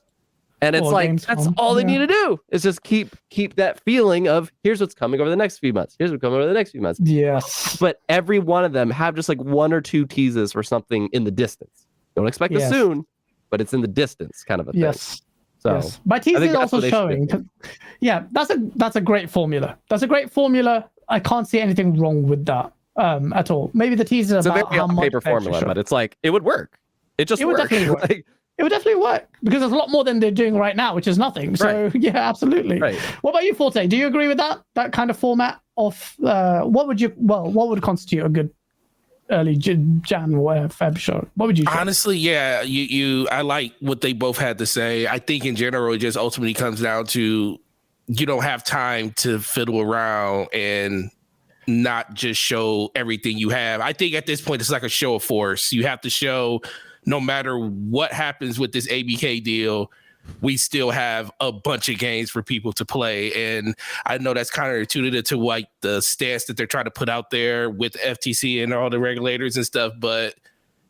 And it's that's all they need to do is just keep that feeling of here's what's coming over the next few months. Here's what's coming over the next few months. Yes. But every one of them have just 1 or 2 teases for something in the distance. Don't expect it soon, but it's in the distance kind of a thing. Yes. So yes. My teaser is also showing. That's a great formula. That's a great formula. I can't see anything wrong with that at all. Maybe the teaser is about how much paper formula, but it's it would work. It would definitely work. It would definitely work because there's a lot more than they're doing right now, which is nothing. So absolutely. Right. What about you, Forte? Do you agree with that kind of format? what would constitute a good early Jan or Feb show? What would you say? Honestly, yeah, I like what they both had to say. I think in general, it just ultimately comes down to you don't have time to fiddle around and not just show everything you have. I think at this point, it's like a show of force. You have to show no matter what happens with this ABK deal, we still have a bunch of games for people to play. And I know that's counterintuitive to like the stance that they're trying to put out there with FTC and all the regulators and stuff. But,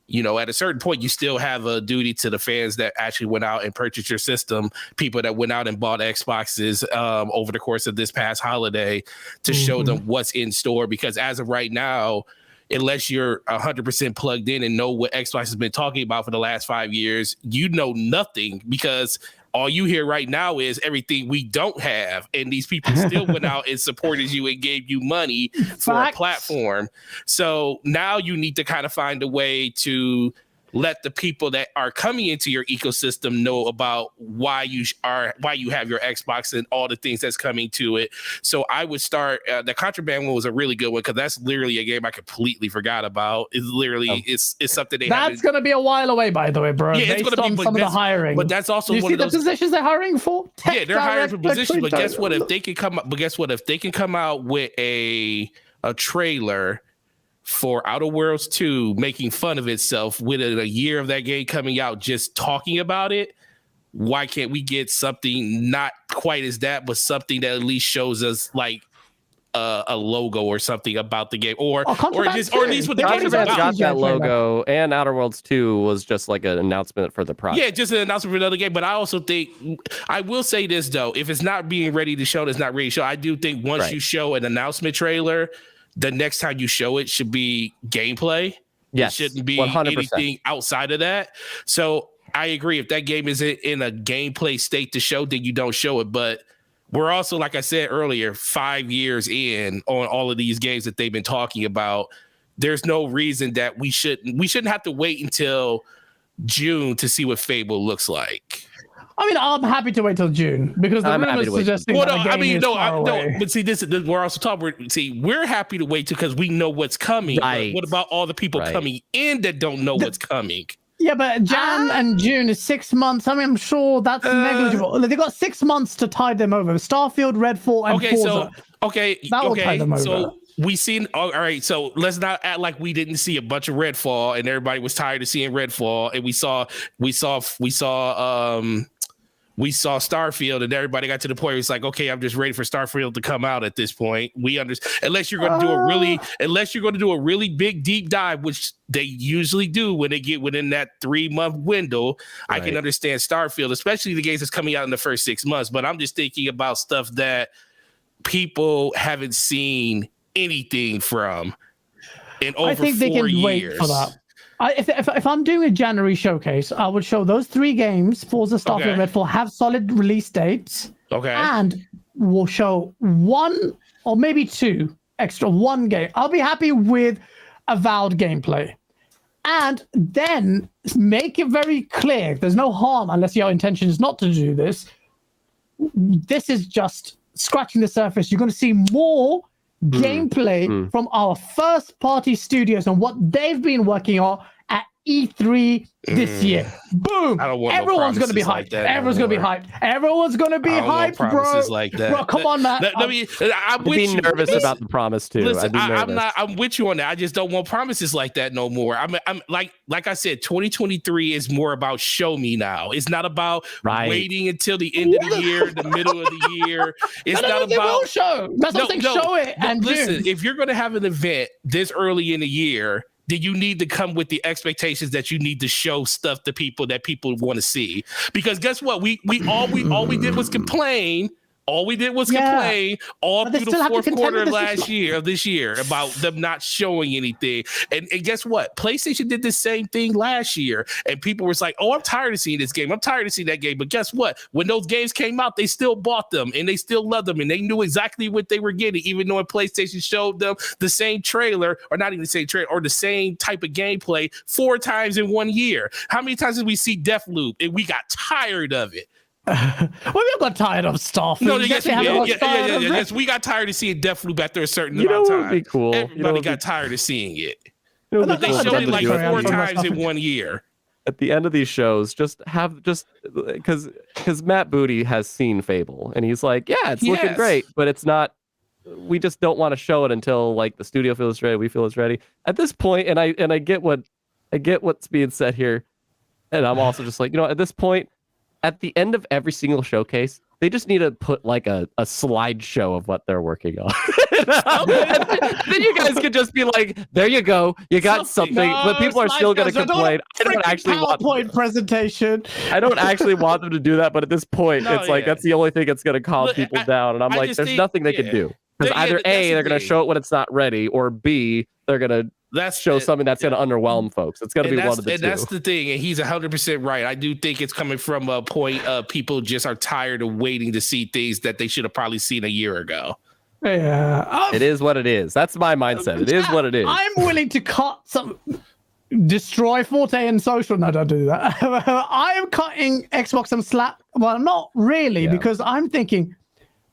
you know, at a certain point, you still have a duty to the fans that actually went out and purchased your system, people that went out and bought Xboxes over the course of this past holiday to show them what's in store. Because as of right now, unless you're 100% plugged in and know what Xbox has been talking about for the last 5 years, you know nothing, because all you hear right now is everything we don't have. And these people still went out and supported you and gave you money for a platform. So now you need to kind of find a way to let the people that are coming into your ecosystem know about why you have your Xbox and all the things that's coming to it. So I would start the Contraband one was a really good one, because that's literally a game I completely forgot about. It's literally it's something that's going to be a while away, by the way, bro. Yeah, it's going to be some of the hiring. But that's also one of those positions they're hiring for. Yeah, they're hiring for positions. But guess what? If they can come up, out with a trailer for Outer Worlds 2 making fun of itself within a year of that game coming out, just talking about it, why can't we get something not quite as that, but something that at least shows us like a logo or something about the game, or at least what the game is about. Got that logo, and Outer Worlds 2 was just like an announcement for the project. Yeah, just an announcement for another game. But I also think, I will say this though, if it's not being ready to show, it's not ready to show. I do think once you show an announcement trailer, the next time you show it should be gameplay. Yes, it shouldn't be 100%. Anything outside of that. So I agree. If that game isn't in a gameplay state to show, then you don't show it. But we're also, like I said earlier, 5 years in on all of these games that they've been talking about. There's no reason that we shouldn't have to wait until June to see what Fable looks like. I mean, I'm happy to wait till June, because the rumors suggesting that the game is far away. But see, this we're also talking. We're happy to wait because we know what's coming. Right. What about all the people coming in that don't know what's coming? Yeah, but Jan and June is 6 months. I mean, I'm sure that's negligible. They've got 6 months to tide them over. Starfield, Redfall, and Forza. That will tide them over. So we seen. All right, so let's not act like we didn't see a bunch of Redfall and everybody was tired of seeing Redfall, and we saw Starfield, and everybody got to the point where it's like, okay, I'm just ready for Starfield to come out at this point. We understand, unless you're going to do a really big deep dive, which they usually do when they get within that 3-month window. Right. I can understand Starfield, especially the games that's coming out in the first 6 months. But I'm just thinking about stuff that people haven't seen anything from in over 4 years. I think they can wait for that. If I'm doing a January showcase, I would show those 3 games, Forza, Starfield, Redfall, have solid release dates. Okay. And we'll show 1 or maybe 2 extra, 1 game. I'll be happy with avowed gameplay. And then make it very clear, there's no harm unless your intention is not to do this. This is just scratching the surface. You're going to see more gameplay from our first party studios and what they've been working on at E3 this year. Boom! Everyone's going to be hyped. Everyone's going to be hyped. Everyone's going to be hyped, bro. Like that. Bro, come on, man. I'm nervous about the promise too. Listen, I'm with you on that. I just don't want promises like that no more. I'm like I said, 2023 is more about show me now. It's not about waiting until the end of the year, the middle of the year. It's not about show. That's what I'm saying. Show it. And listen, if you're going to have an event this early in the year, then you need to come with the expectations that you need to show stuff to people that people want to see. Because guess what? All we did was complain. All we did was complain all through the fourth quarter of this year about them not showing anything. And guess what? PlayStation did the same thing last year. And people were like, oh, I'm tired of seeing this game. I'm tired of seeing that game. But guess what? When those games came out, they still bought them and they still loved them. And they knew exactly what they were getting, even though PlayStation showed them the same trailer, or not even the same trailer, or the same type of gameplay 4 times in 1 year. How many times did we see Deathloop and we got tired of it? Well, we got tired of Starfield. No, yes, Definitely haven't got tired of yes. We got tired of seeing Deathloop after a certain You know amount what of would time. be cool? Everybody got tired of seeing it. You know, But they showed it like Sorry, I'm 4 talking about times in Starfield. 1 year. at the end of these shows, just because Matt Booty has seen Fable and he's like, yeah, it's looking Yes. great, but it's not. We just don't want to show it until like the studio feels ready, we feel it's ready. At this point, and I get what's being said here, and I'm also just like, you know, at this point, at the end of every single showcase, they just need to put like a slideshow of what they're working on. Then you guys could just be like, there you go, you got something. But people are still going to complain. I don't actually want PowerPoint presentation. I don't actually want them to do that, but at this point, No, it's like yeah. that's the only thing that's going to calm Look, people down. And I'm I like, just there's think- nothing they yeah. can do. Because Yeah, either that's A, the they're going to thing. show it when it's not ready, or B, they're going to That's show something that's going to underwhelm folks. It's going to be one of the and two. that's the thing, and he's 100% right. I do think it's coming from a point of people just are tired of waiting to see things that they should have probably seen a year ago. Yeah. It is what it is. That's my mindset. It is what it is. I'm willing to cut some. Destroy Forte and social. No, don't do that. I am cutting Xbox some slack. Well, not really, Yeah. because I'm thinking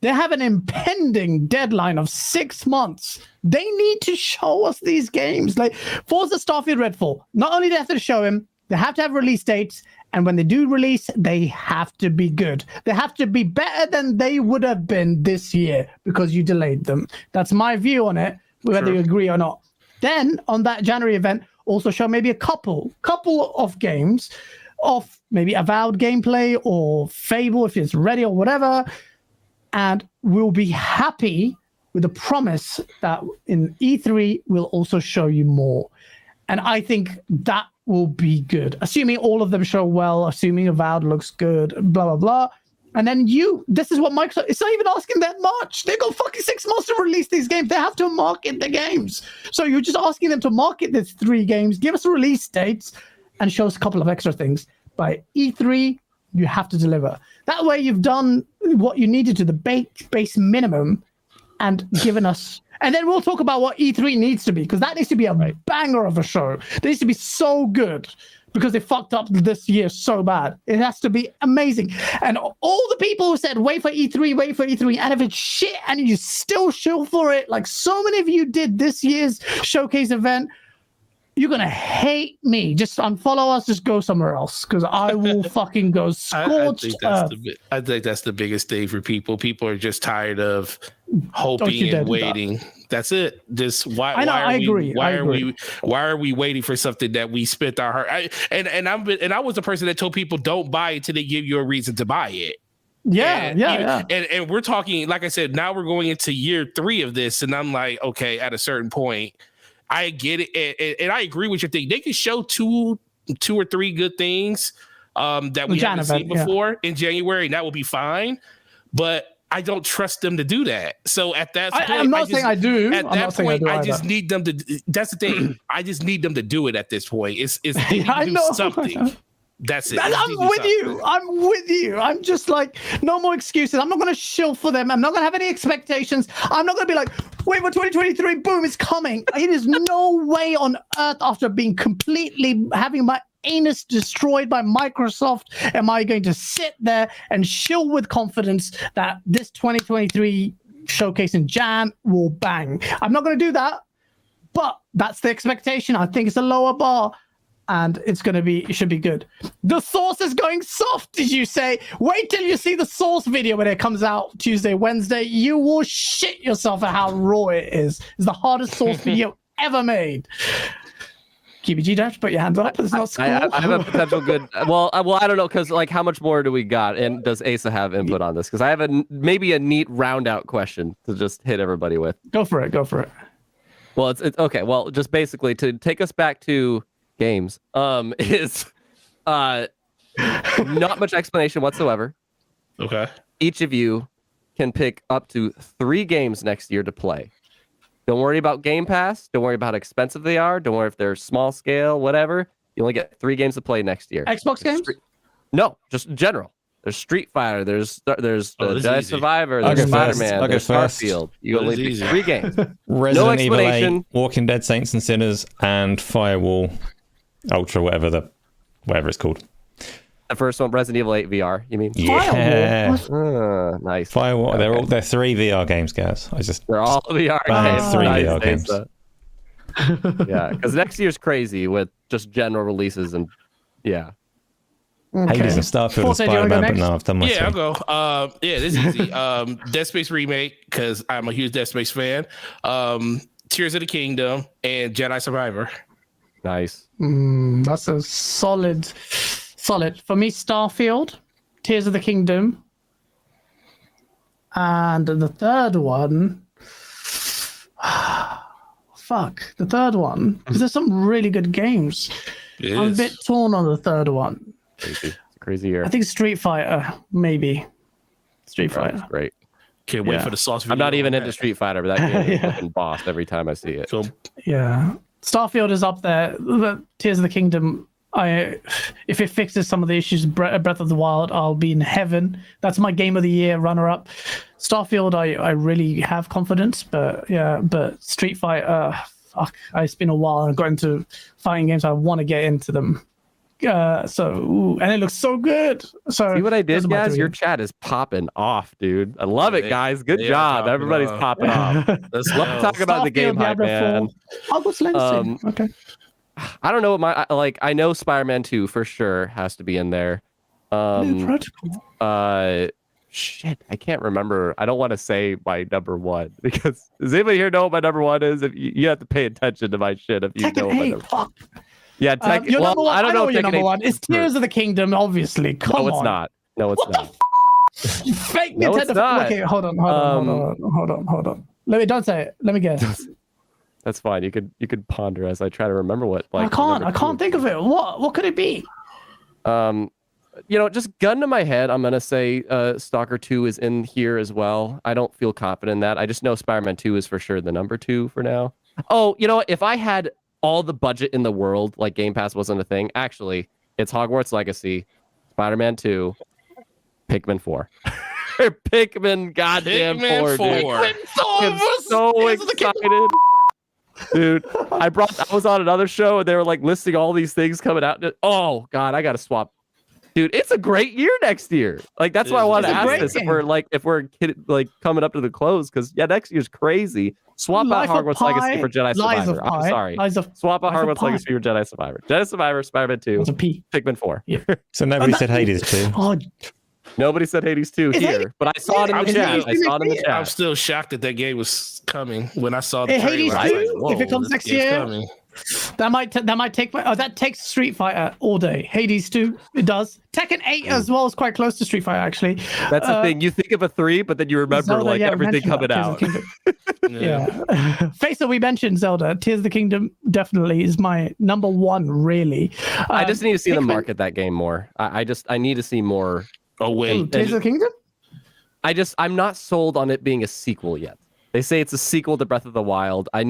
they have an impending deadline of 6 months. They need to show us these games. Like Forza, Starfield, Redfall. Not only do they have to show him, they have to have release dates. And when they do release, they have to be good. They have to be better than they would have been this year because you delayed them. That's my view on it, whether Sure. you agree or not. Then on that January event, also show maybe a couple of games of maybe Avowed gameplay or Fable if it's ready or whatever. And we'll be happy with the promise that in E3 we'll also show you more. And I think that will be good, assuming all of them show well, assuming Avowed looks good, blah blah blah. And then this is what Microsoft, it's not even asking that much. They've got fucking 6 months to release these games. They have to market the games. So you're just asking them to market these 3 games, give us release dates, and show us a couple of extra things. By E3, you have to deliver. That way you've done what you needed to, the base minimum, and given us. And then we'll talk about what E3 needs to be, because that needs to be a banger of a show. It needs to be so good because they fucked up this year so bad. It has to be amazing. And all the people who said, wait for E3, and if it's shit and you still shill for it, like so many of you did this year's showcase event, you're going to hate me. Just unfollow us, just go somewhere else, because I will fucking go scorched earth. I think that's the biggest thing for people. People are just tired of hoping and waiting. That's it. Just why I agree. Why are we waiting for something that we spent our heart? I was the person that told people don't buy it till they give you a reason to buy it. Yeah. And we're talking, like I said, now we're going into year 3 of this, and I'm like, okay, at a certain point, I get it, and I agree with your thing. They can show two or three good things that we haven't seen before in January, and that will be fine. But I don't trust them to do that. So at that point, I'm not saying I do. At that point, I just need them to. That's the thing. I just need them to do it at this point. It's they need to do something. That's it. I'm with you. I'm just like, no more excuses. I'm not going to shill for them. I'm not going to have any expectations. I'm not going to be like, wait for 2023, boom, it's coming. It is no way on earth, after being completely having my anus destroyed by Microsoft, am I going to sit there and shill with confidence that this 2023 showcase in Jan will bang. I'm not going to do that, but that's the expectation. I think it's a lower bar. And it should be good. The Source is going soft, did you say? Wait till you see the Source video when it comes out Tuesday, Wednesday. You will shit yourself at how raw it is. It's the hardest Source video ever made. KBG, don't put your hands up. It's not school. I have a potential good. Well, I don't know, because like, how much more do we got? And does Asa have input on this? Because I have maybe a neat round out question to just hit everybody with. Go for it. Well, it's okay. Well, just basically to take us back to games is not much explanation whatsoever. Okay. Each of you can pick up to 3 games next year to play. Don't worry about Game Pass. Don't worry about how expensive they are. Don't worry if they're small scale, whatever. You only get 3 games to play next year. Xbox games? No, just in general. There's Street Fighter. There's Jedi easy. Survivor. There's Spider-Man. There's Starfield. You only pick 3 games. Resident Evil 8, explanation. Walking Dead, Saints and Sinners, and Firewall Ultra, whatever it's called. The first one, Resident Evil 8 VR. You mean? Yeah. Nice. Firewall. Okay. They're 3 VR games, guys. They're all VR games. 3 Nice, VR games. Yeah, because next year's crazy with just general releases and yeah. Hades and Starfield and Forza, do you wanna go Spider-Man, but next? no, I've done my Yeah, I'll three. go. Yeah, this is easy. Dead Space remake because I'm a huge Dead Space fan. Tears of the Kingdom and Jedi Survivor. Nice. That's a solid. For me, Starfield, Tears of the Kingdom, and the third one. Fuck, the third one. Because there's some really good games. I'm a bit torn on the third one. Crazy. It's a crazy year. I think Street Fighter, maybe. Street That's Fighter. great. Can't wait for the sauce video. I'm not even on into that. Street Fighter, but that game is fucking boss every time I see it. So Yeah. Starfield is up there. The Tears of the Kingdom, if it fixes some of the issues, Breath of the Wild, I'll be in heaven. That's my game of the year runner-up. Starfield, I really have confidence, but Street Fighter, fuck, it's been a while. I've got into fighting games. I want to get into them. And it looks so good. So See what I those did, are my guys? three. Your chat is popping off, dude. I love it, guys. Good they are job. popping Everybody's off. popping off. let's Love go. talking about the game hype, Diablo man. 4. Hogwarts Legacy. Okay. I don't know what I know Spider-Man 2 for sure has to be in there. New Protocol. Shit, I can't remember. I don't want to say my number one because does anybody here know what my number one is? If you have to pay attention to my shit if you know Tekken what my 8. number. Fuck. Yeah, Tekken. Your number one, I don't know. what your Tekken number 8 one. It's Tears of the Kingdom, obviously. Come on. No, it's not. No, it's not. You fake No, it's Nintendo. not. Okay, hold on. Don't say it. Let me guess. That's fine. You could ponder as I try to remember what. I can't think of it. What could it be? Just gun to my head, I'm gonna say Stalker 2 is in here as well. I don't feel confident in that. I just know Spider-Man 2 is for sure the number 2 for now. Oh, you know what? If I had all the budget in the world, like Game Pass wasn't a thing, actually, it's Hogwarts Legacy, Spider-Man 2, Pikmin 4. Pikmin goddamn 4, dude. I'm so excited. Dude, I was on another show and they were like listing all these things coming out. Oh god, I gotta swap. Dude, it's a great year next year. Like that's why I wanted to ask this. If we're coming up to the close, because next year's crazy. Swap out Hogwarts Legacy for Jedi Survivor. I'm sorry. Swap out Hogwarts Legacy for Jedi Survivor. Jedi Survivor, Spider-Man 2, Pikmin 4. Yeah. So nobody said Hades 2. Oh, Nobody said Hades 2 here, but I saw it in the chat. I'm still shocked that game was coming when I saw the Hades trailer. 2, if it comes next year, coming. that might take that takes Street Fighter all day. Hades 2, it does. Tekken 8 as well is quite close to Street Fighter actually. That's the thing. You think of a 3, but then you remember Zelda, everything coming out. Yeah. Faisal, we mentioned Zelda. Tears of the Kingdom definitely is my number one, really. I just need to see them market that game more. I need to see more. Oh wait, Tears of the Kingdom? I'm not sold on it being a sequel yet. They say it's a sequel to Breath of the Wild. I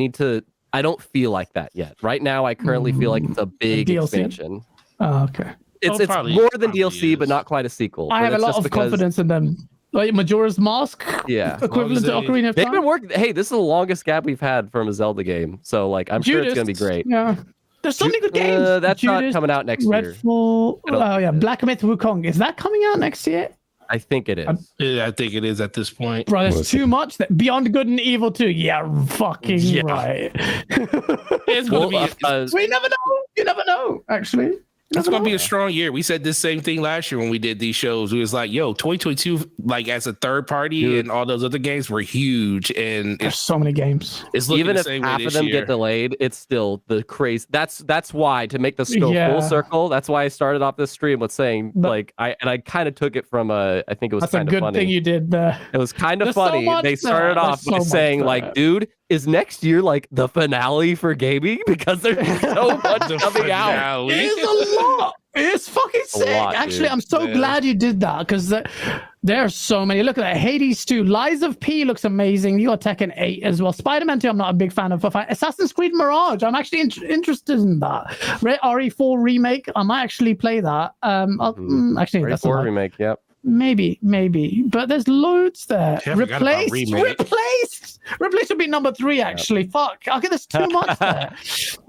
don't feel like that yet. Right now, I currently feel like it's a big expansion. Oh, okay. It's more than DLC, but not quite a sequel. I have a lot of confidence in them. Like Majora's Mask, equivalent to Ocarina of Time. They've been working. Hey, this is the longest gap we've had from a Zelda game, so I'm sure it's gonna be great. Yeah, there's so many good games. That's not coming out next year. Redfall. Oh yeah, Black Myth Wukong. Is that coming out next year? I think it is. Yeah, I think it is at this point. Bro, there's too much. Beyond Good and Evil 2. Yeah, fucking right. It's gonna be. We never know. You never know. Actually. It's going to be a strong year. We said this same thing last year when we did these shows. We was like, yo, 2022, like as a third party and all those other games were huge. And there's so many games. It's even if half of them get delayed, it's still the crazy. That's why, to make this go full circle, that's why I started off this stream with saying, I kind of took it from I think it was kind of funny. That's a good thing you did there. It was kind of funny. They started off by saying, dude, is next year like the finale for gaming? Because there's so much coming out. It's a lot. It's fucking sick. Actually, I'm so glad you did that because there are so many. Look at that. Hades 2. Lies of P looks amazing. You got Tekken 8 as well. Spider-Man 2, I'm not a big fan of. Assassin's Creed Mirage, I'm actually interested in that. RE4 remake, I might actually play that. Actually, that's RE4 remake, yep. maybe, but there's loads there. Yeah, I forgot about remake. Replaced would be number 3 actually. Fuck, okay, there's too much there.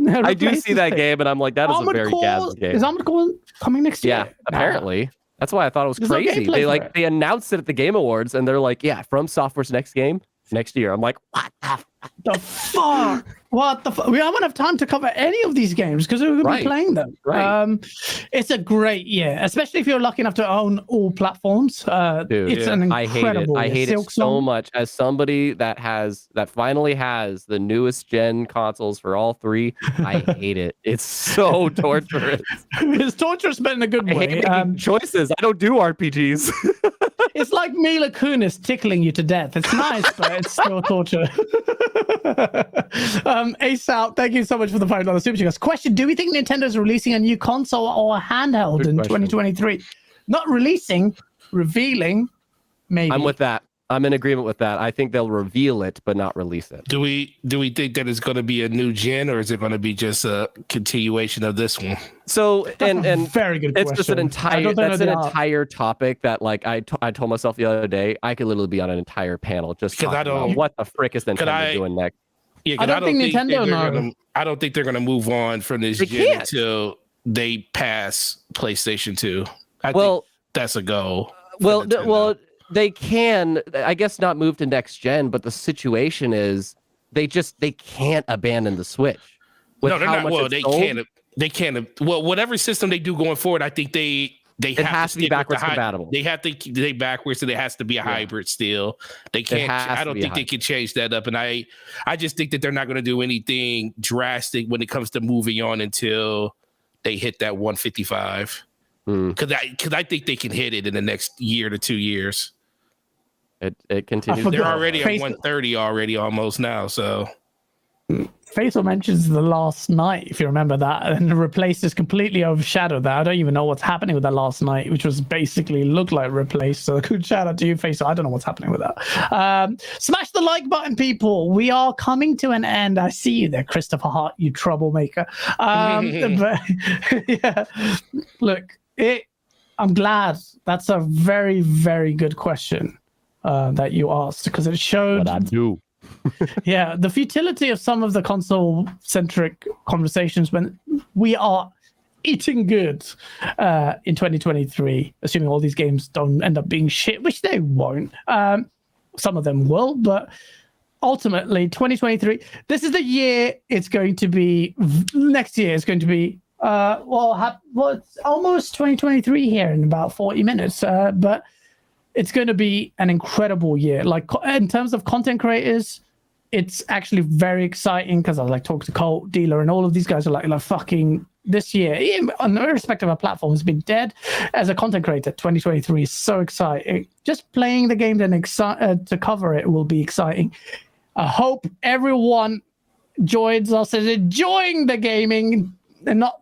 I do see that game, and I'm like, that is a very Gaz game. Is Armored Core coming next year? Yeah, apparently. That's why I thought it was There's no crazy. They announced it at the Game Awards, and they're like, yeah, From Software's next game next year. I'm like, what the fuck? What the fuck? We haven't have time to cover any of these games because we're going to be playing them. Right. It's a great year, especially if you're lucky enough to own all platforms. Dude, it's an incredible I hate year. it so much. As somebody that finally has the newest gen consoles for all 3, I hate it. It's so torturous. It's torturous, but in a good I way. hate making choices. I don't do RPGs. It's like Mila Kunis tickling you to death. It's nice, but it's still torture. Ace out. Thank you so much for the $5 super chat. Question: do we think Nintendo's releasing a new console or a handheld in 2023? Not releasing, revealing. Maybe. I'm with that. I'm in agreement with that. I think they'll reveal it, but not release it. Do we think that it's going to be a new gen, or is it going to be just a continuation of this one? So and very good. It's just an entire topic that like I told myself the other day I could literally be on an entire panel just talking about what the frick is Nintendo doing next. Yeah, I don't think Nintendo. I don't think they're going to move on from this gen until they pass PlayStation 2. I think that's a goal. Well, they can, I guess, not move to next gen, but the situation is they can't abandon the Switch. No, they're not. Well, they can't. Well, whatever system they do going forward, I think it has to be backwards compatible. They have to they backwards, so there has to be a hybrid still. They can't. I don't think they can change that up. And I just think that they're not going to do anything drastic when it comes to moving on until they hit that 155. Because I think they can hit it in the next year to 2 years. It continues. They're already at 130 already almost now. So Faisal mentions the last night, if you remember that, and Replaced is completely overshadowed that. I don't even know what's happening with that last night, which was basically looked like Replaced. So good shout out to you, Faisal. I don't know what's happening with that. Smash the like button, people. We are coming to an end. I see you there, Christopher Hart, you troublemaker. But yeah, look, I'm glad. That's a very, very good question that you asked, because it showed what I do. Yeah, the futility of some of the console-centric conversations when we are eating good in 2023, assuming all these games don't end up being shit, which they won't. Some of them will, but ultimately, 2023, this is the year it's going to be. Next year is going to be, it's almost 2023 here in about 40 minutes, but it's going to be an incredible year. Like, in terms of content creators, it's actually very exciting because I like talk to Colt, Dealer, and all of these guys are like fucking this year, even irrespective of platform, has been dead. As a content creator, 2023 is so exciting. Just playing the game and to cover it will be exciting. I hope everyone joins us and enjoying the gaming and not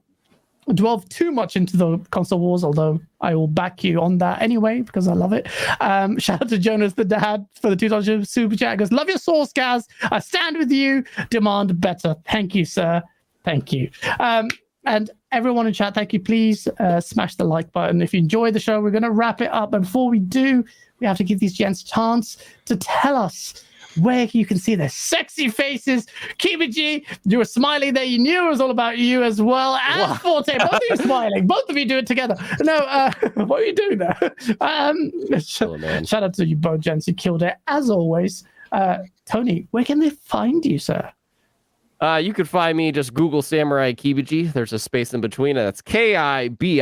delve too much into the console wars, although I will back you on that anyway because I love it. Shout out to Jonas the Dad for the $2 super chat. He goes, love your source, Gaz. I stand with you. Demand better. Thank you, sir. Thank you. And everyone in chat, thank you. Please smash the like button if you enjoy the show. We're going to wrap it up. And before we do, we have to give these gents a chance to tell us where you can see their sexy faces. Kiba, you were smiling there. You knew it was all about you as well. And Forte, both of you smiling. Both of you do it together. No, what are you doing there? Shout out to you both, gents. You killed it, as always. Tony, where can they find you, sir? You could find me, just Google Samurai Kibaji. There's a space in between, and that's Kibiji.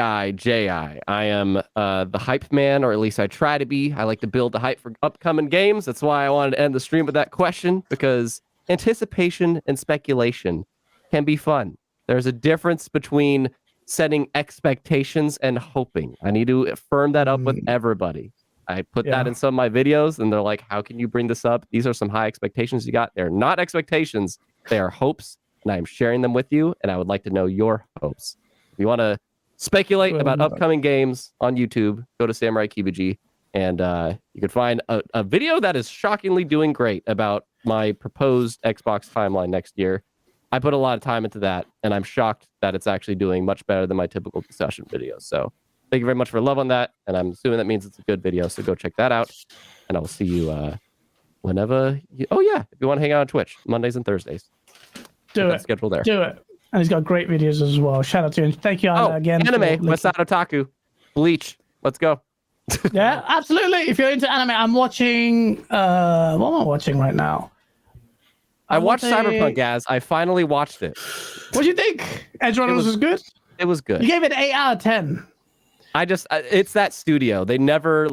I am the hype man, or at least I try to be. I like to build the hype for upcoming games. That's why I wanted to end the stream with that question, because anticipation and speculation can be fun. There's a difference between setting expectations and hoping. I need to firm that up with everybody. I put that in some of my videos, and they're like, how can you bring this up? These are some high expectations you got. They're not expectations. They are hopes, and I'm sharing them with you, and I would like to know your hopes. If you want to speculate about upcoming games on YouTube, go to Samurai Kibaji, and you can find a video that is shockingly doing great about my proposed Xbox timeline next year. I put a lot of time into that, and I'm shocked that it's actually doing much better than my typical discussion videos. So Thank you very much for love on that. And I'm assuming that means it's a good video. So go check that out. And I will see you whenever you... Oh, yeah. If you want to hang out on Twitch, Mondays and Thursdays. Do it. Schedule there. Do it. And he's got great videos as well. Shout out to him. Thank you again. Anime, West Side Otaku, Bleach. Let's go. Yeah, absolutely. If you're into anime, I'm watching. What am I watching right now? I watched Cyberpunk, Gaz. I finally watched it. What do you think? Edge Runners was good? It was good. You gave it 8 out of 10. It's that studio. They never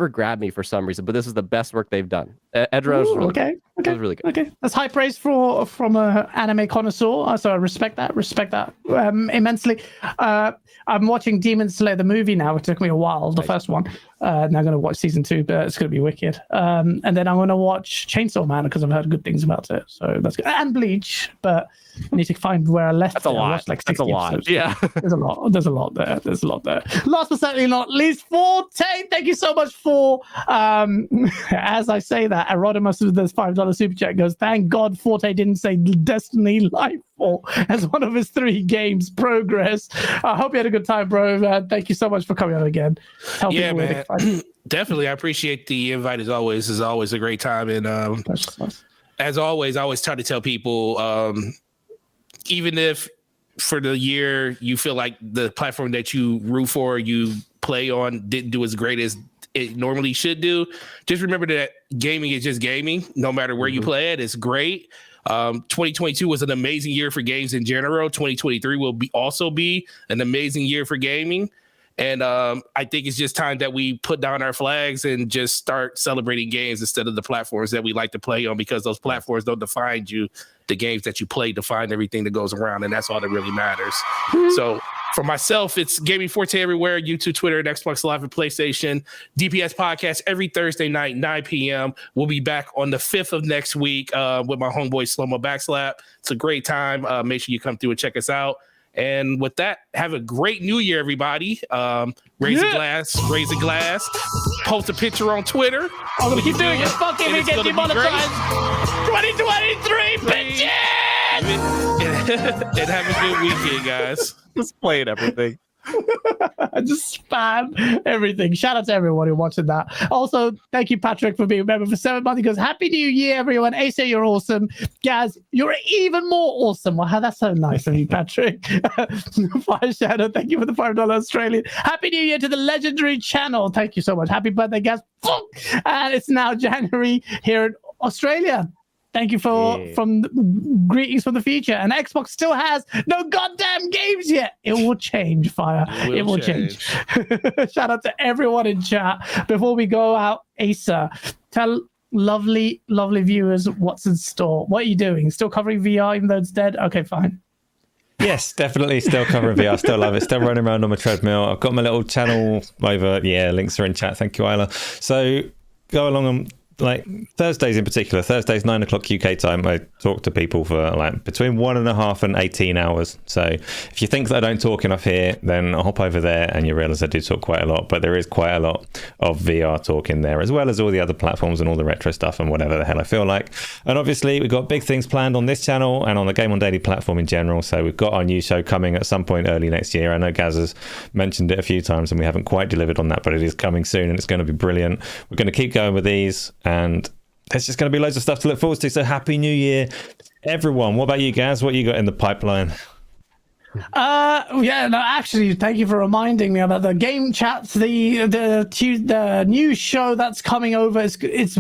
grab me for some reason, but this is the best work they've done. Edge Runners was really good. It was really good. Okay, that's high praise from an anime connoisseur. So I respect that immensely. I'm watching Demon Slayer the movie now. It took me a while, the first one. Now I'm going to watch season 2, but it's going to be wicked. And then I'm going to watch Chainsaw Man because I've heard good things about it. So that's good. And Bleach, but I need to find where I left. That's a lot. That's a lot. Episodes. Yeah. There's a lot there. Last but certainly not least, Forte. Thank you so much for, as I say that, Erodimus with this $5 super chat goes, thank God Forte didn't say Destiny Lightfall as one of his 3 games progress. I hope you had a good time, bro. Thank you so much for coming on again. Yeah, man. Definitely. I appreciate the invite as always. It's always a great time. And as always, I always try to tell people, even if for the year you feel like the platform that you root for, you play on, didn't do as great as it normally should do, just remember that gaming is just gaming. No matter where you play it, it's great. 2022 was an amazing year for games in general. 2023 will also be an amazing year for gaming. And I think it's just time that we put down our flags and just start celebrating games instead of the platforms that we like to play on, because those platforms don't define you. The games that you play define everything that goes around, and that's all that really matters. So for myself, it's Gaming Forte everywhere, YouTube, Twitter, and Xbox Live and PlayStation. DPS podcast every Thursday night, 9 p.m. We'll be back on the 5th of next week with my homeboy Slow-Mo Backslap. It's a great time. Make sure you come through and check us out. And with that, have a great new year, everybody. Raise a glass, post a picture on Twitter. I'm going to keep doing it. Fuck it, we get demonetized. 2023, bitches! And have a good weekend, guys. Just playing everything. Just spam everything. Shout out to everyone who watched that. Also, thank you, Patrick, for being a member for 7 months. He goes, Happy New Year, everyone. Asa, you're awesome. Gaz, you're even more awesome. Wow, that's so nice of you, Patrick. Fire Shadow, thank you for the $5 Australian. Happy New Year to the legendary channel. Thank you so much. Happy birthday, Gaz. And it's now January here in Australia. Thank you from greetings from the future. And Xbox still has no goddamn games yet. It will change, Fire. It will change. Shout out to everyone in chat. Before we go out, Asa, tell lovely viewers what's in store. What are you doing? Still covering VR even though it's dead? Okay, fine. Yes, definitely still covering VR. Still love it. Still running around on my treadmill. I've got my little channel over. Yeah, links are in chat. Thank you, Isla. So go along and like Thursdays in particular, Thursdays 9 o'clock UK time, I talk to people for like between 1.5 and 18 hours. So if you think that I don't talk enough here, then I'll hop over there and you realize I do talk quite a lot. But there is quite a lot of VR talk in there, as well as all the other platforms and all the retro stuff and whatever the hell I feel like. And obviously we've got big things planned on this channel and on the GameOnDaily platform in general. So we've got our new show coming at some point early next year. I know Gaz has mentioned it a few times and we haven't quite delivered on that, but it is coming soon and it's going to be brilliant. We're going to keep going with these, and there's just going to be loads of stuff to look forward to. So happy new year, everyone. What about you, Gaz? What you got in the pipeline? Actually, thank you for reminding me about the game chats. The new show that's coming over. It's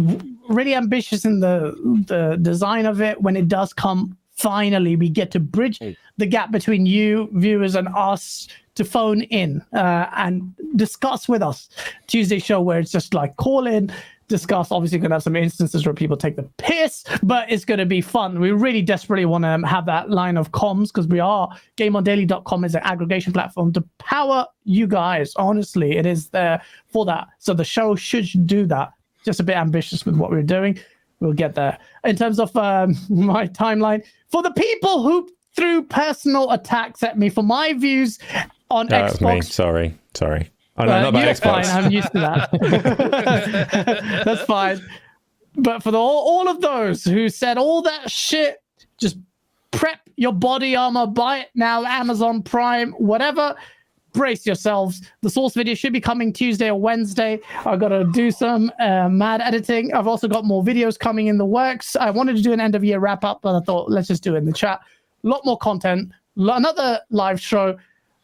really ambitious in the design of it. When it does come, finally, we get to bridge the gap between you viewers and us to phone in and discuss with us. Tuesday show where it's just like call in, discuss. Obviously, going to have some instances where people take the piss, but it's going to be fun. We really desperately want to have that line of comms because GameOnDaily.com is an aggregation platform to power you guys. Honestly, it is there for that. So the show should do that. Just a bit ambitious with what we're doing. We'll get there. In terms of my timeline, for the people who threw personal attacks at me for my views on Xbox. Me. Sorry. Oh, no, not about Xbox. Fine. I'm used to that. That's fine. But for all of those who said all that shit, just prep your body armor, buy it now, Amazon Prime, whatever. brace yourselves. The source video should be coming Tuesday or Wednesday. I've got to do some mad editing. I've also got more videos coming in the works. I wanted to do an end of year wrap up, but I thought let's just do it in the chat. A lot more content, another live show,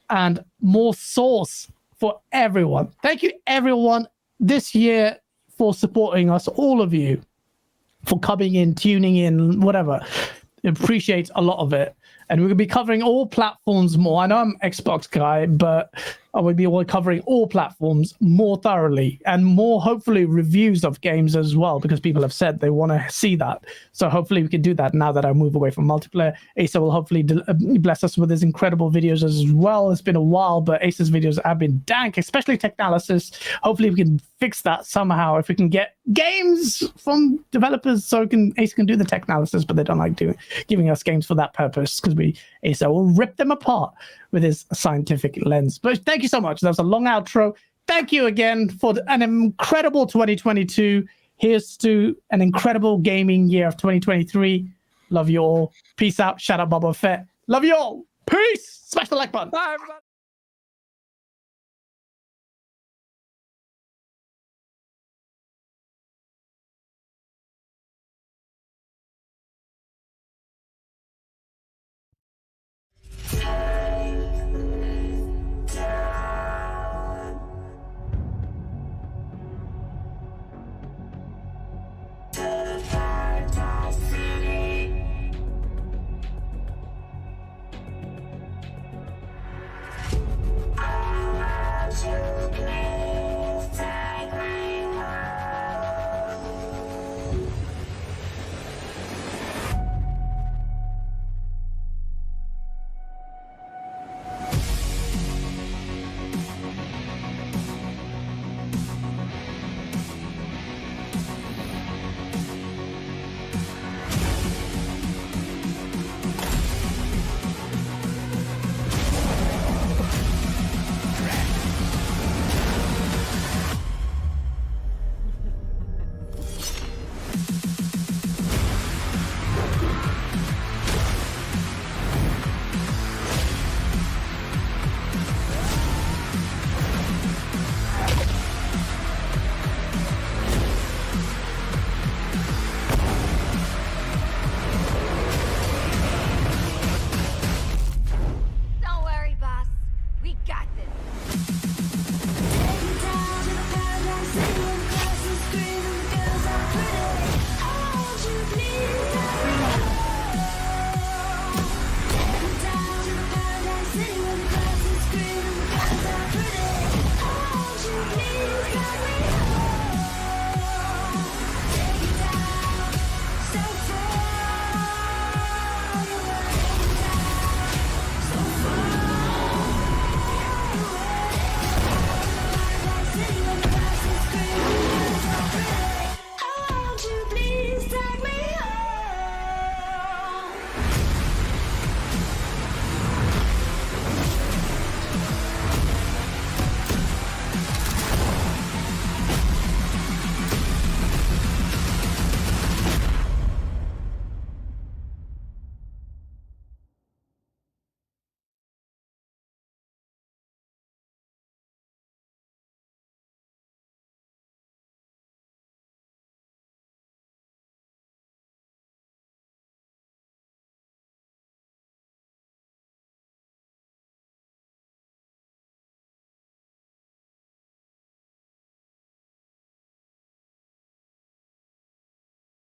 and more source for everyone. Thank you, everyone, this year for supporting us, all of you, for coming in, tuning in, whatever. Appreciate a lot of it. And we're going to be covering all platforms more. I know I'm an Xbox guy, but I will be covering all platforms more thoroughly, and more, hopefully, reviews of games as well, because people have said they want to see that. So hopefully we can do that now that I move away from multiplayer. Asa will hopefully bless us with his incredible videos as well. It's been a while, but Asa's videos have been dank, especially tech analysis. Hopefully we can fix that somehow. If we can get games from developers so Asa can do the tech analysis, but they don't like giving us games for that purpose, because Asa will rip them apart with his scientific lens. But thank you so much. That was a long outro. Thank you again for an incredible 2022. Here's to an incredible gaming year of 2023. Love you all. Peace out. Shout out Boba Fett. Love you all. Peace. Smash the like button. Bye, everybody.